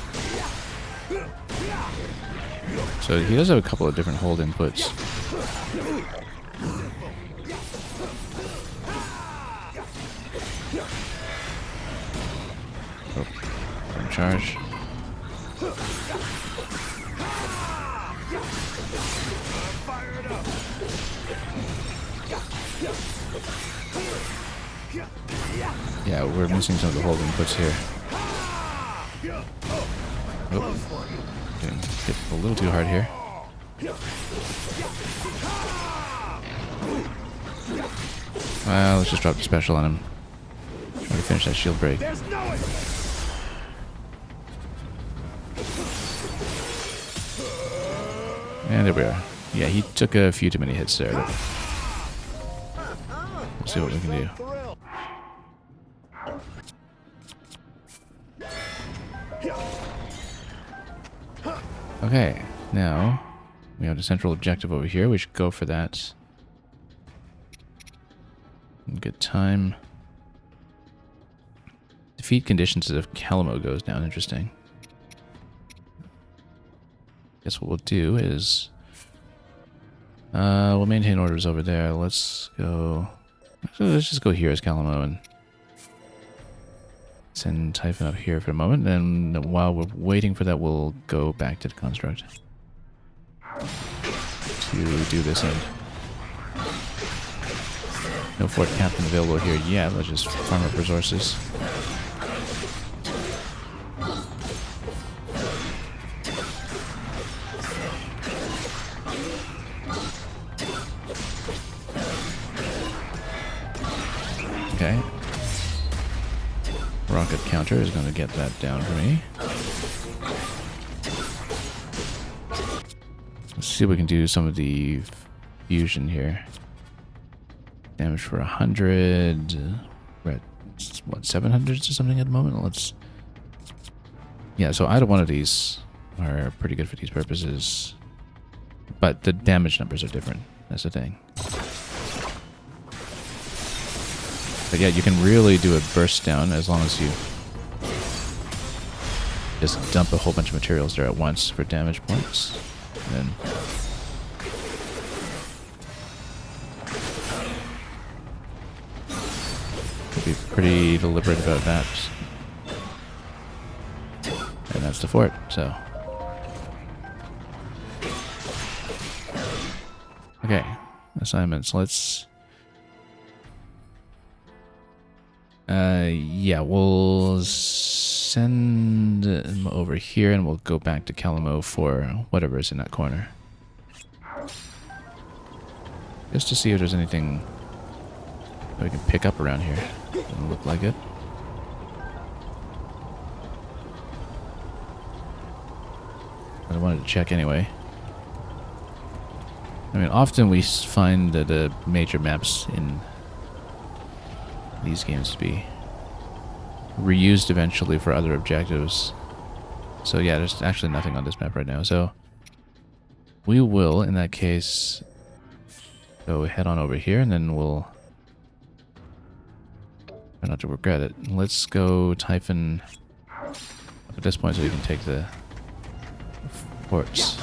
Speaker 1: So he does have a couple of different hold inputs. Oh, charge. Yeah, we're missing some of the hold inputs here. Oh, getting hit a little too hard here. Well, let's just drop the special on him. Try to finish that shield break. And there we are. Yeah, he took a few too many hits there. We'll see what we can do. Okay, now we have the central objective over here. We should go for that. Good time. Defeat conditions if Calamo goes down. Interesting. Guess what we'll do is we'll maintain orders over there. Let's go. Actually, let's just go here as Calamo and send Typhon up here for a moment. And while we're waiting for that, we'll go back to the construct to do this end. No fort captain available here yet. Let's just farm up resources. Okay. Rocket counter is going to get that down for me. Let's see if we can do some of the fusion here. Damage for 100. We're at, what, 700s or something at the moment? Let's... Yeah, so either one of these are pretty good for these purposes. But the damage numbers are different. That's the thing. But yeah, you can really do a burst down as long as you just dump a whole bunch of materials there at once for damage points. And then be pretty deliberate about that. And that's the fort, so. Okay, assignments. Let's... yeah, we'll send him over here and we'll go back to Calamo for whatever is in that corner. Just to see if there's anything that we can pick up around here. Doesn't look like it. I wanted to check anyway. I mean, often we find that the major maps in these games to be reused eventually for other objectives. So yeah, there's actually nothing on this map right now. So we will, in that case, go head on over here and then we'll try not to regret it. Let's go Typhon up at this point so we can take the forts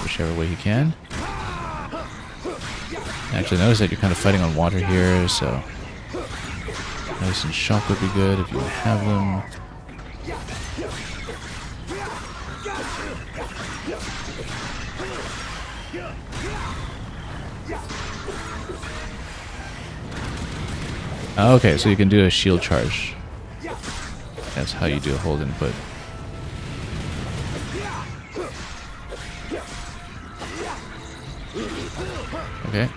Speaker 1: whichever way he can. Actually, notice that you're kind of fighting on water here, so ice and shock would be good if you have them. Okay, so you can do a shield charge. That's how you do a hold input. Okay.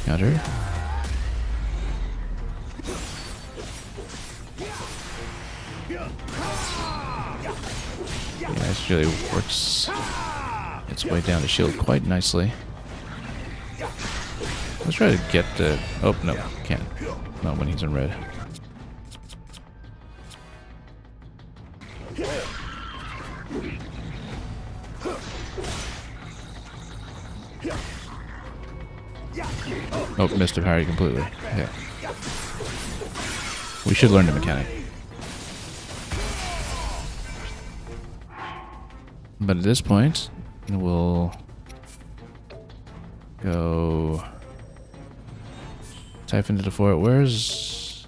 Speaker 1: Counter. Yeah, this really works its way down the shield quite nicely. Let's try to get the... Oh, no, can't. Not when he's in red. Oh, missed a parry completely. Okay. We should learn the mechanic. But at this point, we'll go Typhon to the fort. Where's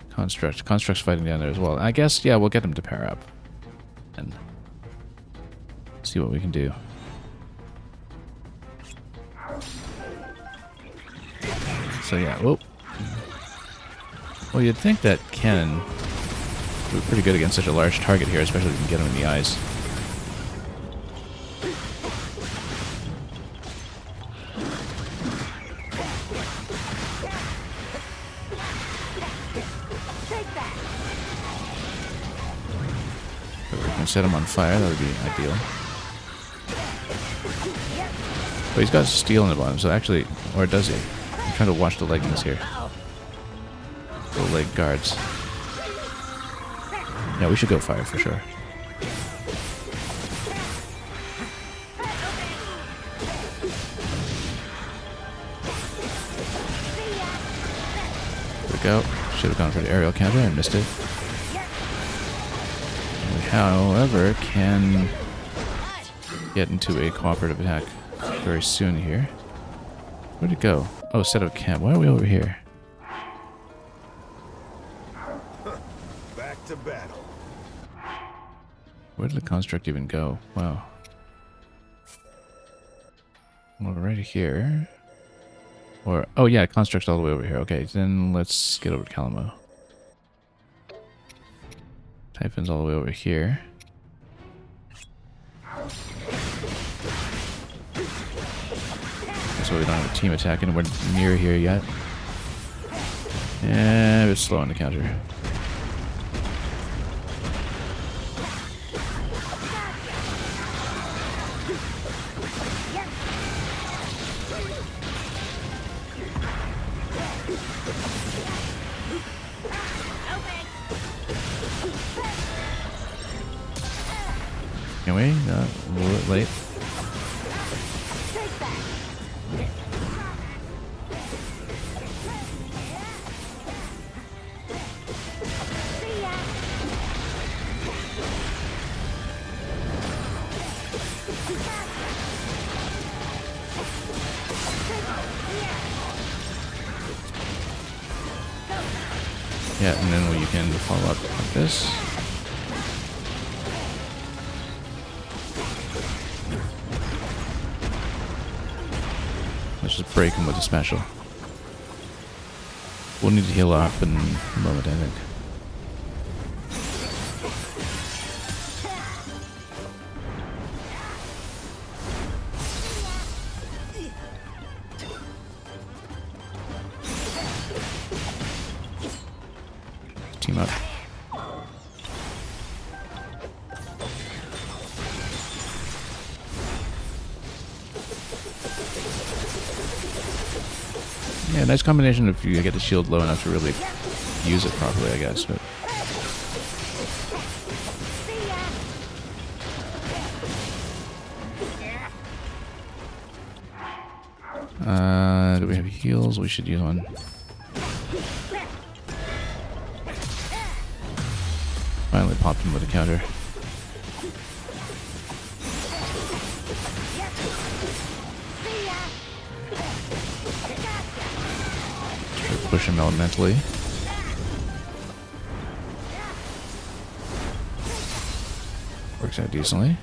Speaker 1: Construct? Construct's fighting down there as well. I guess, yeah, we'll get him to pair up and see what we can do. So yeah, whoop. Well, you'd think that cannon would be pretty good against such a large target here, especially if you can get him in the eyes. If we can set him on fire, that would be ideal. But he's got steel in the bottom, so actually, or does he? I'm trying to watch the leggings here. The leg guards. Yeah, we should go fire for sure. There we go. Should have gone for the aerial counter and missed it. We, however, can get into a cooperative attack very soon here. Where'd it go? Oh, set up camp. Why are we over here?
Speaker 5: Back to battle.
Speaker 1: Where did the construct even go? Wow. Well, right here. Or, oh yeah, construct's all the way over here. Okay, then let's get over to Calamo. Typhon's all the way over here. So we don't have a team attack and we're near here yet. And it's slow on the counter. Can we? No, a little bit late. Yeah, and then you can follow up like this. Let's just break him with a special. We'll need to heal up in a moment, I think. Team up. Yeah, nice combination if you get the shield low enough to really use it properly, I guess. But do we have heals? We should use one. Finally popped him with a counter. Push him elementally. Works out decently.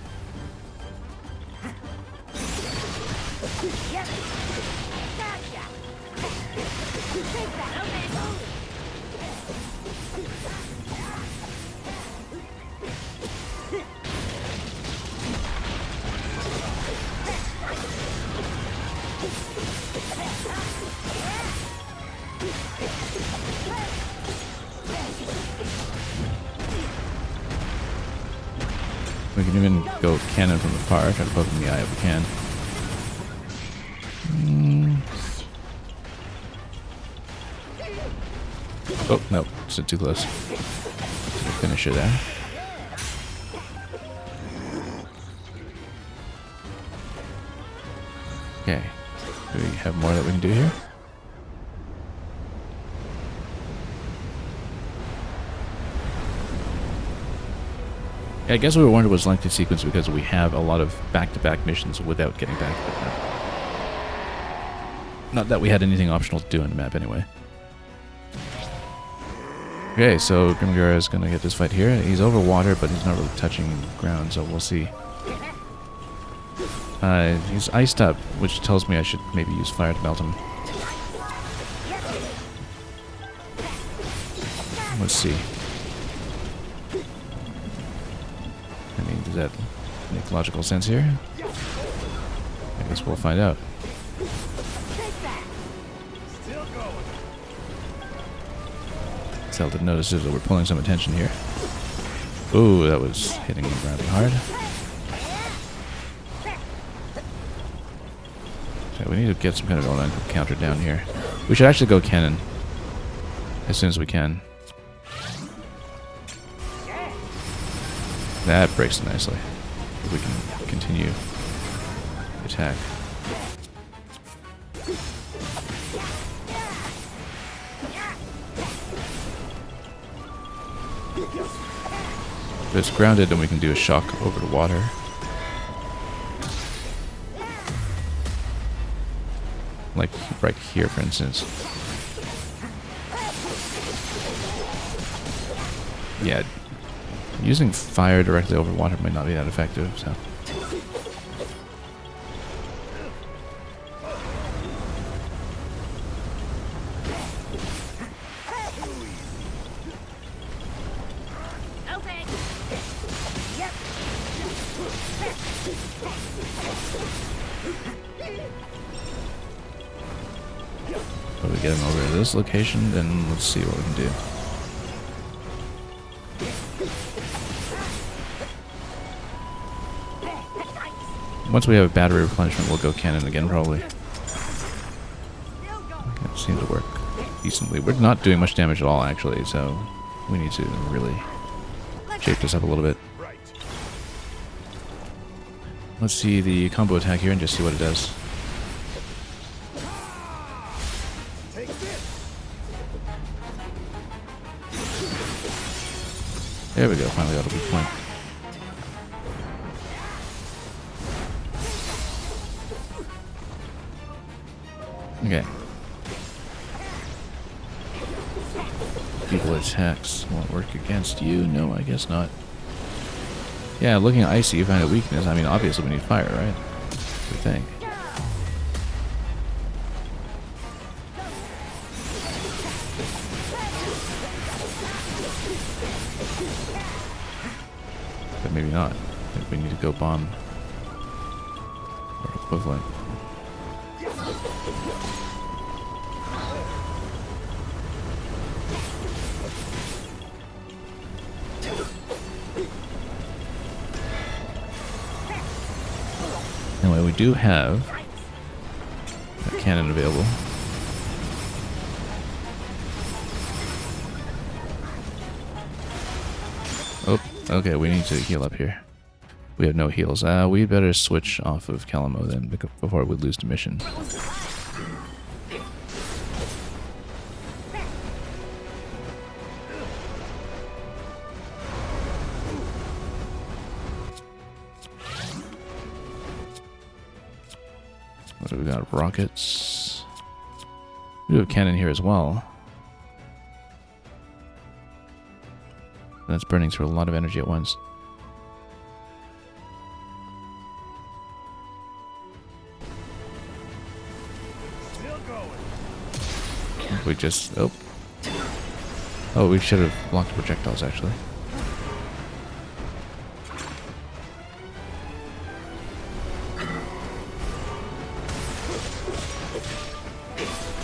Speaker 1: We can even go cannon from afar, try to poke him in the eye if we can. Oh, no, stood too close. Finish it there. Okay, do we have more that we can do here? I guess we were wondering was lengthy sequence because we have a lot of back-to-back missions without getting back to the map. Not that we had anything optional to do on the map anyway. Okay, so Grimgar is going to get this fight here. He's over water, but he's not really touching ground, so we'll see. He's iced up, which tells me I should maybe use fire to melt him. Let's see. I mean, does that make logical sense here? I guess we'll find out. Zelda notices that we're pulling some attention here. Ooh, that was hitting the ground hard. Okay, we need to get some kind of online counter down here. We should actually go cannon. as soon as we can. That breaks it nicely. We can continue the attack. If it's grounded, then we can do a shock over the water. Like right here, for instance. Yeah, using fire directly over water might not be that effective, so.
Speaker 8: Okay. Yep.
Speaker 1: If we get him over to this location, then let's see what we can do. Once we have a battery replenishment, we'll go cannon again, probably. That seemed to work decently. We're not doing much damage at all, actually, so we need to really shape this up a little bit. Let's see the combo attack here and just see what it does. There we go, finally got a weak point. Okay. People attacks won't work against you. No, I guess not. Yeah, looking at icy, you find a weakness. I mean, obviously we need fire, right? I think. But maybe not. I think we need to go bomb or equivalent. Anyway, we do have a cannon available. Oh, okay, we need to heal up here. We have no heals. We'd better switch off of Calamo then before we lose the mission. What do we got? Rockets. We do have cannon here as well. That's burning through a lot of energy at once. We just... Oh, we should have blocked the projectiles, actually.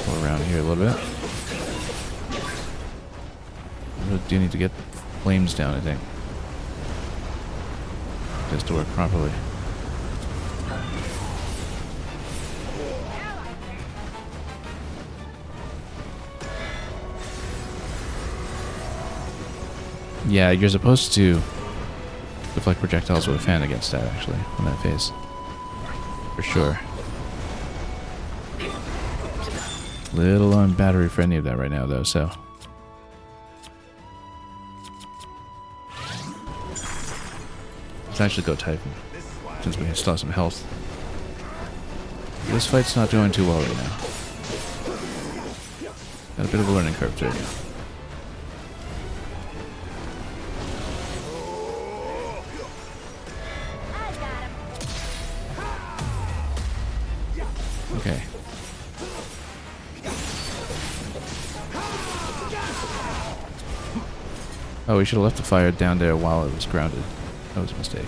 Speaker 1: Go around here a little bit. We do need to get flames down, I think. Just to work properly. Yeah, you're supposed to deflect projectiles with a fan against that, actually, in that phase. For sure. Little on battery for any of that right now, though, so... Let's actually go Typhon, since we still have some health. This fight's not going too well right now. Got a bit of a learning curve, too. Okay. Oh, we should have left the fire down there while it was grounded. That was a mistake.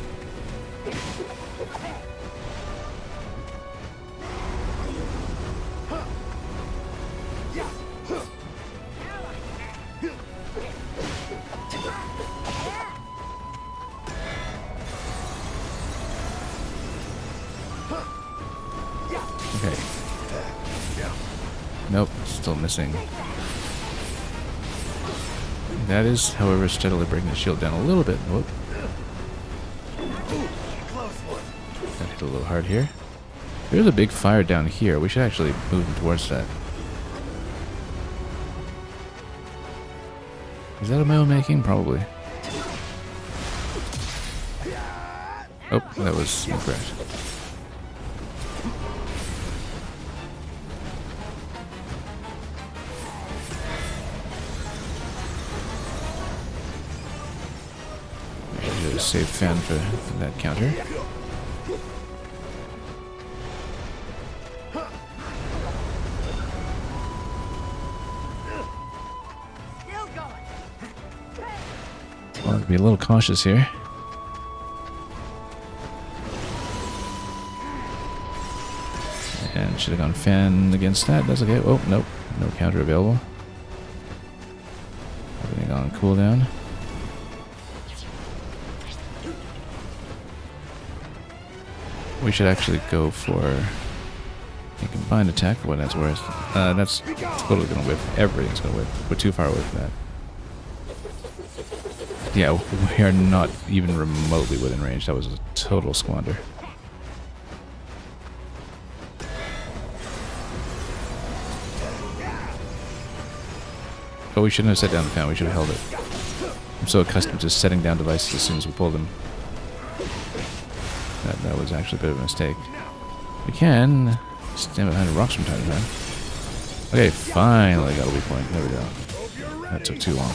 Speaker 1: Okay. Nope, still missing. That is, however, steadily breaking the shield down a little bit. Whoop. That hit a little hard here. There's a big fire down here. We should actually move towards that. Is that a my own making? Probably. Oh, that was incorrect. Maybe just save Fan for that counter. Well, I'll be a little cautious here. And should have gone Fan against that. That's okay. Oh, nope. No counter available. Everything on cooldown. We should actually go for a combined attack for what that's worth. That's totally going to whip. Everything's going to whip. We're too far away from that. Yeah, we are not even remotely within range. That was a total squander. Oh, we shouldn't have set down the Fan. We should have held it. I'm so accustomed to setting down devices as soon as we pull them. That was actually a bit of a mistake. We can stand behind rocks from time to time. Okay, finally got a weak point. There we go. That took too long.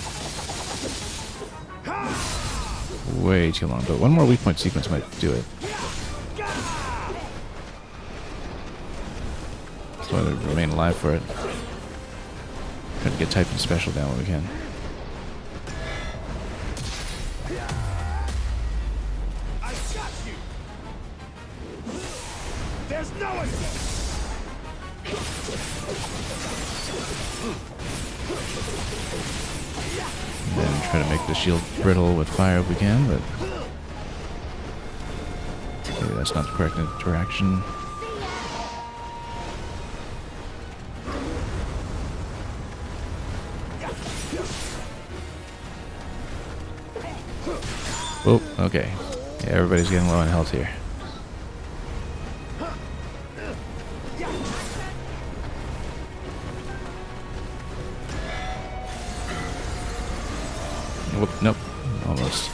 Speaker 1: Way too long, but one more weak point sequence might do it. That's why we remain alive for it. Try to get Typhon special down when we can.
Speaker 5: I got you. There's no escape.
Speaker 1: And then try to make the shield brittle with fire if we can, but maybe that's not the correct interaction. Oh, okay. Yeah, everybody's getting low on health here. Whoop, nope. Almost.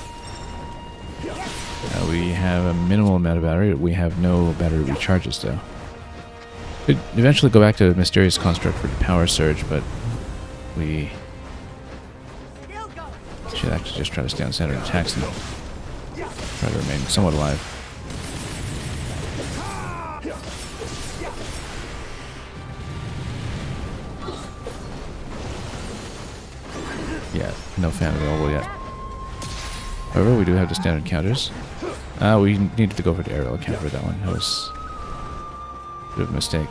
Speaker 1: We have a minimal amount of battery. We have no battery recharges, though. Could eventually go back to Mysterious Construct for the power surge, but we should actually just try to stay on center and attack them. Try to remain somewhat alive. Yeah, no Fan available yet. However, we do have the standard counters. We needed to go for the aerial counter for that one. That was a bit of a mistake.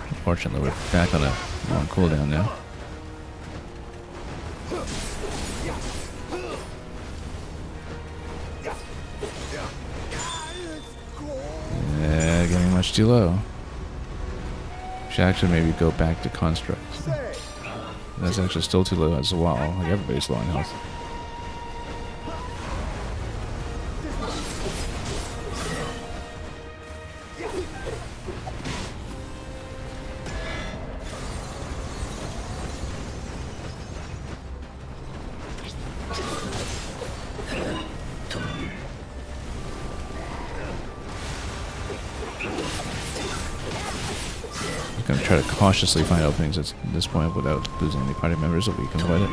Speaker 1: Unfortunately, we're back on a long cooldown now. Yeah, getting much too low. Should actually maybe go back to Construct. That's actually still too low as well. Like everybody's low on health. I'm gonna try to cautiously find openings at this point without losing any party members if we can avoid it.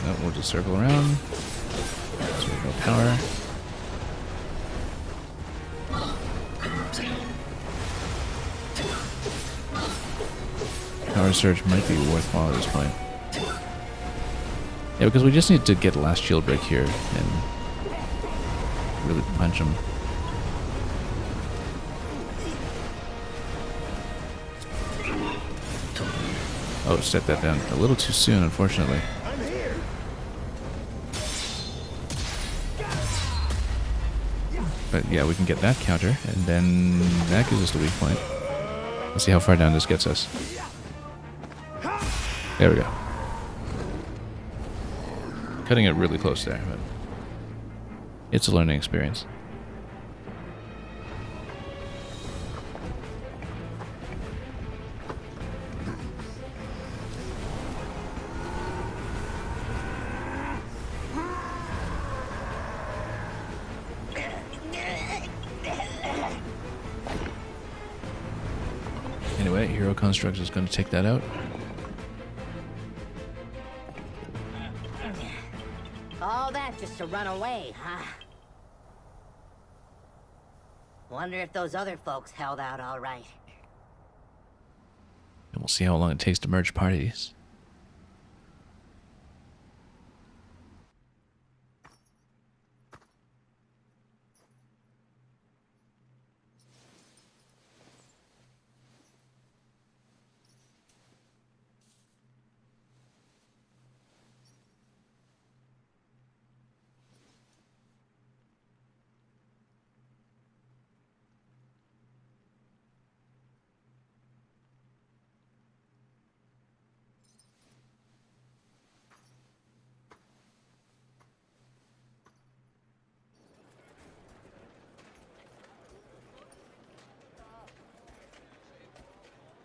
Speaker 1: No, we'll just circle around. So we go power. Power surge might be worthwhile at this point. Yeah, because we just need to get the last shield break here and really punch him. Oh, set that down a little too soon, unfortunately. But yeah, we can get that counter, and then that gives us the weak point. Let's see how far down this gets us. There we go. Cutting it really close there, but it's a learning experience. Anyway, Hero Construct is going to take that out.
Speaker 8: All that just to run away, huh? Wonder if those other folks held out all right.
Speaker 1: And we'll see how long it takes to merge parties.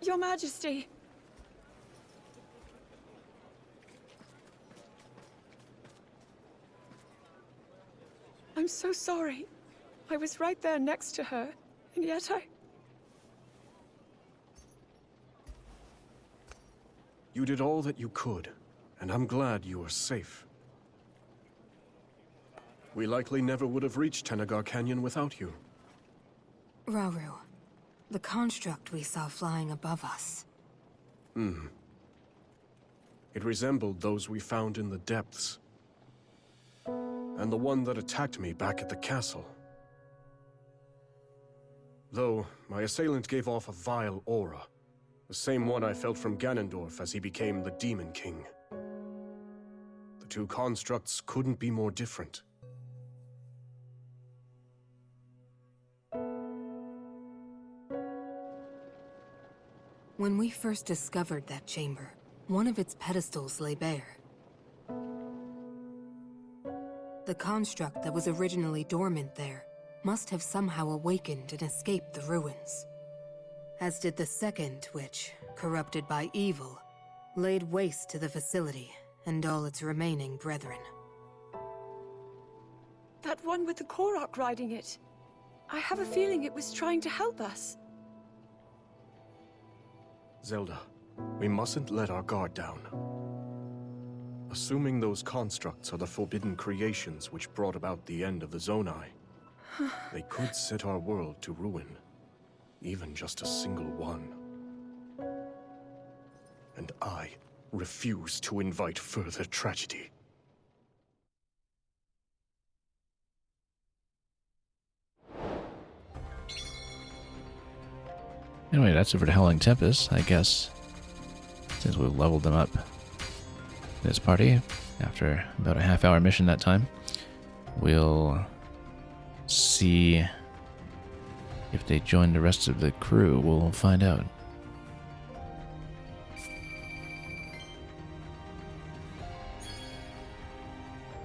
Speaker 4: Your Majesty! I'm so sorry. I was right there next to her, and yet
Speaker 7: You did all that you could, and I'm glad you are safe. We likely never would have reached Tenagar Canyon without you.
Speaker 6: Rauru, the construct we saw flying above us.
Speaker 7: It resembled those we found in the depths. And the one that attacked me back at the castle. Though, my assailant gave off a vile aura. The same one I felt from Ganondorf as he became the Demon King. The two constructs couldn't be more different.
Speaker 6: When we first discovered that chamber, one of its pedestals lay bare. The construct that was originally dormant there must have somehow awakened and escaped the ruins. As did the second, which, corrupted by evil, laid waste to the facility and all its remaining brethren.
Speaker 4: that one with the Korok riding it. I have a feeling it was trying to help us.
Speaker 7: Zelda, we mustn't let our guard down. Assuming those constructs are the forbidden creations which brought about the end of the Zonai, they could set our world to ruin. Even just a single one. And I refuse to invite further tragedy.
Speaker 1: Anyway, that's it for the Howling Tempest, I guess. Since we've leveled them up. This party, after about a half-hour mission that time, we'll see if they join the rest of the crew. We'll find out.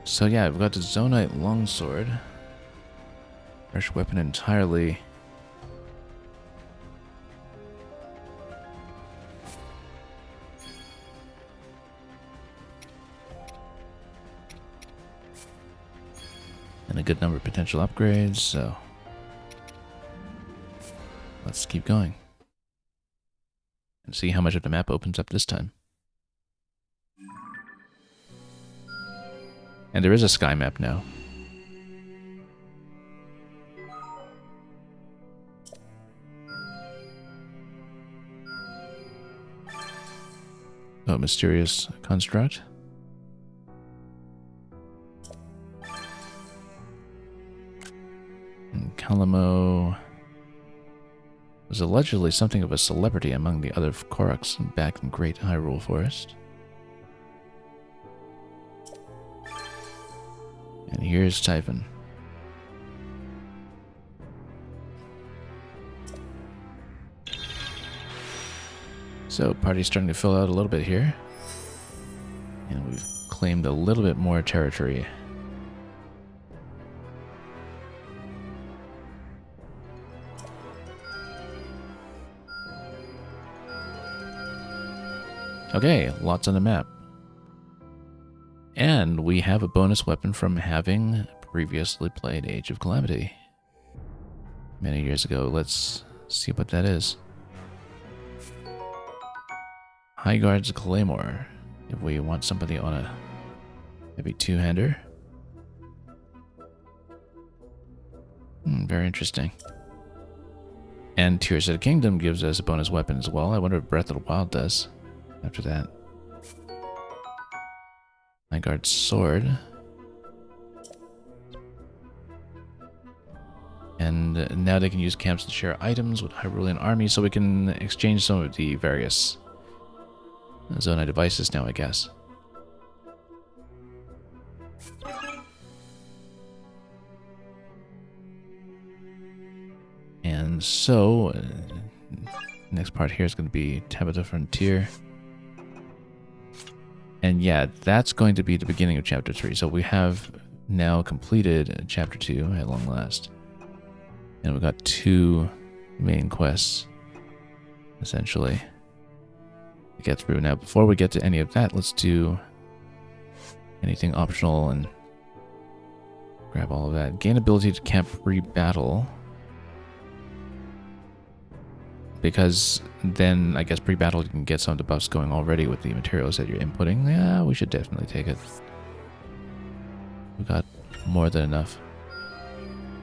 Speaker 1: So yeah, I've got the Zonite Longsword. Fresh weapon entirely. And a good number of potential upgrades, so let's keep going. And see how much of the map opens up this time. And there is a sky map now. Oh, mysterious construct. And Calamo was allegedly something of a celebrity among the other Korax back in Great Hyrule Forest. And here's Typhon. So, party's starting to fill out a little bit here. And we've claimed a little bit more territory. Okay, lots on the map. And we have a bonus weapon from having previously played Age of Calamity many years ago. Let's see what that is. Highguard's Claymore. If we want somebody on a heavy two-hander. Very interesting. And Tears of the Kingdom gives us a bonus weapon as well. I wonder what Breath of the Wild does after that. Highguard's Sword. And now they can use camps to share items with Hyrulean armies, so we can exchange some of the various Zonai devices now, I guess. And so, next part here is going to be Tabitha Frontier. And yeah, that's going to be the beginning of Chapter 3. So we have now completed Chapter 2 at long last. And we've got 2 main quests, essentially, to get through. Now, before we get to any of that, let's do anything optional and grab all of that. Gain ability to camp pre-battle. Because then, I guess, pre-battle you can get some of the buffs going already with the materials that you're inputting. Yeah, we should definitely take it. We got more than enough.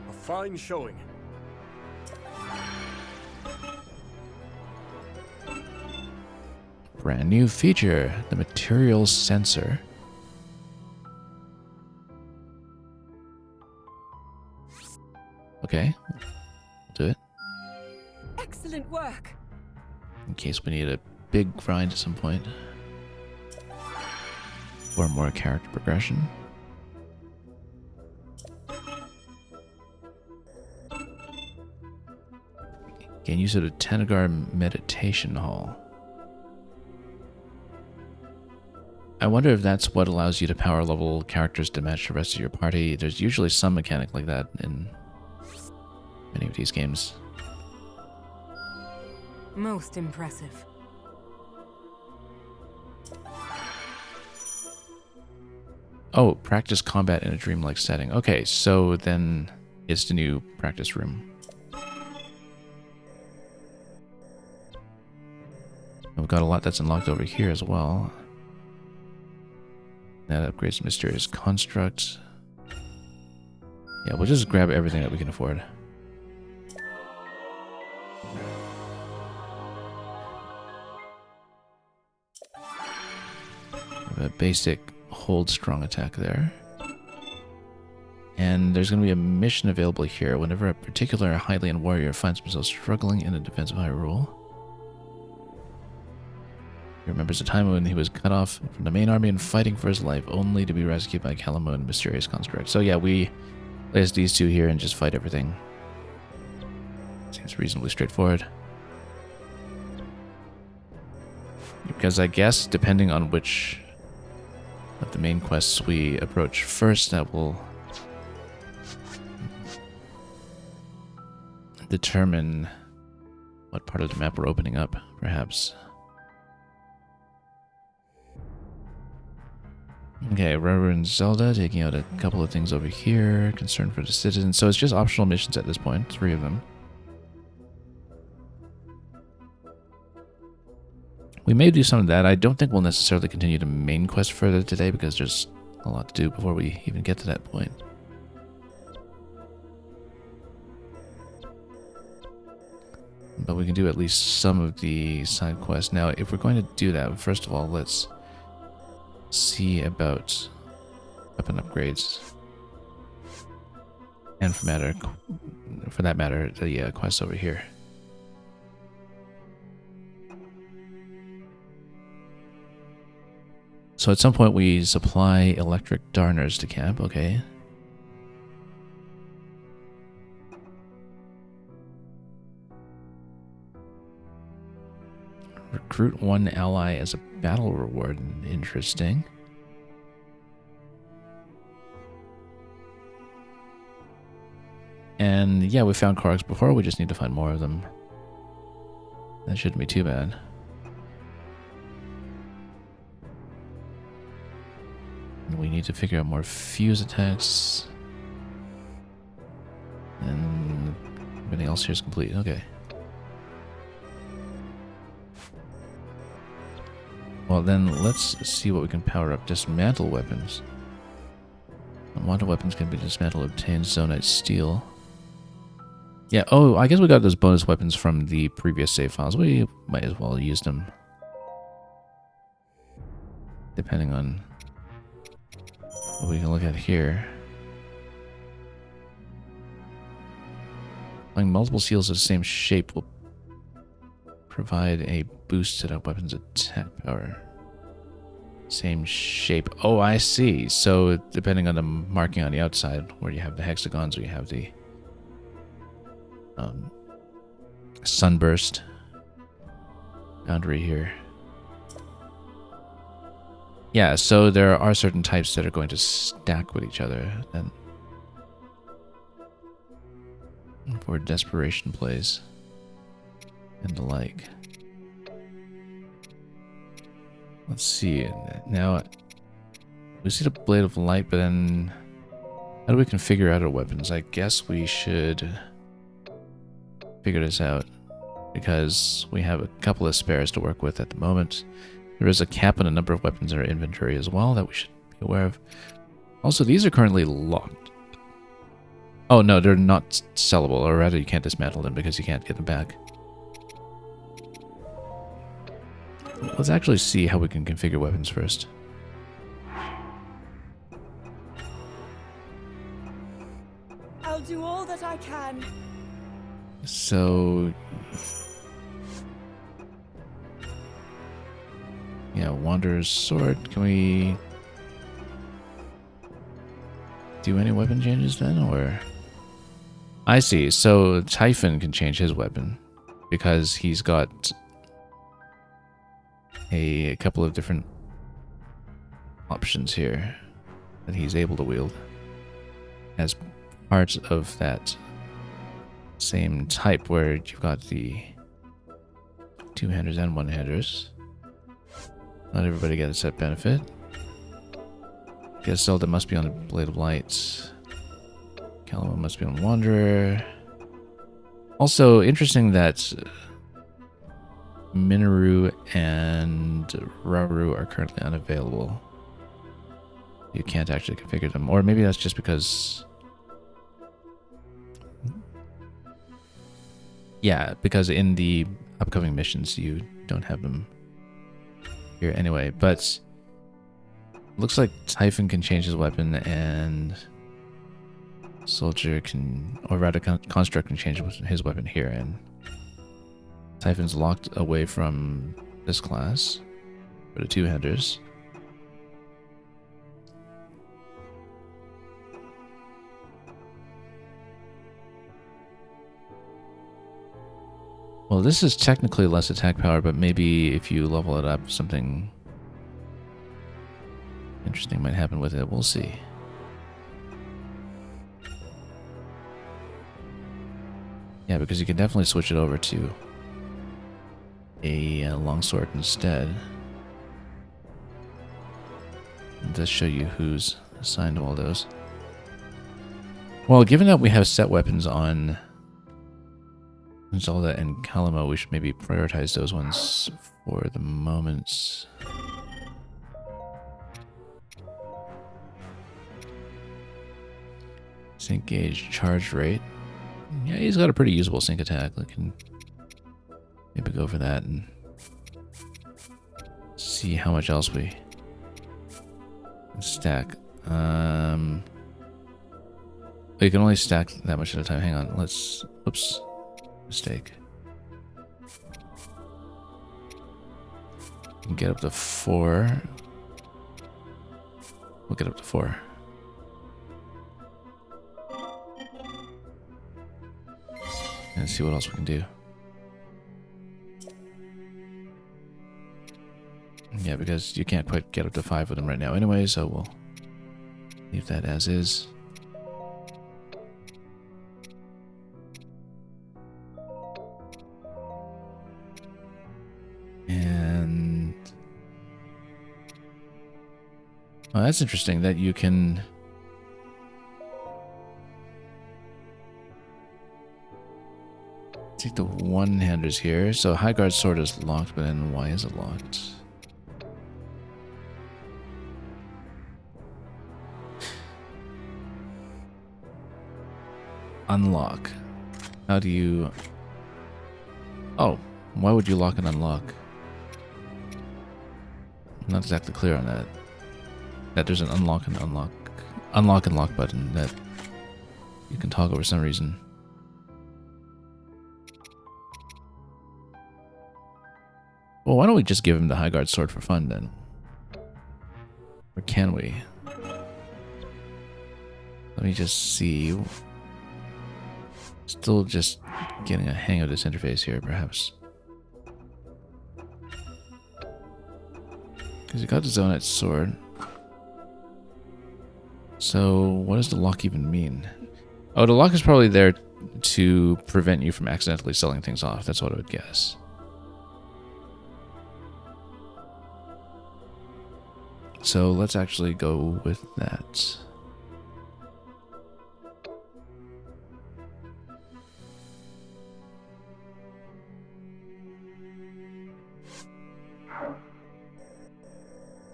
Speaker 7: A fine showing.
Speaker 1: Brand new feature, the materials sensor. Okay, we'll do it.
Speaker 4: Excellent work.
Speaker 1: In case we need a big grind at some point. Or more character progression. Gain use of the Tanagar Meditation Hall. I wonder if that's what allows you to power level characters to match the rest of your party. There's usually some mechanic like that in many of these games.
Speaker 6: Most impressive.
Speaker 1: Oh, practice combat in a dreamlike setting. Okay, so then it's the new practice room. We've got a lot that's unlocked over here as well. That upgrades Mysterious Construct. Yeah, we'll just grab everything that we can afford. A basic hold strong attack there. And there's going to be a mission available here whenever a particular Hylian warrior finds himself struggling in the defense of Hyrule. He remembers a time when he was cut off from the main army and fighting for his life, only to be rescued by Calamo and Mysterious Construct. So yeah, we place these two here and just fight everything. Seems reasonably straightforward. Because I guess, depending on which of the main quests we approach first, that will determine what part of the map we're opening up, perhaps. Okay, Reverend Zelda taking out a couple of things over here. Concern for the citizens. So it's just optional missions at this point, 3 of them. We may do some of that. I don't think we'll necessarily continue the main quest further today because there's a lot to do before we even get to that point. But we can do at least some of the side quests. Now, if we're going to do that, first of all, let's see about weapon upgrades. And for that matter, the quests over here. So at some point we supply electric darners to camp, okay. Recruit one ally as a battle reward. Interesting. And yeah, we found Korgs before, we just need to find more of them. That shouldn't be too bad. We need to figure out more fuse attacks. And everything else here is complete. Okay. Well then, let's see what we can power up. Dismantle weapons. Unwanted weapons can be dismantled, obtained Zonite steel. Yeah, oh, I guess we got those bonus weapons from the previous save files. We might as well use them. Depending on what we can look at here. Applying multiple seals of the same shape will provide a boost to that weapon's attack power. Same shape. Oh, I see. So depending on the marking on the outside, where you have the hexagons or you have the sunburst boundary here. Yeah, so there are certain types that are going to stack with each other and for desperation plays and the like. Let's see. Now we see the Blade of Light, but then how do we configure out our weapons? I guess we should figure this out because we have a couple of spares to work with at the moment. There is a cap on the number of weapons in our inventory as well that we should be aware of. Also, these are currently locked. Oh no, they're not sellable, or rather you can't dismantle them because you can't get them back. Let's actually see how we can configure weapons first.
Speaker 4: I'll do all that I can.
Speaker 1: So yeah, Wanderer's Sword. Can we do any weapon changes then, or? I see. So Typhon can change his weapon because he's got a couple of different options here that he's able to wield as part of that same type where you've got the two-handers and one-handers. Not everybody gets that benefit. Guess Zelda must be on the Blade of Light. Kalama must be on Wanderer. Also, interesting that Minoru and Rauru are currently unavailable. You can't actually configure them. Or maybe that's just because... yeah, because in the upcoming missions you don't have them here anyway. But looks like Typhon can change his weapon and Soldier can, or rather Construct can change his weapon here, and Typhon's locked away from this class for the two-handers. Well, this is technically less attack power, but maybe if you level it up, something interesting might happen with it. We'll see. Yeah, because you can definitely switch it over to a longsword instead. It does show you who's assigned to all those. Well, given that we have set weapons on Zelda and Kalama, we should maybe prioritize those ones for the moment. Sync gauge, charge rate. Yeah, he's got a pretty usable sync attack. We can maybe go for that and see how much else we can stack. We can only stack that much at a time. Hang on, let's... Oops. Mistake. You can get up to 4. We'll get up to 4. And see what else we can do. Yeah, because you can't quite get up to 5 with them right now anyway, so we'll leave that as is. And... well, that's interesting that you can... take the one-handers here. So High Guard Sword is locked, but then why is it locked? Unlock. How do you... oh, why would you lock and unlock? I'm not exactly clear on that. That there's an unlock and lock button that you can toggle for some reason. Well, why don't we just give him the High Guard Sword for fun then? Or can we? Let me just see. Still just getting a hang of this interface here, perhaps. Because you got the Zonite Sword. So, what does the lock even mean? Oh, the lock is probably there to prevent you from accidentally selling things off. That's what I would guess. So, let's actually go with that.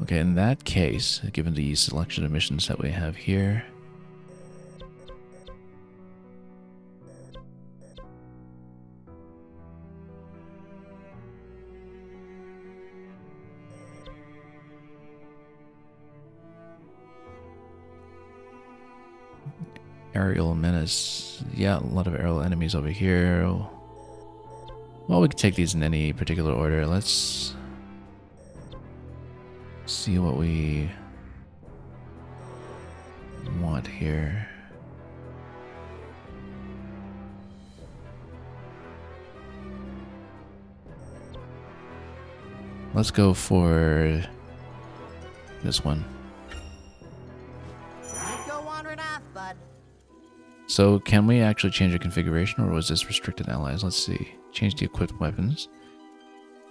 Speaker 1: Okay, in that case, given the selection of missions that we have here, aerial menace, yeah, a lot of aerial enemies over here. Well, we can take these in any particular order. Let's see what we want here. Let's go for this one.
Speaker 8: Go wandering off, bud.
Speaker 1: So can we actually change the configuration, or was this restricted allies? Let's see. Change the equipped weapons.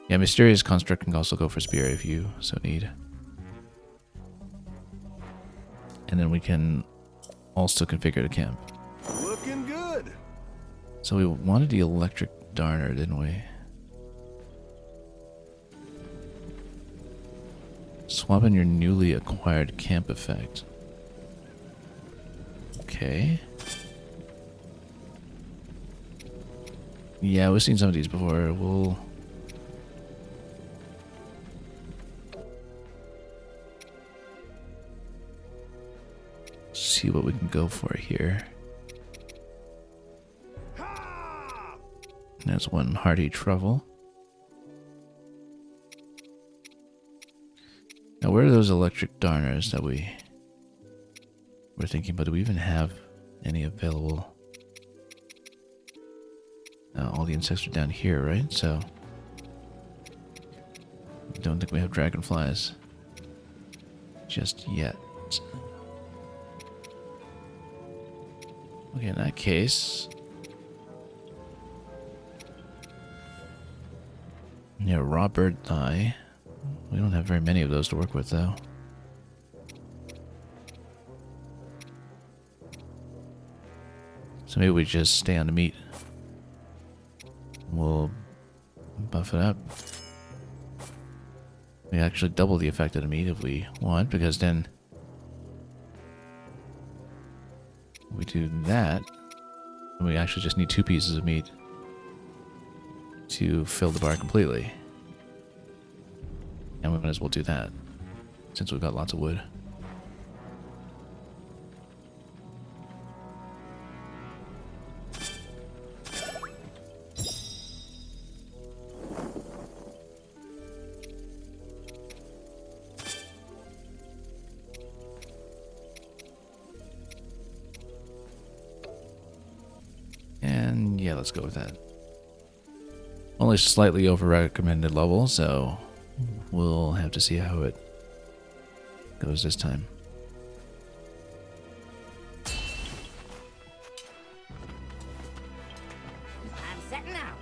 Speaker 1: Yeah, Mysterious Construct can also go for Spear if you so need. And then we can also configure the camp.
Speaker 5: Looking good.
Speaker 1: So we wanted the Electric Darner, didn't we? Swap in your newly acquired camp effect. Okay. Yeah, we've seen some of these before. We'll... see what we can go for here. There's one Hearty Trouble. Now, where are those Electric Darners that we were thinking about? Do we even have any available? All the insects are down here, right? So, I don't think we have dragonflies just yet. Okay, in that case... yeah, raw bird thigh. We don't have very many of those to work with, though. So maybe we just stay on the meat. We'll buff it up. We actually double the effect of the meat if we want, because then we do that, and we actually just need 2 pieces of meat to fill the bar completely. And we might as well do that, since we've got lots of wood. let's go with that. Only slightly over recommended level, so we'll have to see how it goes this time.
Speaker 8: I'm setting out.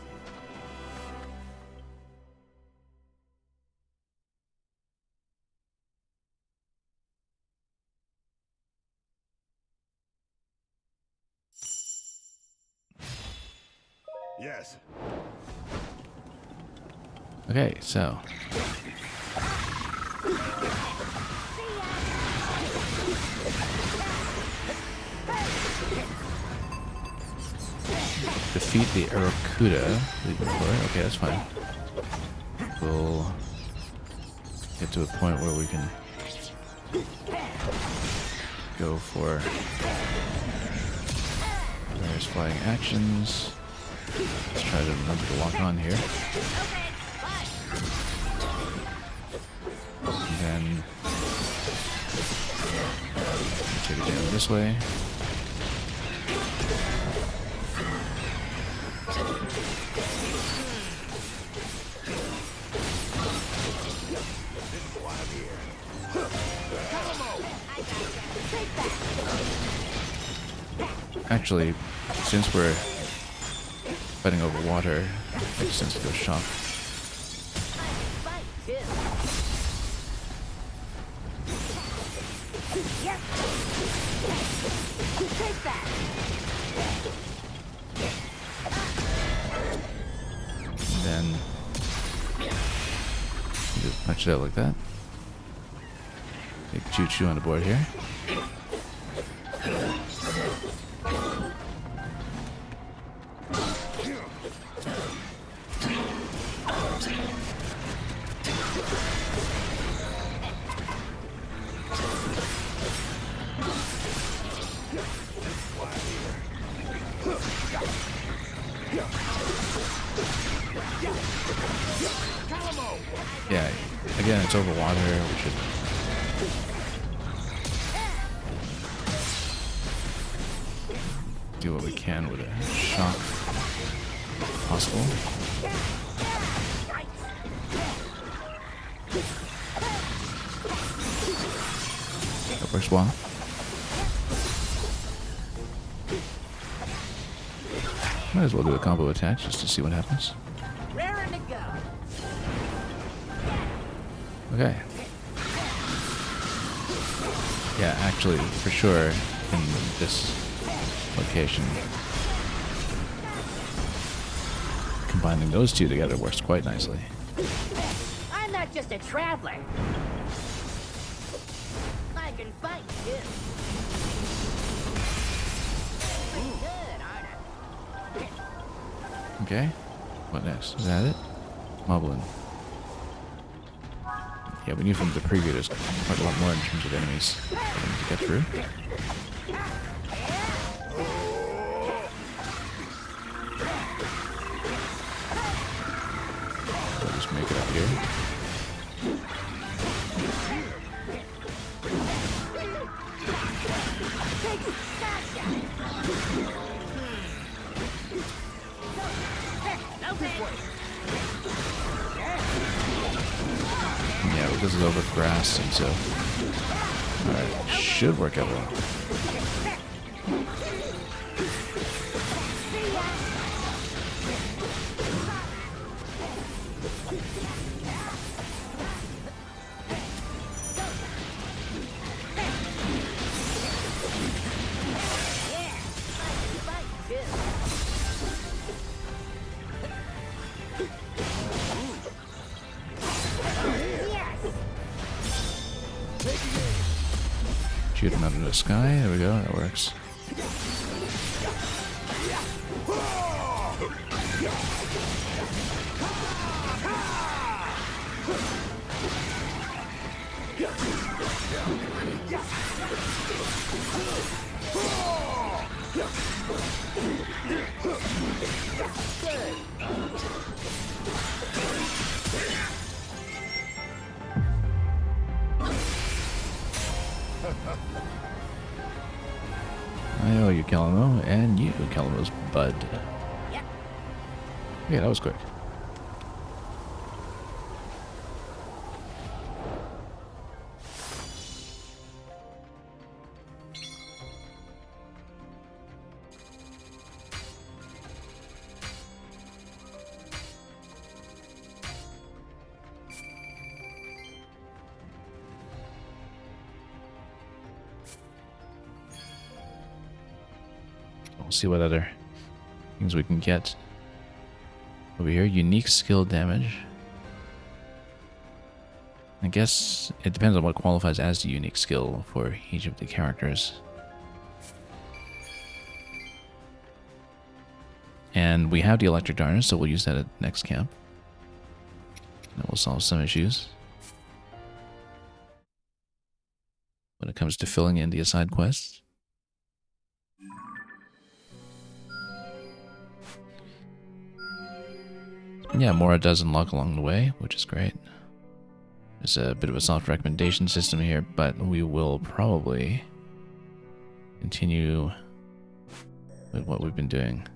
Speaker 5: Yes.
Speaker 1: Okay, so defeat the Arakuda. Okay, that's fine. We'll get to a point where we can go for various flying actions. Let's try to remember to lock on here. And then take it down this way. Actually, since we're fighting over water, it makes sense to go shock. And then just punch it out like that. Big choo-choo on the board here. Yeah, again, it's over water. We should do what we can with a shock if possible. That works well. Might as well do a combo attack just to see what happens.
Speaker 8: Raring to go.
Speaker 1: Okay. Yeah, actually, for sure, in this location, combining those two together works quite nicely.
Speaker 8: I'm not just a traveler. I can fight too. Pretty good, aren't I?
Speaker 1: Okay. What next? Is that it? Moblin. Yeah, we knew from the preview there's quite a lot more in terms of enemies for them to get through. I'll just make it up here. Yeah, but this is over grass, and so alright, should work out well. Shoot him out into the sky. There we go. That works. I owe you, Calamo, and you, Calamo's bud.
Speaker 8: Yep.
Speaker 1: Yeah, that was quick. We'll see what other things we can get over here. Unique skill damage. I guess it depends on what qualifies as the unique skill for each of the characters. And we have the electric darner, so we'll use that at next camp. That will solve some issues when it comes to filling in the side quests. Yeah, Mora does unlock along the way, which is great. There's a bit of a soft recommendation system here, but we will probably continue with what we've been doing.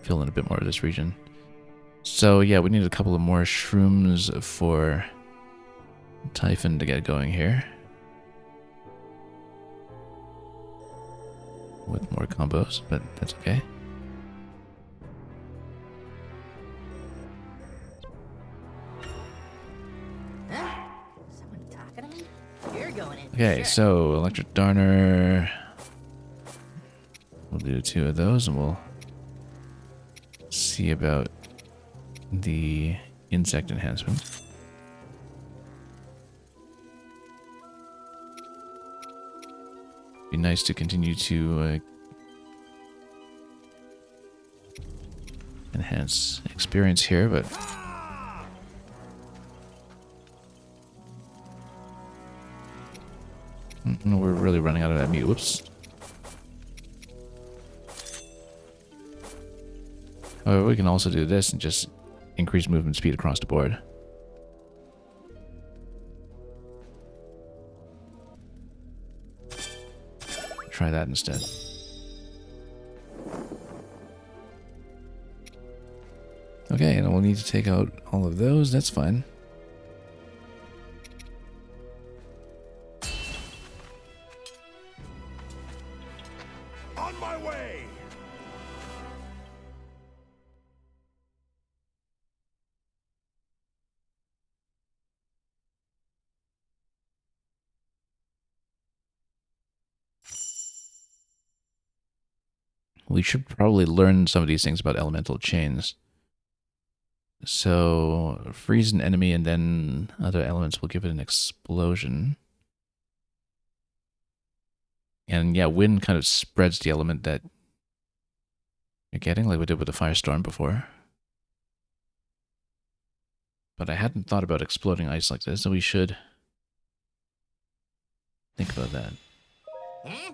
Speaker 1: Fill in a bit more of this region. So yeah, we need a couple of more shrooms for Typhon to get going here. With more combos, but that's okay.
Speaker 8: Huh? Someone talking to me? You're going in.
Speaker 1: Okay,
Speaker 8: Sure.
Speaker 1: so electric darner. We'll do 2 of those, and we'll see about the insect enhancement. Be nice to continue to enhance experience here, but we're really running out of that meat. Whoops. However, we can also do this and just increase movement speed across the board. Try that instead. Okay, and we'll need to take out all of those. That's fine.
Speaker 5: On my way!
Speaker 1: We should probably learn some of these things about elemental chains. So, freeze an enemy and then other elements will give it an explosion. And yeah, wind kind of spreads the element that you're getting, like we did with the firestorm before. But I hadn't thought about exploding ice like this, so we should think about that.
Speaker 8: Huh?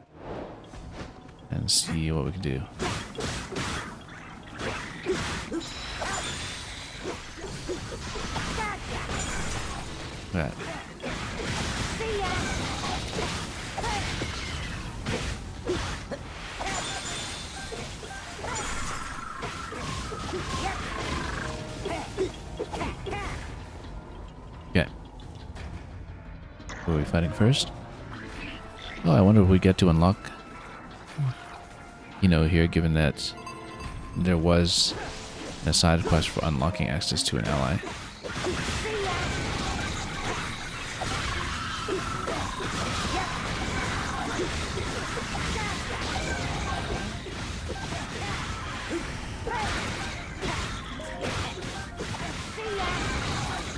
Speaker 1: And see what we can do. That. Okay. Who are we fighting first? Oh, I wonder if we get to unlock, here, given that there was a side quest for unlocking access to an ally.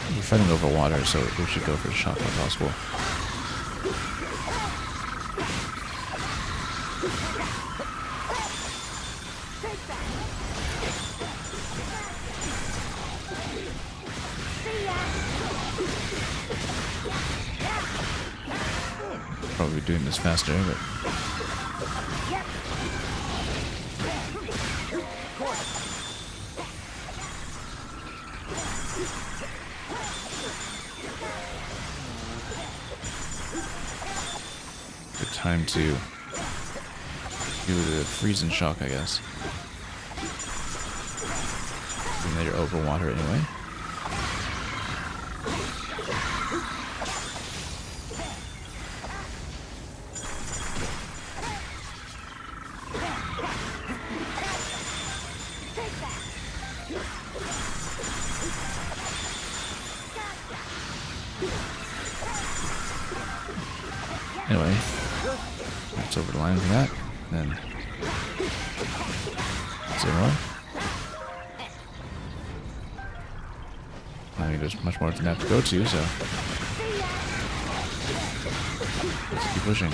Speaker 1: We're fighting over water, so we should go for a shot when possible. Probably doing this faster, but good time to Do the freezing shock, I guess. Even though you're over water anyway. Anyway, that's over the line for that. Then 0. I think there's much more than that to go to, so let's keep pushing.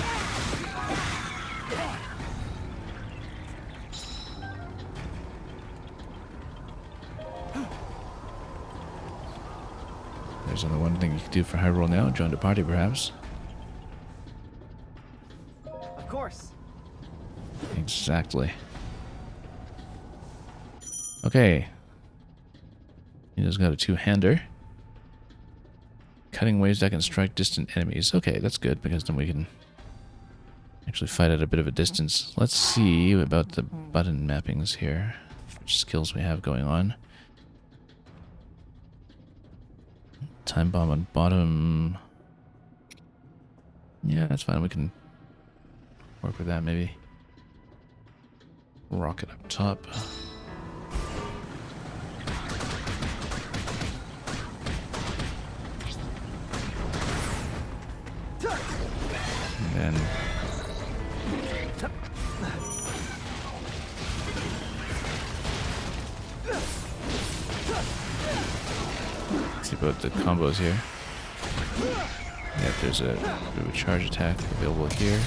Speaker 1: There's only one thing you can do for Hyrule now. Join the party, perhaps.
Speaker 9: Of course.
Speaker 1: Exactly. Okay. He just got a two-hander. Cutting waves that can strike distant enemies. Okay, that's good, because then we can actually fight at a bit of a distance. Let's see about the button mappings here. Which skills we have going on. Time bomb on bottom. Yeah, that's fine. We can work with that, maybe. Rocket up top. And then let's see about the combos here. Yeah, there's a bit of a charge attack available here.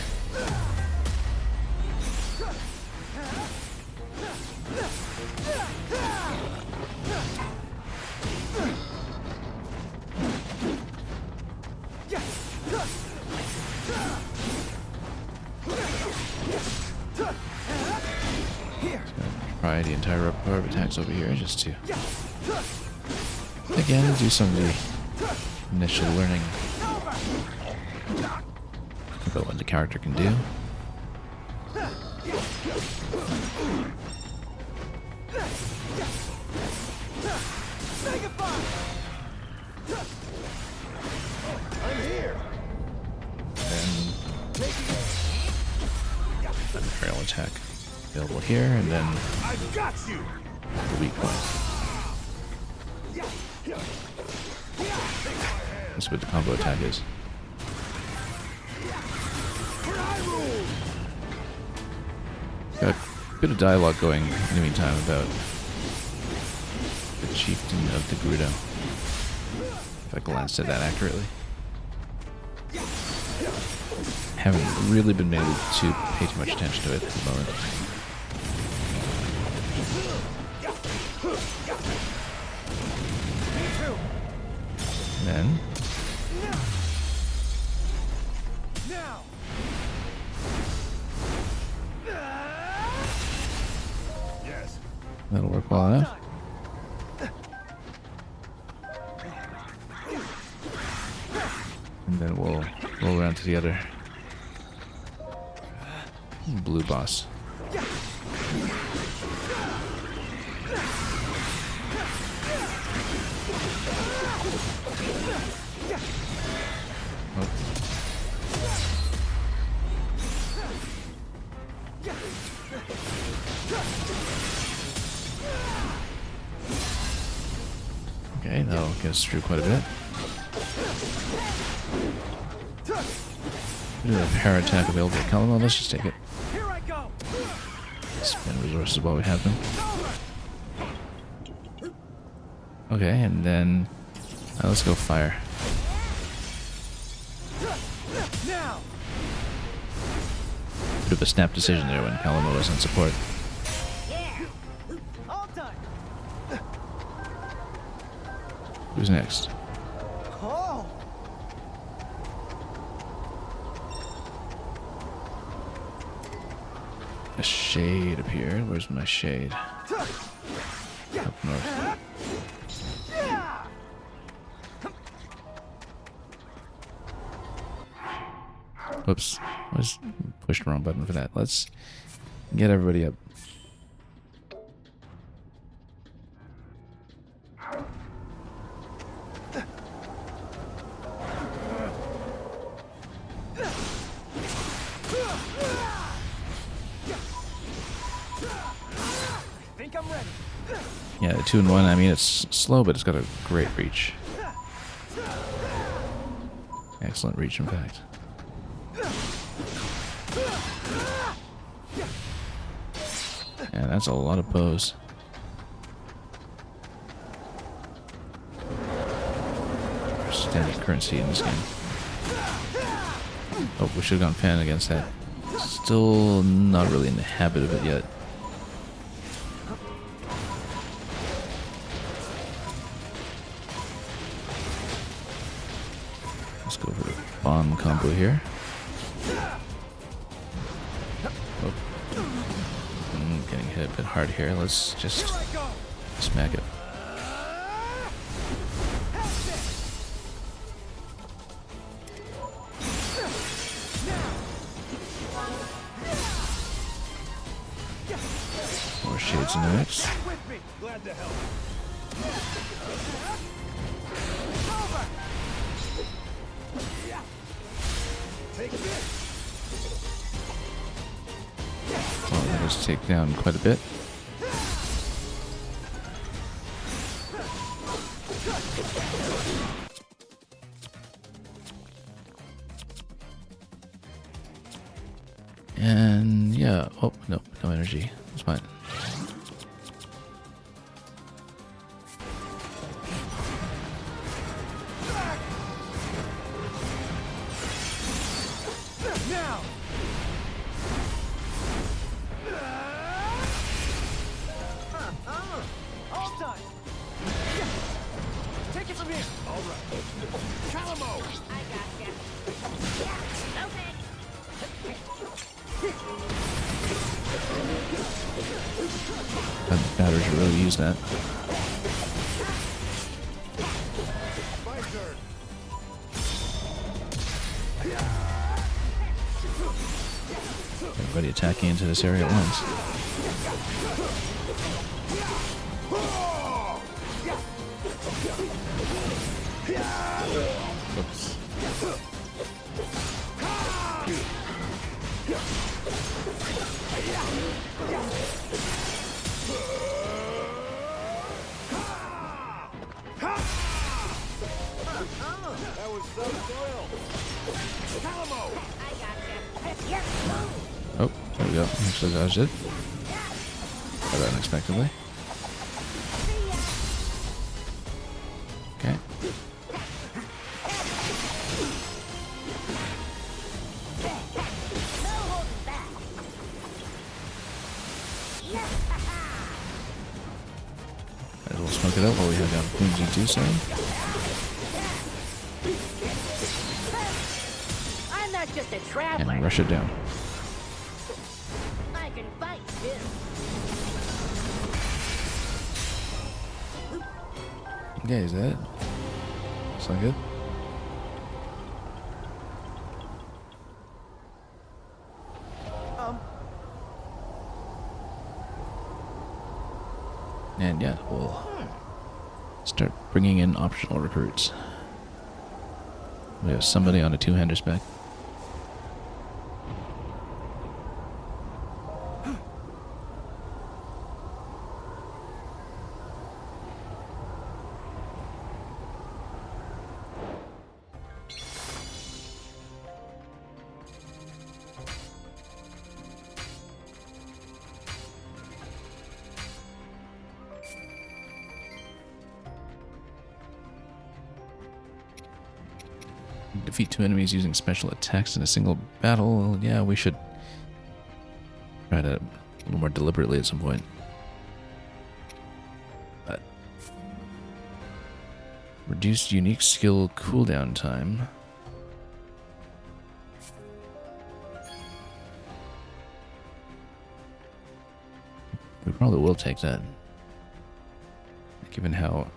Speaker 1: Try the entire repertoire of attacks over here just to, again, do some of the initial learning about what the character can do. Then aerial attack available here, and then the weak point. That's what the combo attack is. Got a bit of dialogue going in the meantime about the chieftain of the Gerudo. If I glanced at that accurately. Haven't really been able to pay too much attention to it at the moment. And then that'll work well enough. And then we'll roll around to the other blue boss. Oh. Okay, that'll get us through quite a bit. We do have a power attack available at Kalamo. Let's just take it. Spend resources while we have them. Okay, and then let's go fire. Bit of a snap decision there when Kalamo was on support. Who's next? A shade appeared. Where's my shade? Up north. Whoops. I was pushed the wrong button for that. Let's Get everybody up. Yeah, 2 and 1. I mean, it's slow, but it's got a great reach. Excellent reach, in fact. Yeah, that's a lot of bows. Standard currency in this game. Oh, we should have gone fan against that. Still not really in the habit of it yet. Let's go for the bomb combo here. Oh. Getting hit a bit hard here. Let's just smack it. More shades in the mix.
Speaker 9: Glad to help. Take this.
Speaker 1: Well, that does take down quite a bit. And yeah, oh no, no energy. It's fine.
Speaker 9: Now. All done. Take it from here. All right. Calamo.
Speaker 8: I gotcha. Yeah, okay.
Speaker 1: That battery should really use that.
Speaker 9: My turn.
Speaker 1: Everybody attacking into this area at once. Oops.
Speaker 9: That was so thrilled. Calamo.
Speaker 8: I gotcha. Yes.
Speaker 1: Oh, there we go. Actually dodged it. Rather unexpectedly. Okay.
Speaker 8: No holding back. Yes.
Speaker 1: Might as well smoke it out while we have the opportunity to do so.
Speaker 8: I'm not just a traveler.
Speaker 1: And rush it down.
Speaker 8: I can fight too.
Speaker 1: Okay, is that it? Looks like it. And yeah, we'll start bringing in optional recruits. We have somebody on a 2-hander spec. Defeat 2 enemies using special attacks in a single battle. Well, yeah, we should try to a little more deliberately at some point. But reduced unique skill cooldown time. We probably will take that, given how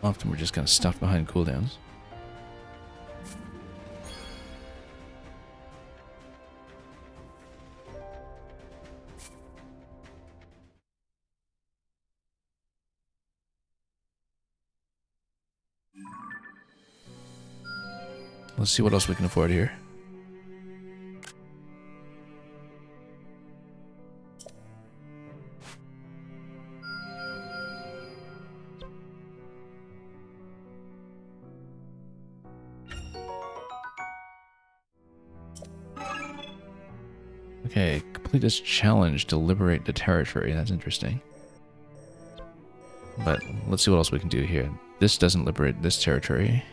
Speaker 1: often we're just kind of stuffed behind cooldowns. Let's see what else we can afford here. Okay, complete this challenge to liberate the territory. That's interesting. But let's see what else we can do here. This doesn't liberate this territory.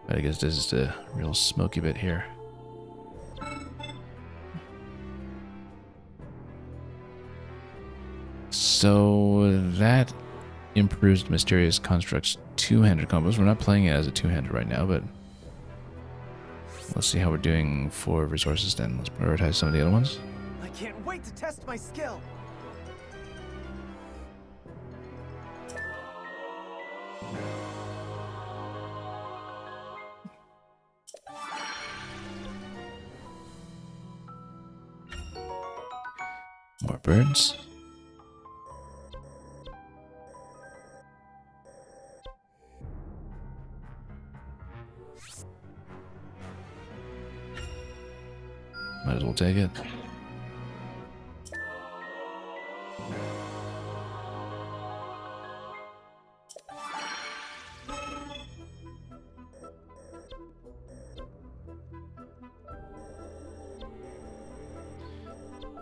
Speaker 1: But I guess this is the real smoky bit here. So that improves Mysterious Construct's two-handed combos. We're not playing it as a two-handed right now, but let's see how we're doing for resources then. Let's prioritize some of the other ones.
Speaker 9: I can't wait to test my skill.
Speaker 1: More birds. Might as well take it.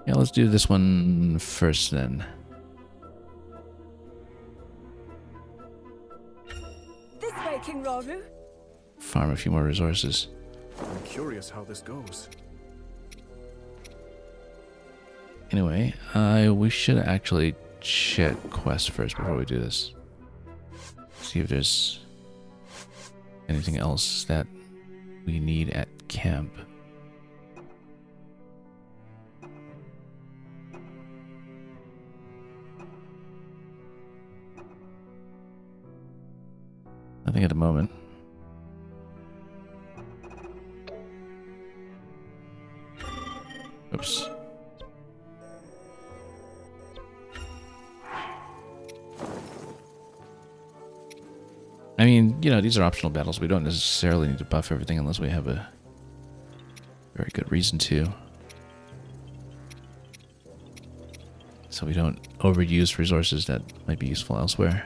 Speaker 1: Yeah, let's do this one first then.
Speaker 4: This way, King Rauru.
Speaker 1: Farm a few more resources.
Speaker 7: I'm curious how this goes.
Speaker 1: Anyway, we should actually check quests first before we do this. See if there's anything else that we need at camp. Nothing at the moment. Oops. I mean, you know, these are optional battles. We don't necessarily need to buff everything unless we have a very good reason to. So we don't overuse resources that might be useful elsewhere.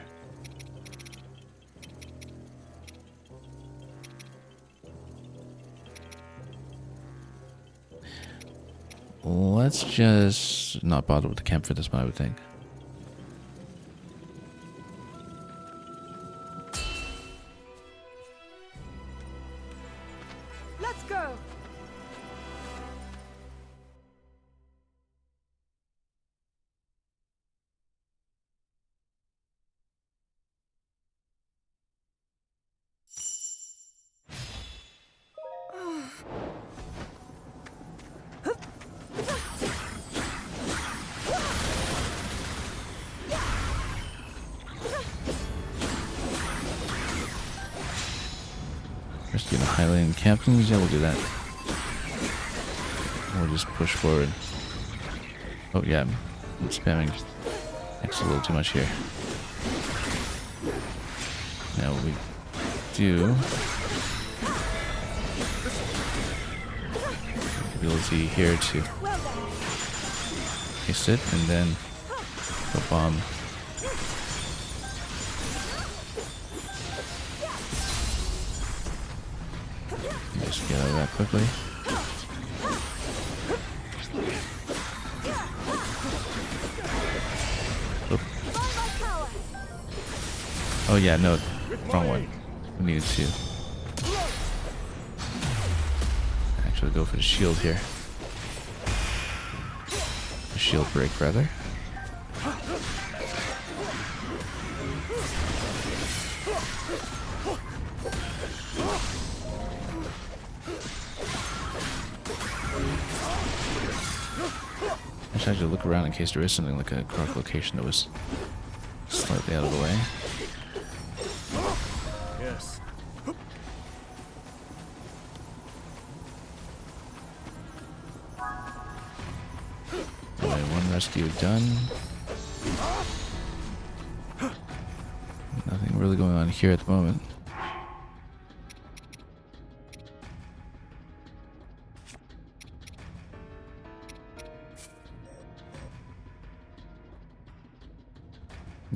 Speaker 1: Let's just not bother with the camp for this one, I would think.
Speaker 4: Let's go.
Speaker 1: First, get a Highland captains. Yeah, we'll do that. We'll just push forward. Oh yeah, I'm spamming X a little too much here. Now we do ability here to haste it and then the bomb. Just get out of that quickly. Oop. Oh yeah, no, wrong one. We needed to actually go for the shield here. The shield break, rather. I should actually look around in case there is something like a correct location that was slightly out of the way.
Speaker 7: Yes.
Speaker 1: Anyway, one rescue done. Nothing really going on here at the moment.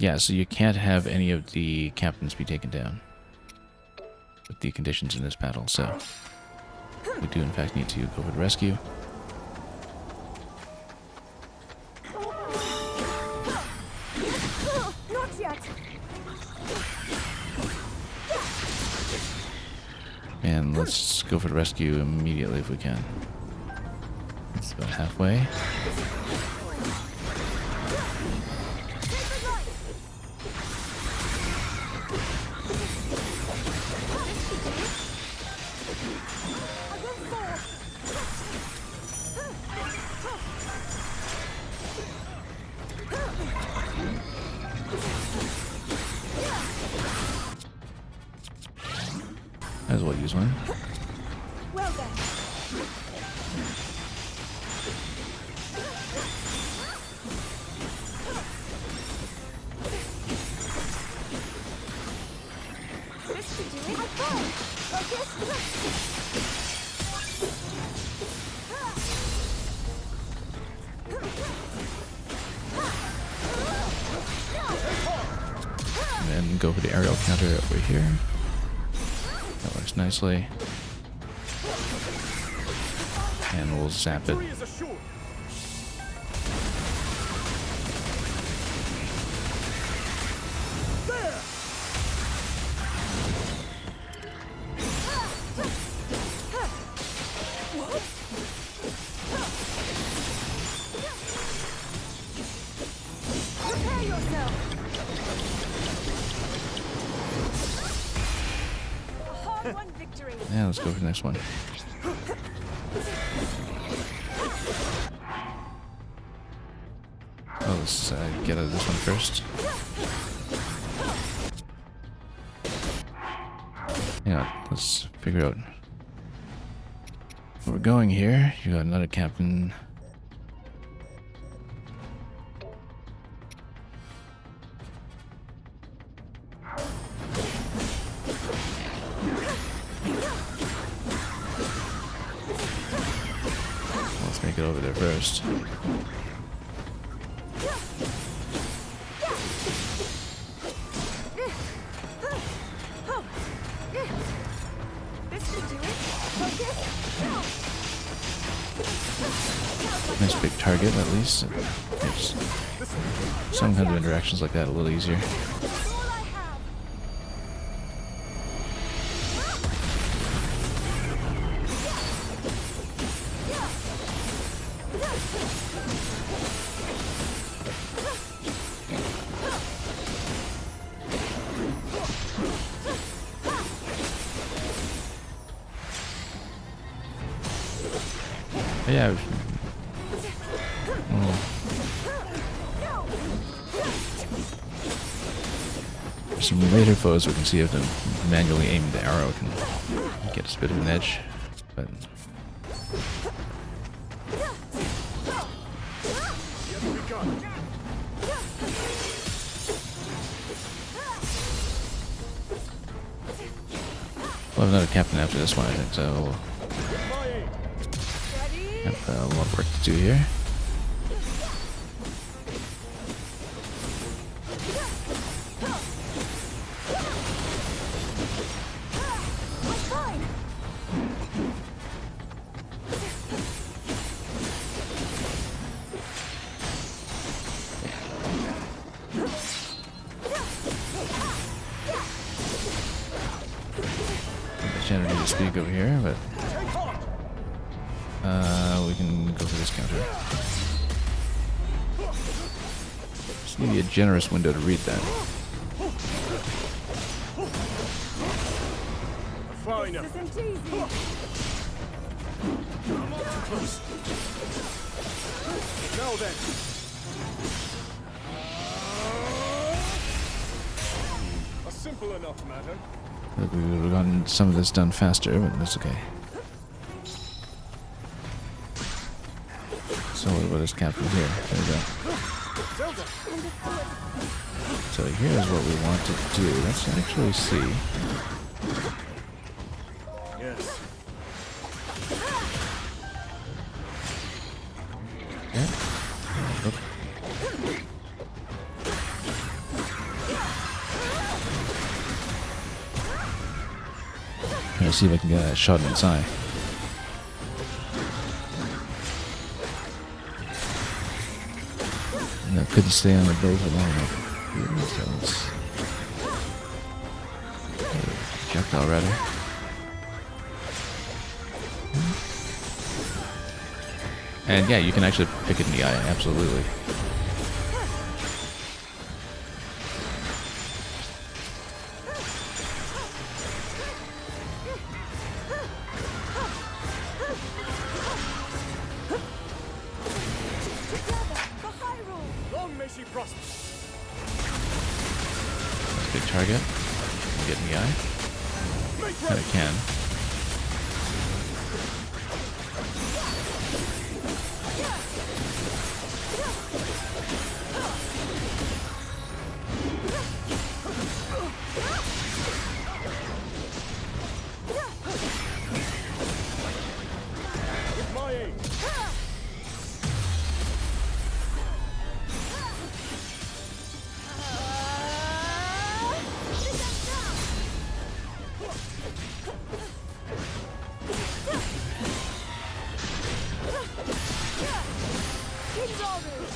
Speaker 1: Yeah, so you can't have any of the captains be taken down with the conditions in this battle, so we do in fact need to go for the rescue.
Speaker 4: Not yet.
Speaker 1: And let's go for the rescue immediately if we can. It's about halfway. Might as well use one.
Speaker 4: Well then. This should do it. I fall.
Speaker 1: And then go for the aerial counter over here. That works nicely. And we'll zap it.
Speaker 4: Prepare yourself. A hard-won victory.
Speaker 1: Yeah, let's go for the next one. Oh, let's get out of this one first. Yeah, let's figure out where we're going here. You got another captain. Let's make it over there first. Nice big target, at least. It makes some kind of interactions like that a little easier. But yeah. For some later foes, we can see if the manually aimed the arrow can get us a bit of an edge. But we'll have another captain after this one, I think, so we'll have a lot of work to do here. Energy to speak over here, but we can go for this counter. Just need a generous window to read that.
Speaker 9: Fine.
Speaker 4: This isn't easy.
Speaker 9: I'm not too close. Now then. A simple enough matter.
Speaker 1: I think we would have gotten some of this done faster, but that's okay. So what about this captain here? There we go. So here's what we want to do. Let's actually see.
Speaker 9: Yes.
Speaker 1: Yeah. Oh. to see if I can get a shot in its eye. No, couldn't stay on the bow for long enough. Projectile rather. And yeah, you can actually pick it in the eye, absolutely.
Speaker 9: Long may she prosper.
Speaker 1: That's a big target. Get in the eye. Kinda can.
Speaker 9: With my aid.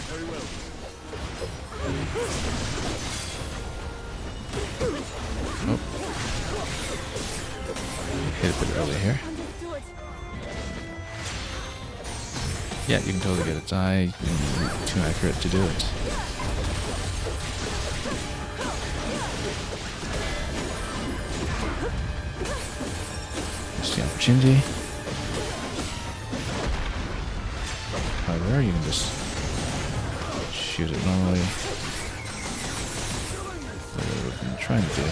Speaker 9: Very well.
Speaker 1: Oh. Hit it a bit early here. Yeah, you can totally get its eye. You can be too accurate to do it. Just the opportunity. However, you can just shoot it normally. That's what I'm trying to do.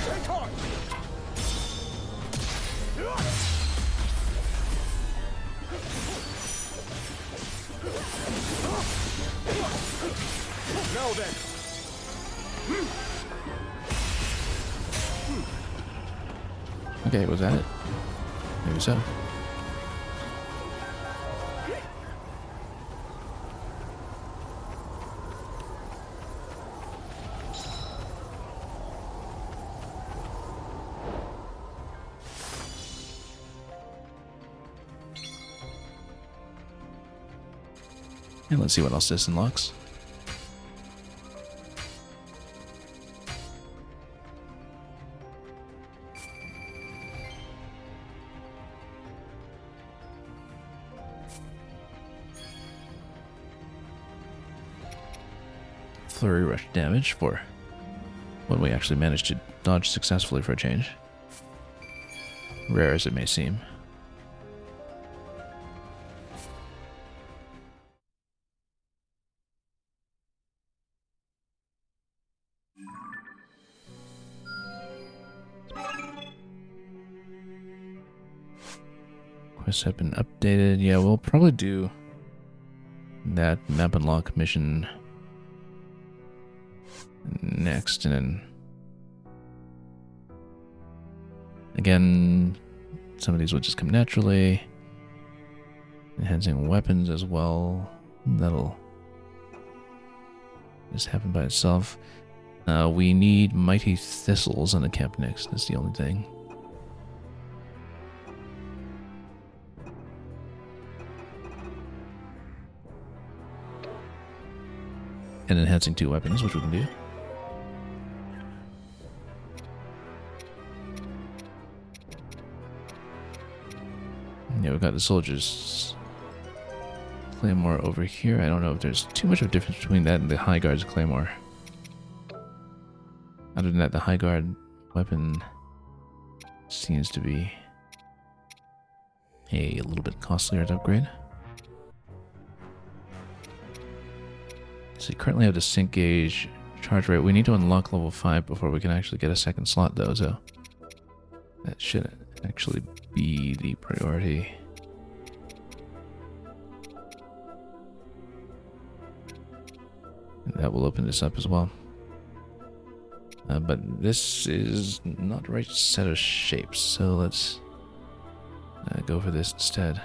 Speaker 9: Take heart. Now then.
Speaker 1: Okay, was that it? Maybe so. And let's see what else this unlocks. Flurry rush damage for when we actually managed to dodge successfully for a change. Rare as it may seem. Quests have been updated. Yeah, we'll probably do that map unlock mission next, and then again, some of these will just come naturally. Enhancing weapons as well. That'll just happen by itself. We need mighty thistles on the camp next. That's the only thing. And enhancing 2 weapons, which we can do. Yeah, we've got the soldiers' claymore over here. I don't know if there's too much of a difference between that and the High Guard's claymore. Other than that, the High Guard weapon seems to be a little bit costlier to upgrade. So you currently have the sync gauge charge rate. We need to unlock level 5 before we can actually get a second slot though, so that should actually be the priority. That will open this up as well. But this is not the right set of shapes, so let's go for this instead.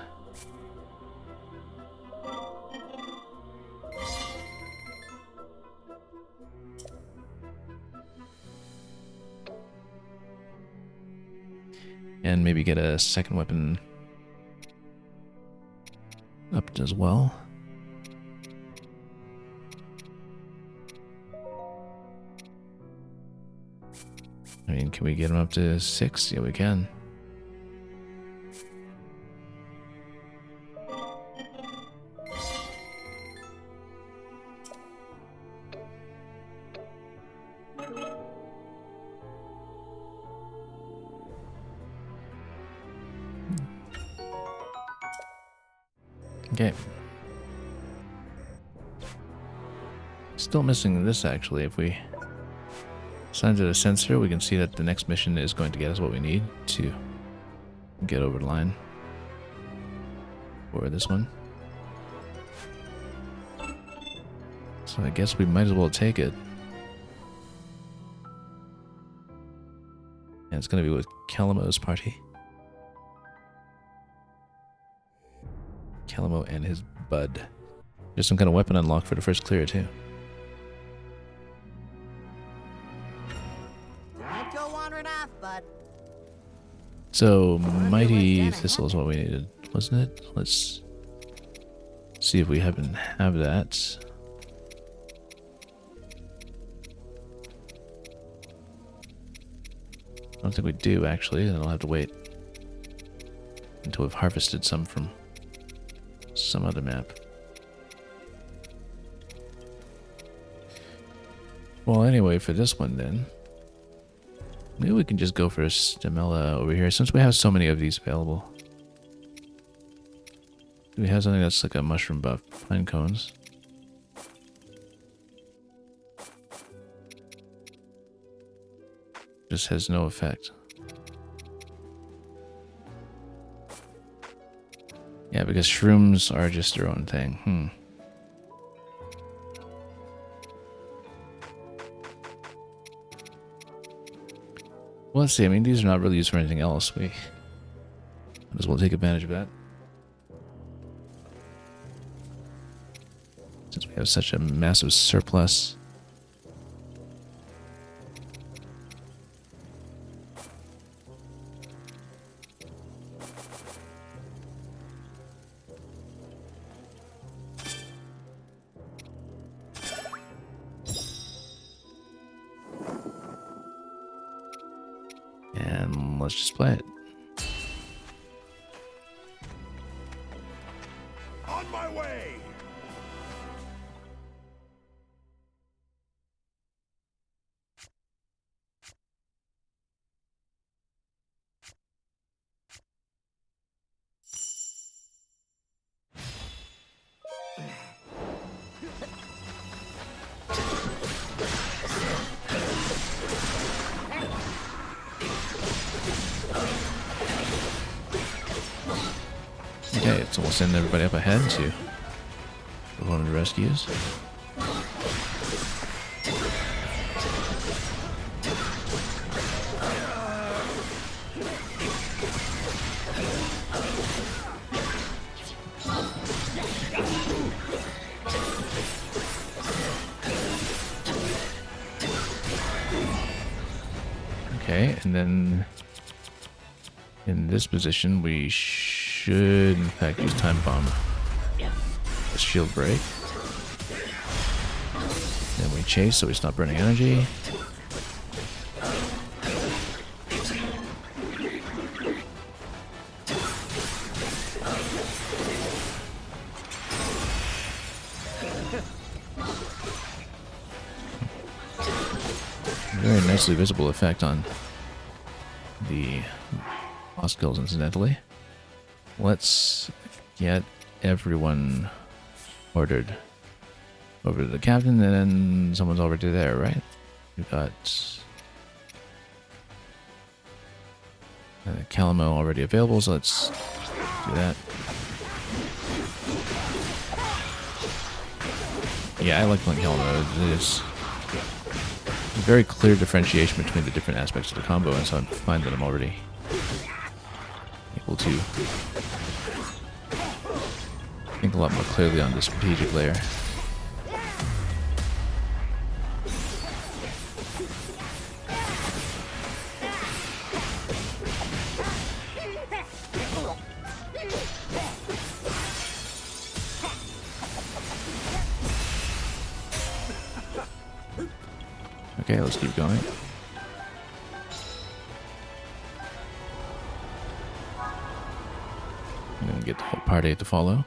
Speaker 1: And maybe get a second weapon up as well. I mean, can we get them up to 6? Yeah, we can. Okay. Still missing this, actually. If we assign to the sensor, we can see that the next mission is going to get us what we need to get over the line for this one. So I guess we might as well take it. And it's going to be with Calamo's party. Calamo and his bud. There's some kind of weapon unlock for the first clear too.
Speaker 8: Don't go wandering off, bud.
Speaker 1: So Mighty Thistle is what we needed, wasn't it? Let's see if we happen to have that. I don't think we do actually, and I'll have to wait until we've harvested some from some other map. Well, anyway, for this one then, maybe we can just go for a Stamella over here since we have so many of these available. Do we have something that's like a mushroom buff? Pine cones. Just has no effect. Yeah, because shrooms are just their own thing. Well, let's see. I mean, these are not really used for anything else. We might as well take advantage of that. Since we have such a massive surplus. And let's just play it.
Speaker 9: On my way!
Speaker 1: Okay, so we'll send everybody up ahead to perform the rescues. Okay, and then in this position we should in fact use time bomb. A shield break. Then we chase so we stop burning energy. Very nicely visible effect on the boss kills, incidentally. Let's get everyone ordered over to the captain, and then someone's already there, right? We've got Calamo already available, so let's do that. Yeah, I like playing Helena. There's a very clear differentiation between the different aspects of the combo, and so I find that I'm already able to think a lot more clearly on the strategic layer. Okay, let's keep going. I'm gonna get the whole party to follow.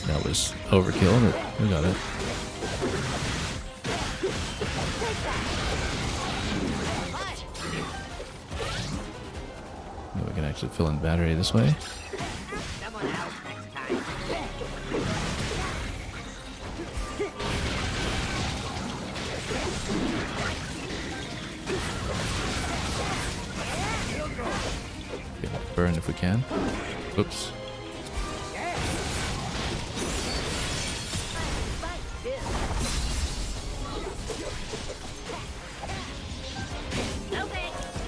Speaker 1: That was overkill, but we got it. Now we can actually fill in battery this way.
Speaker 8: Someone else next time.
Speaker 1: Get it burned if we can. Oops.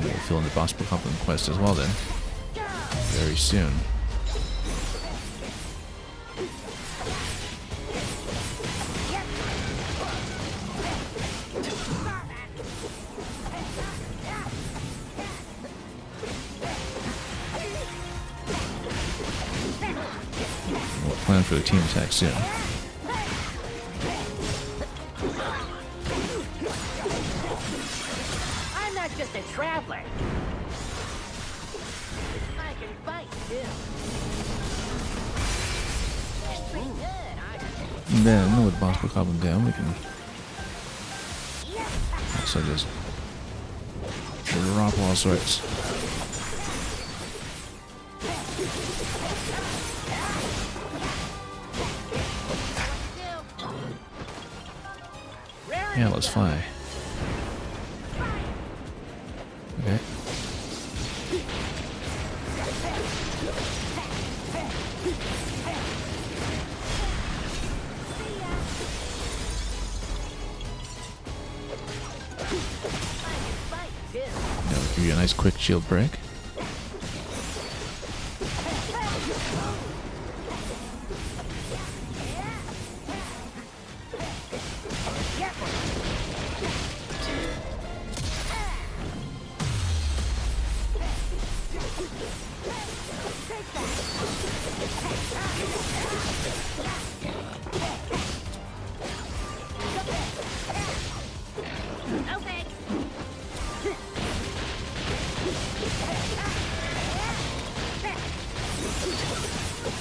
Speaker 1: We'll fill in the boss compliment quest as well then. Very soon. We'll plan for the team attack soon.
Speaker 8: I'm not just a traveler. I can fight too. Pretty good, aren't
Speaker 1: And then with boss goblin down, we can also just drop all sorts. Yeah, let's fly. Okay. That'll give you a nice quick shield break.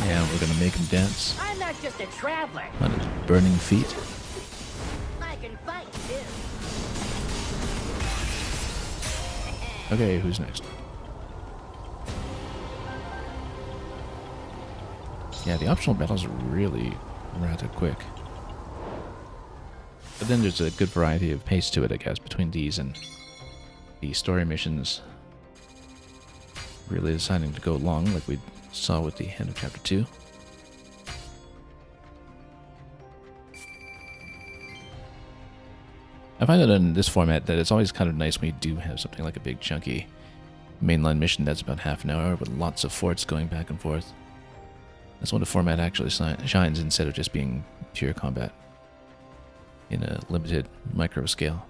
Speaker 1: Yeah, we're gonna make him dance
Speaker 8: I'm not just a traveler.
Speaker 1: on his burning feet.
Speaker 8: I can fight too.
Speaker 1: Okay, who's next? Yeah, the optional battles are really rather quick. But then there's a good variety of pace to it, I guess, between these and the story missions really deciding to go long, like we saw with the end of Chapter 2. I find that in this format that it's always kind of nice when you do have something like a big chunky mainline mission that's about half an hour with lots of forts going back and forth. That's when the format actually shines instead of just being pure combat in a limited micro scale.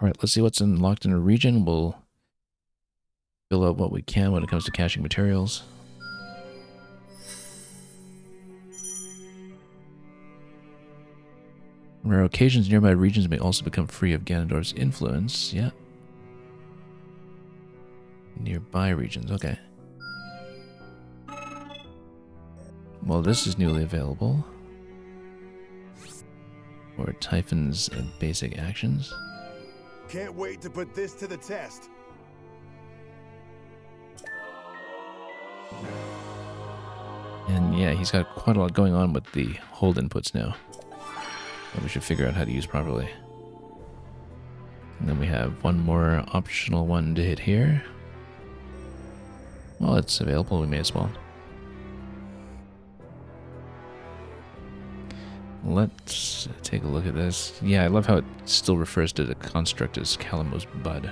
Speaker 1: Alright, let's see what's unlocked in a region. We'll fill out what we can when it comes to caching materials. Rare occasions, nearby regions may also become free of Ganondorf's influence. Yeah. Nearby regions, okay. Well, this is newly available. or Typhon's basic actions.
Speaker 9: Can't wait to put this to the test.
Speaker 1: And yeah, he's got quite a lot going on with the hold inputs now that we should figure out how to use properly. And then we have one more optional one to hit here. Well, it's available, we may as well. Let's take a look at this. Yeah, I love how it still refers to the construct as Calamo's Bud.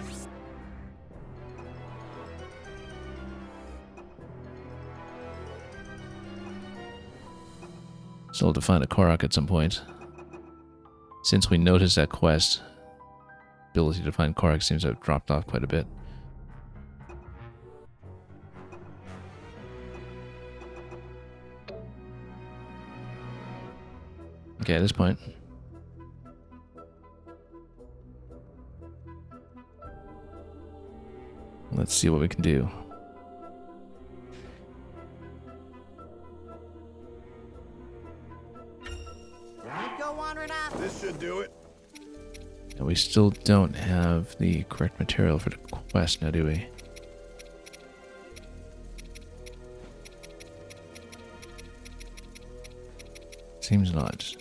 Speaker 1: Still have to find a Korok at some point. Since we noticed that quest, ability to find Korok seems to have dropped off quite a bit. Okay, at this point, let's see what we can do.
Speaker 8: Go wandering off.
Speaker 9: This should do it.
Speaker 1: And we still don't have the correct material for the quest now, do we? Seems not.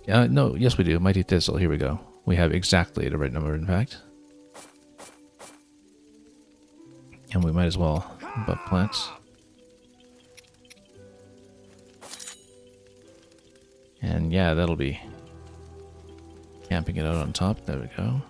Speaker 1: Yeah, no, yes we do. Mighty Thistle, here we go. We have exactly the right number, in fact. And we might as well buff plants. And yeah, that'll be camping it out on top. There we go.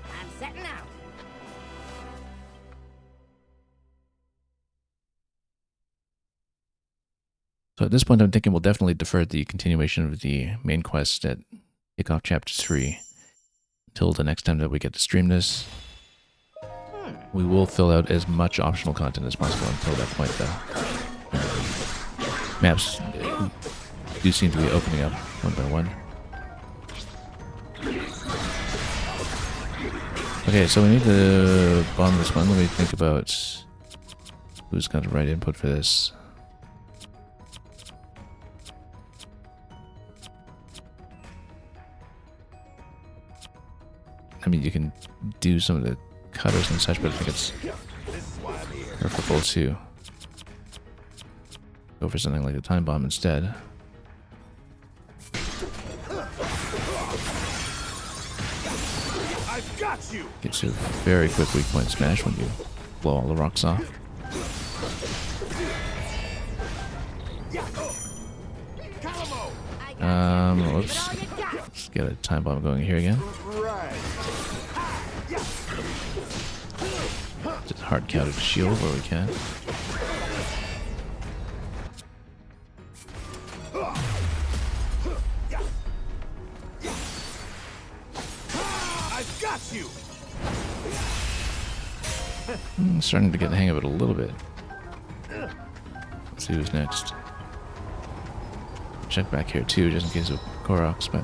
Speaker 8: I'm setting out.
Speaker 1: So at this point, I'm thinking we'll definitely defer the continuation of the main quest at Kickoff Chapter 3 until the next time that we get to stream this. We will fill out as much optional content as possible until that point, though. Maps do seem to be opening up one by one. Okay, so we need to bomb this one. Let me think about who's got the right input for this. I mean, you can do some of the cutters and such, but I think it's preferable to go for something like the time bomb instead.
Speaker 9: I've got you.
Speaker 1: Gives you a very quick weak point smash when you blow all the rocks off. Whoops. Let's get a time bomb going here again. Just hard counter to shield where we can.
Speaker 9: I've got you.
Speaker 1: Starting to get the hang of it a little bit. Let's see who's next. Check back here too, just in case of Koroks, but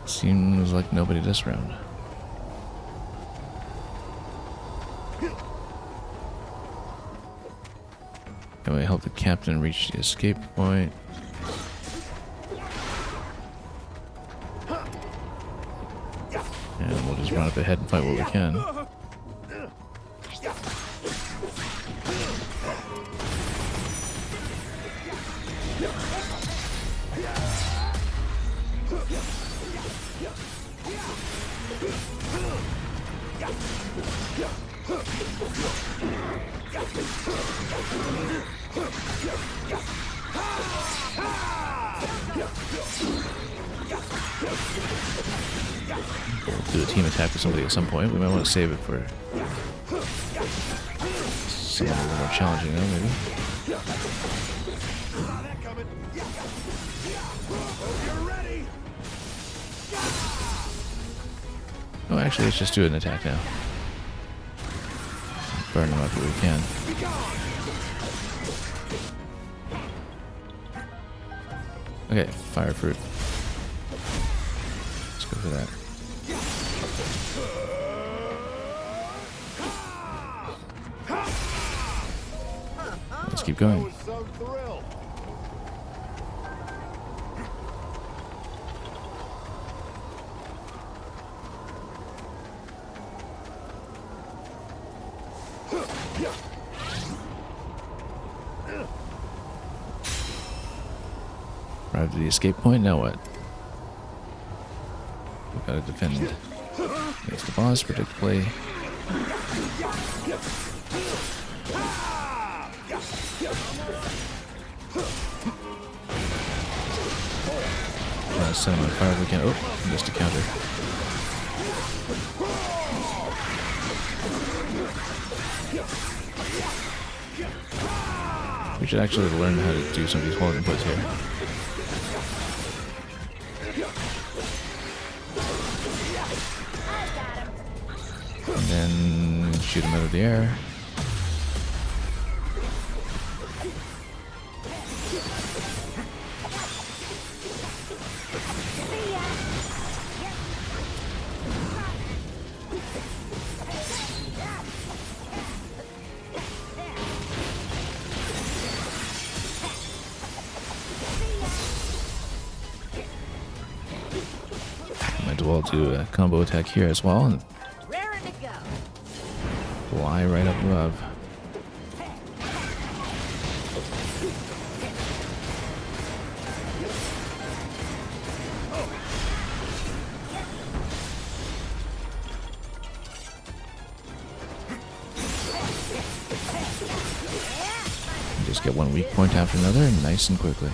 Speaker 1: seems like nobody this round. Can we help the captain reach the escape point? And we'll just run up ahead and fight what we can. We'll do a team attack with somebody at some point. We might want to save it for something a little more challenging though, maybe. Oh, actually, let's just do an attack now. Burn them up if we can. Okay, fire fruit. Let's go for that. Let's keep going. Arrived at the escape point, now what? We gotta defend against the boss, predictably. Set him on fire if we can. Oh, missed a counter. We should actually learn how to do some of these hold inputs here. And then shoot him out of the air. Might as well do a combo attack here as well and fly right up above. Just get one weak point after another, nice and quickly.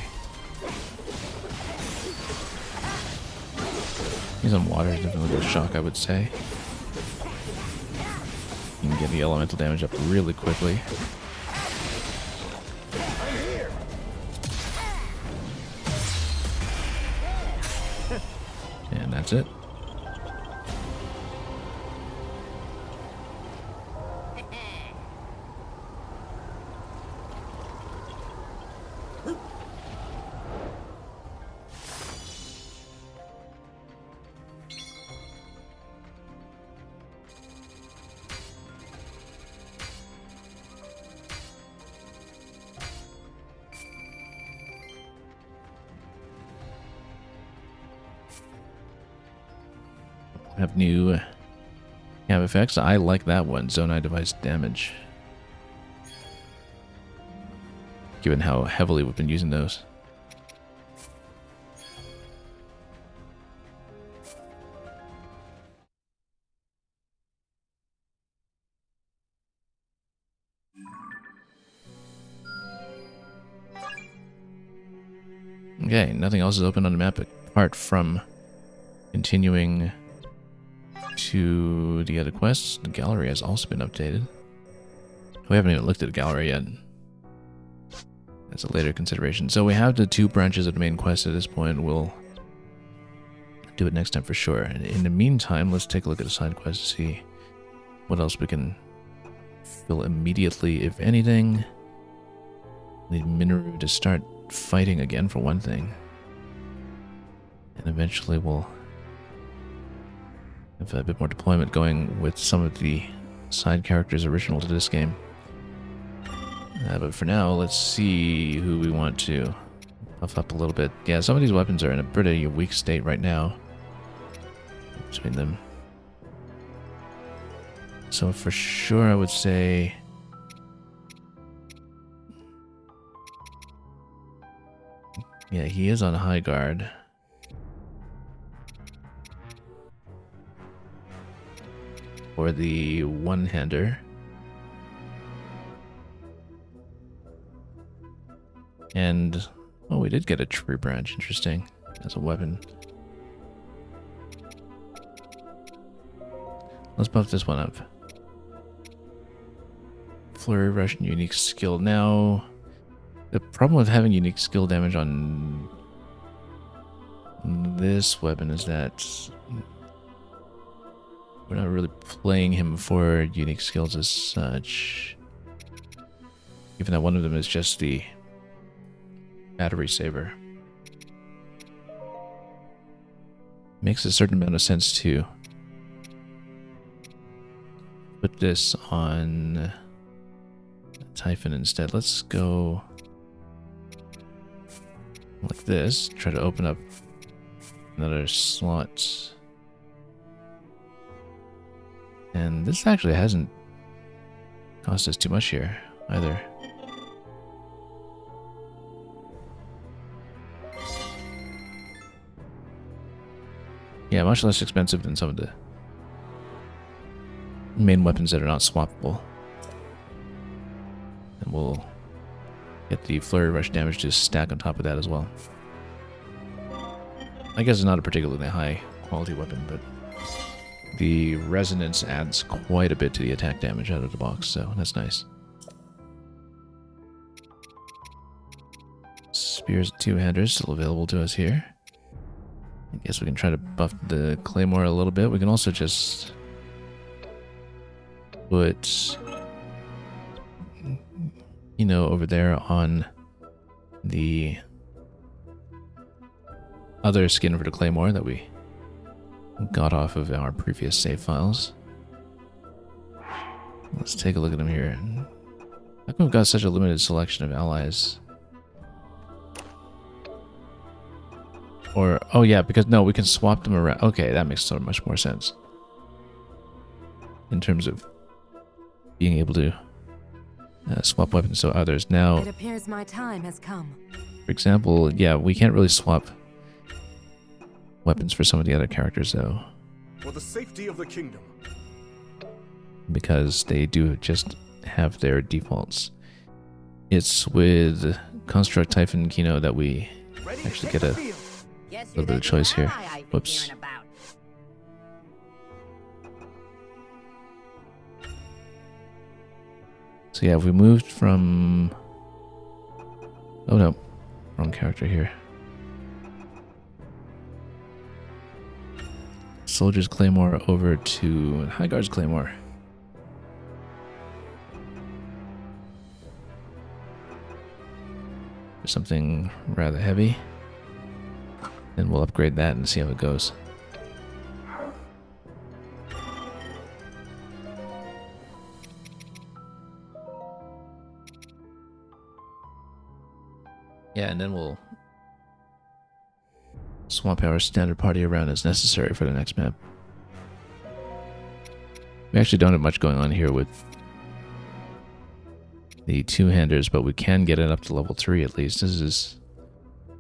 Speaker 1: He's on water, definitely a shock, I would say. You can get the elemental damage up really quickly. And that's it. Have new cab effects. I like that one. Zonai device damage. Given how heavily we've been using those. Okay, nothing else is open on the map apart from continuing to the other quests. The gallery has also been updated. We haven't even looked at the gallery yet. That's a later consideration. So we have the 2 branches of the main quest at this point. We'll do it next time for sure. And in the meantime, let's take a look at the side quest to see what else we can fill immediately, if anything. Need Minoru to start fighting again, for one thing. And eventually we'll have a bit more deployment going with some of the side characters original to this game. But for now, let's see who we want to buff up a little bit. Yeah, some of these weapons are in a pretty weak state right now between them. So for sure, I would say yeah, he is on high guard. For the one-hander. And, oh, we did get a tree branch, interesting, as a weapon. Let's buff this one up. Flurry Rush and unique skill. Now, the problem with having unique skill damage on this weapon is that we're not really playing him for unique skills as such. Even though one of them is just the battery saver. makes a certain amount of sense to put this on Typhon instead. Let's go like this. Try to open up another slot. And this actually hasn't cost us too much here either. Yeah, much less expensive than some of the main weapons that are not swappable. And we'll get the flurry rush damage to stack on top of that as well. I guess it's not a particularly high quality weapon, but the resonance adds quite a bit to the attack damage out of the box, so that's nice. Spears and two-handers still available to us here. I guess we can try to buff the Claymore a little bit. We can also just put, you know, over there on the other skin for the Claymore that we got off of our previous save files. Let's take a look at them here. How come we've got such a limited selection of allies? Or, oh yeah, because no, we can swap them around. Okay, that makes so much more sense. In terms of being able to swap weapons to others. Now,
Speaker 6: It appears my time has come.
Speaker 1: for example, yeah, we can't really swap weapons for some of the other characters though,
Speaker 7: For the safety of the kingdom.
Speaker 1: because they do just have their defaults. It's with Construct Typhon Kino that we actually get a little bit of choice here. Whoops. So yeah, if we moved from... Oh no, wrong character here. Soldier's Claymore over to Highguard's Claymore. Something rather heavy. Then we'll upgrade that and see how it goes. Yeah, and then we'll swap our standard party around as necessary for the next map. We actually don't have much going on here with the two-handers, but we can get it up to level 3 at least. This is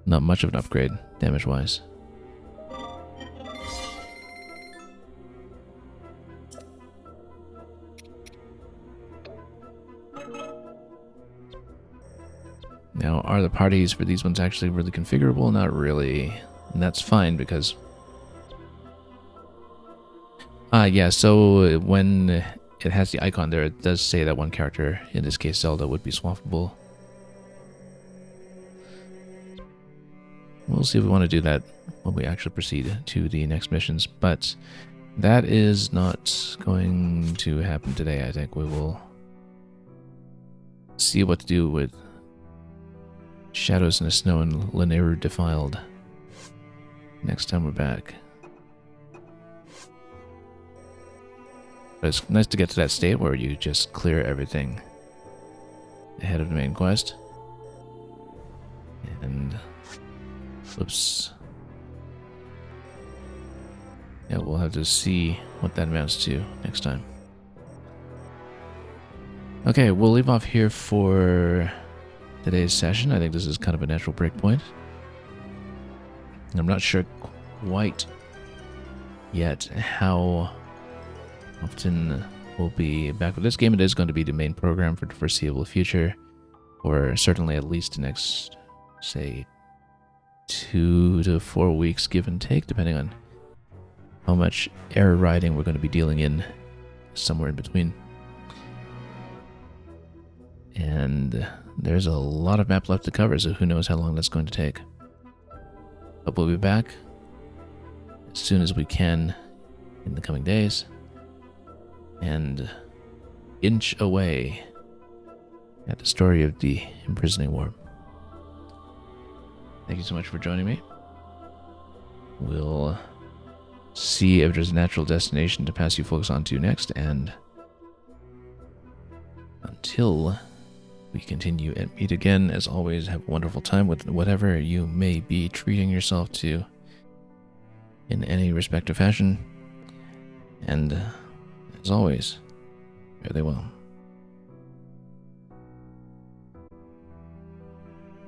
Speaker 1: not much of an upgrade, damage-wise. Now, are the parties for these ones actually really configurable? Not really. And that's fine because... yeah, so when it has the icon there, it does say that one character, in this case Zelda, would be swappable. We'll see if we want to do that when we actually proceed to the next missions, but that is not going to happen today. I think we will see what to do with Shadows in the Snow and Lineru Defiled next time we're back. But it's nice to get to that state where you just clear everything ahead of the main quest. And... Whoops. Yeah, we'll have to see what that amounts to next time. Okay, we'll leave off here for today's session. I think this is kind of a natural break point. I'm not sure quite yet how often we'll be back with this game. It is going to be the main program for the foreseeable future, or certainly at least the next, say, 2 to 4 weeks, give and take, depending on how much air riding we're going to be dealing in somewhere in between. And there's a lot of map left to cover, so who knows how long that's going to take. But we'll be back as soon as we can in the coming days and inch away at the story of the Imprisoning War. Thank you so much for joining me. We'll see if there's a natural destination to pass you folks on to next, and until we continue and meet again, as always, have a wonderful time with whatever you may be treating yourself to in any respective fashion. And as always, fare thee well.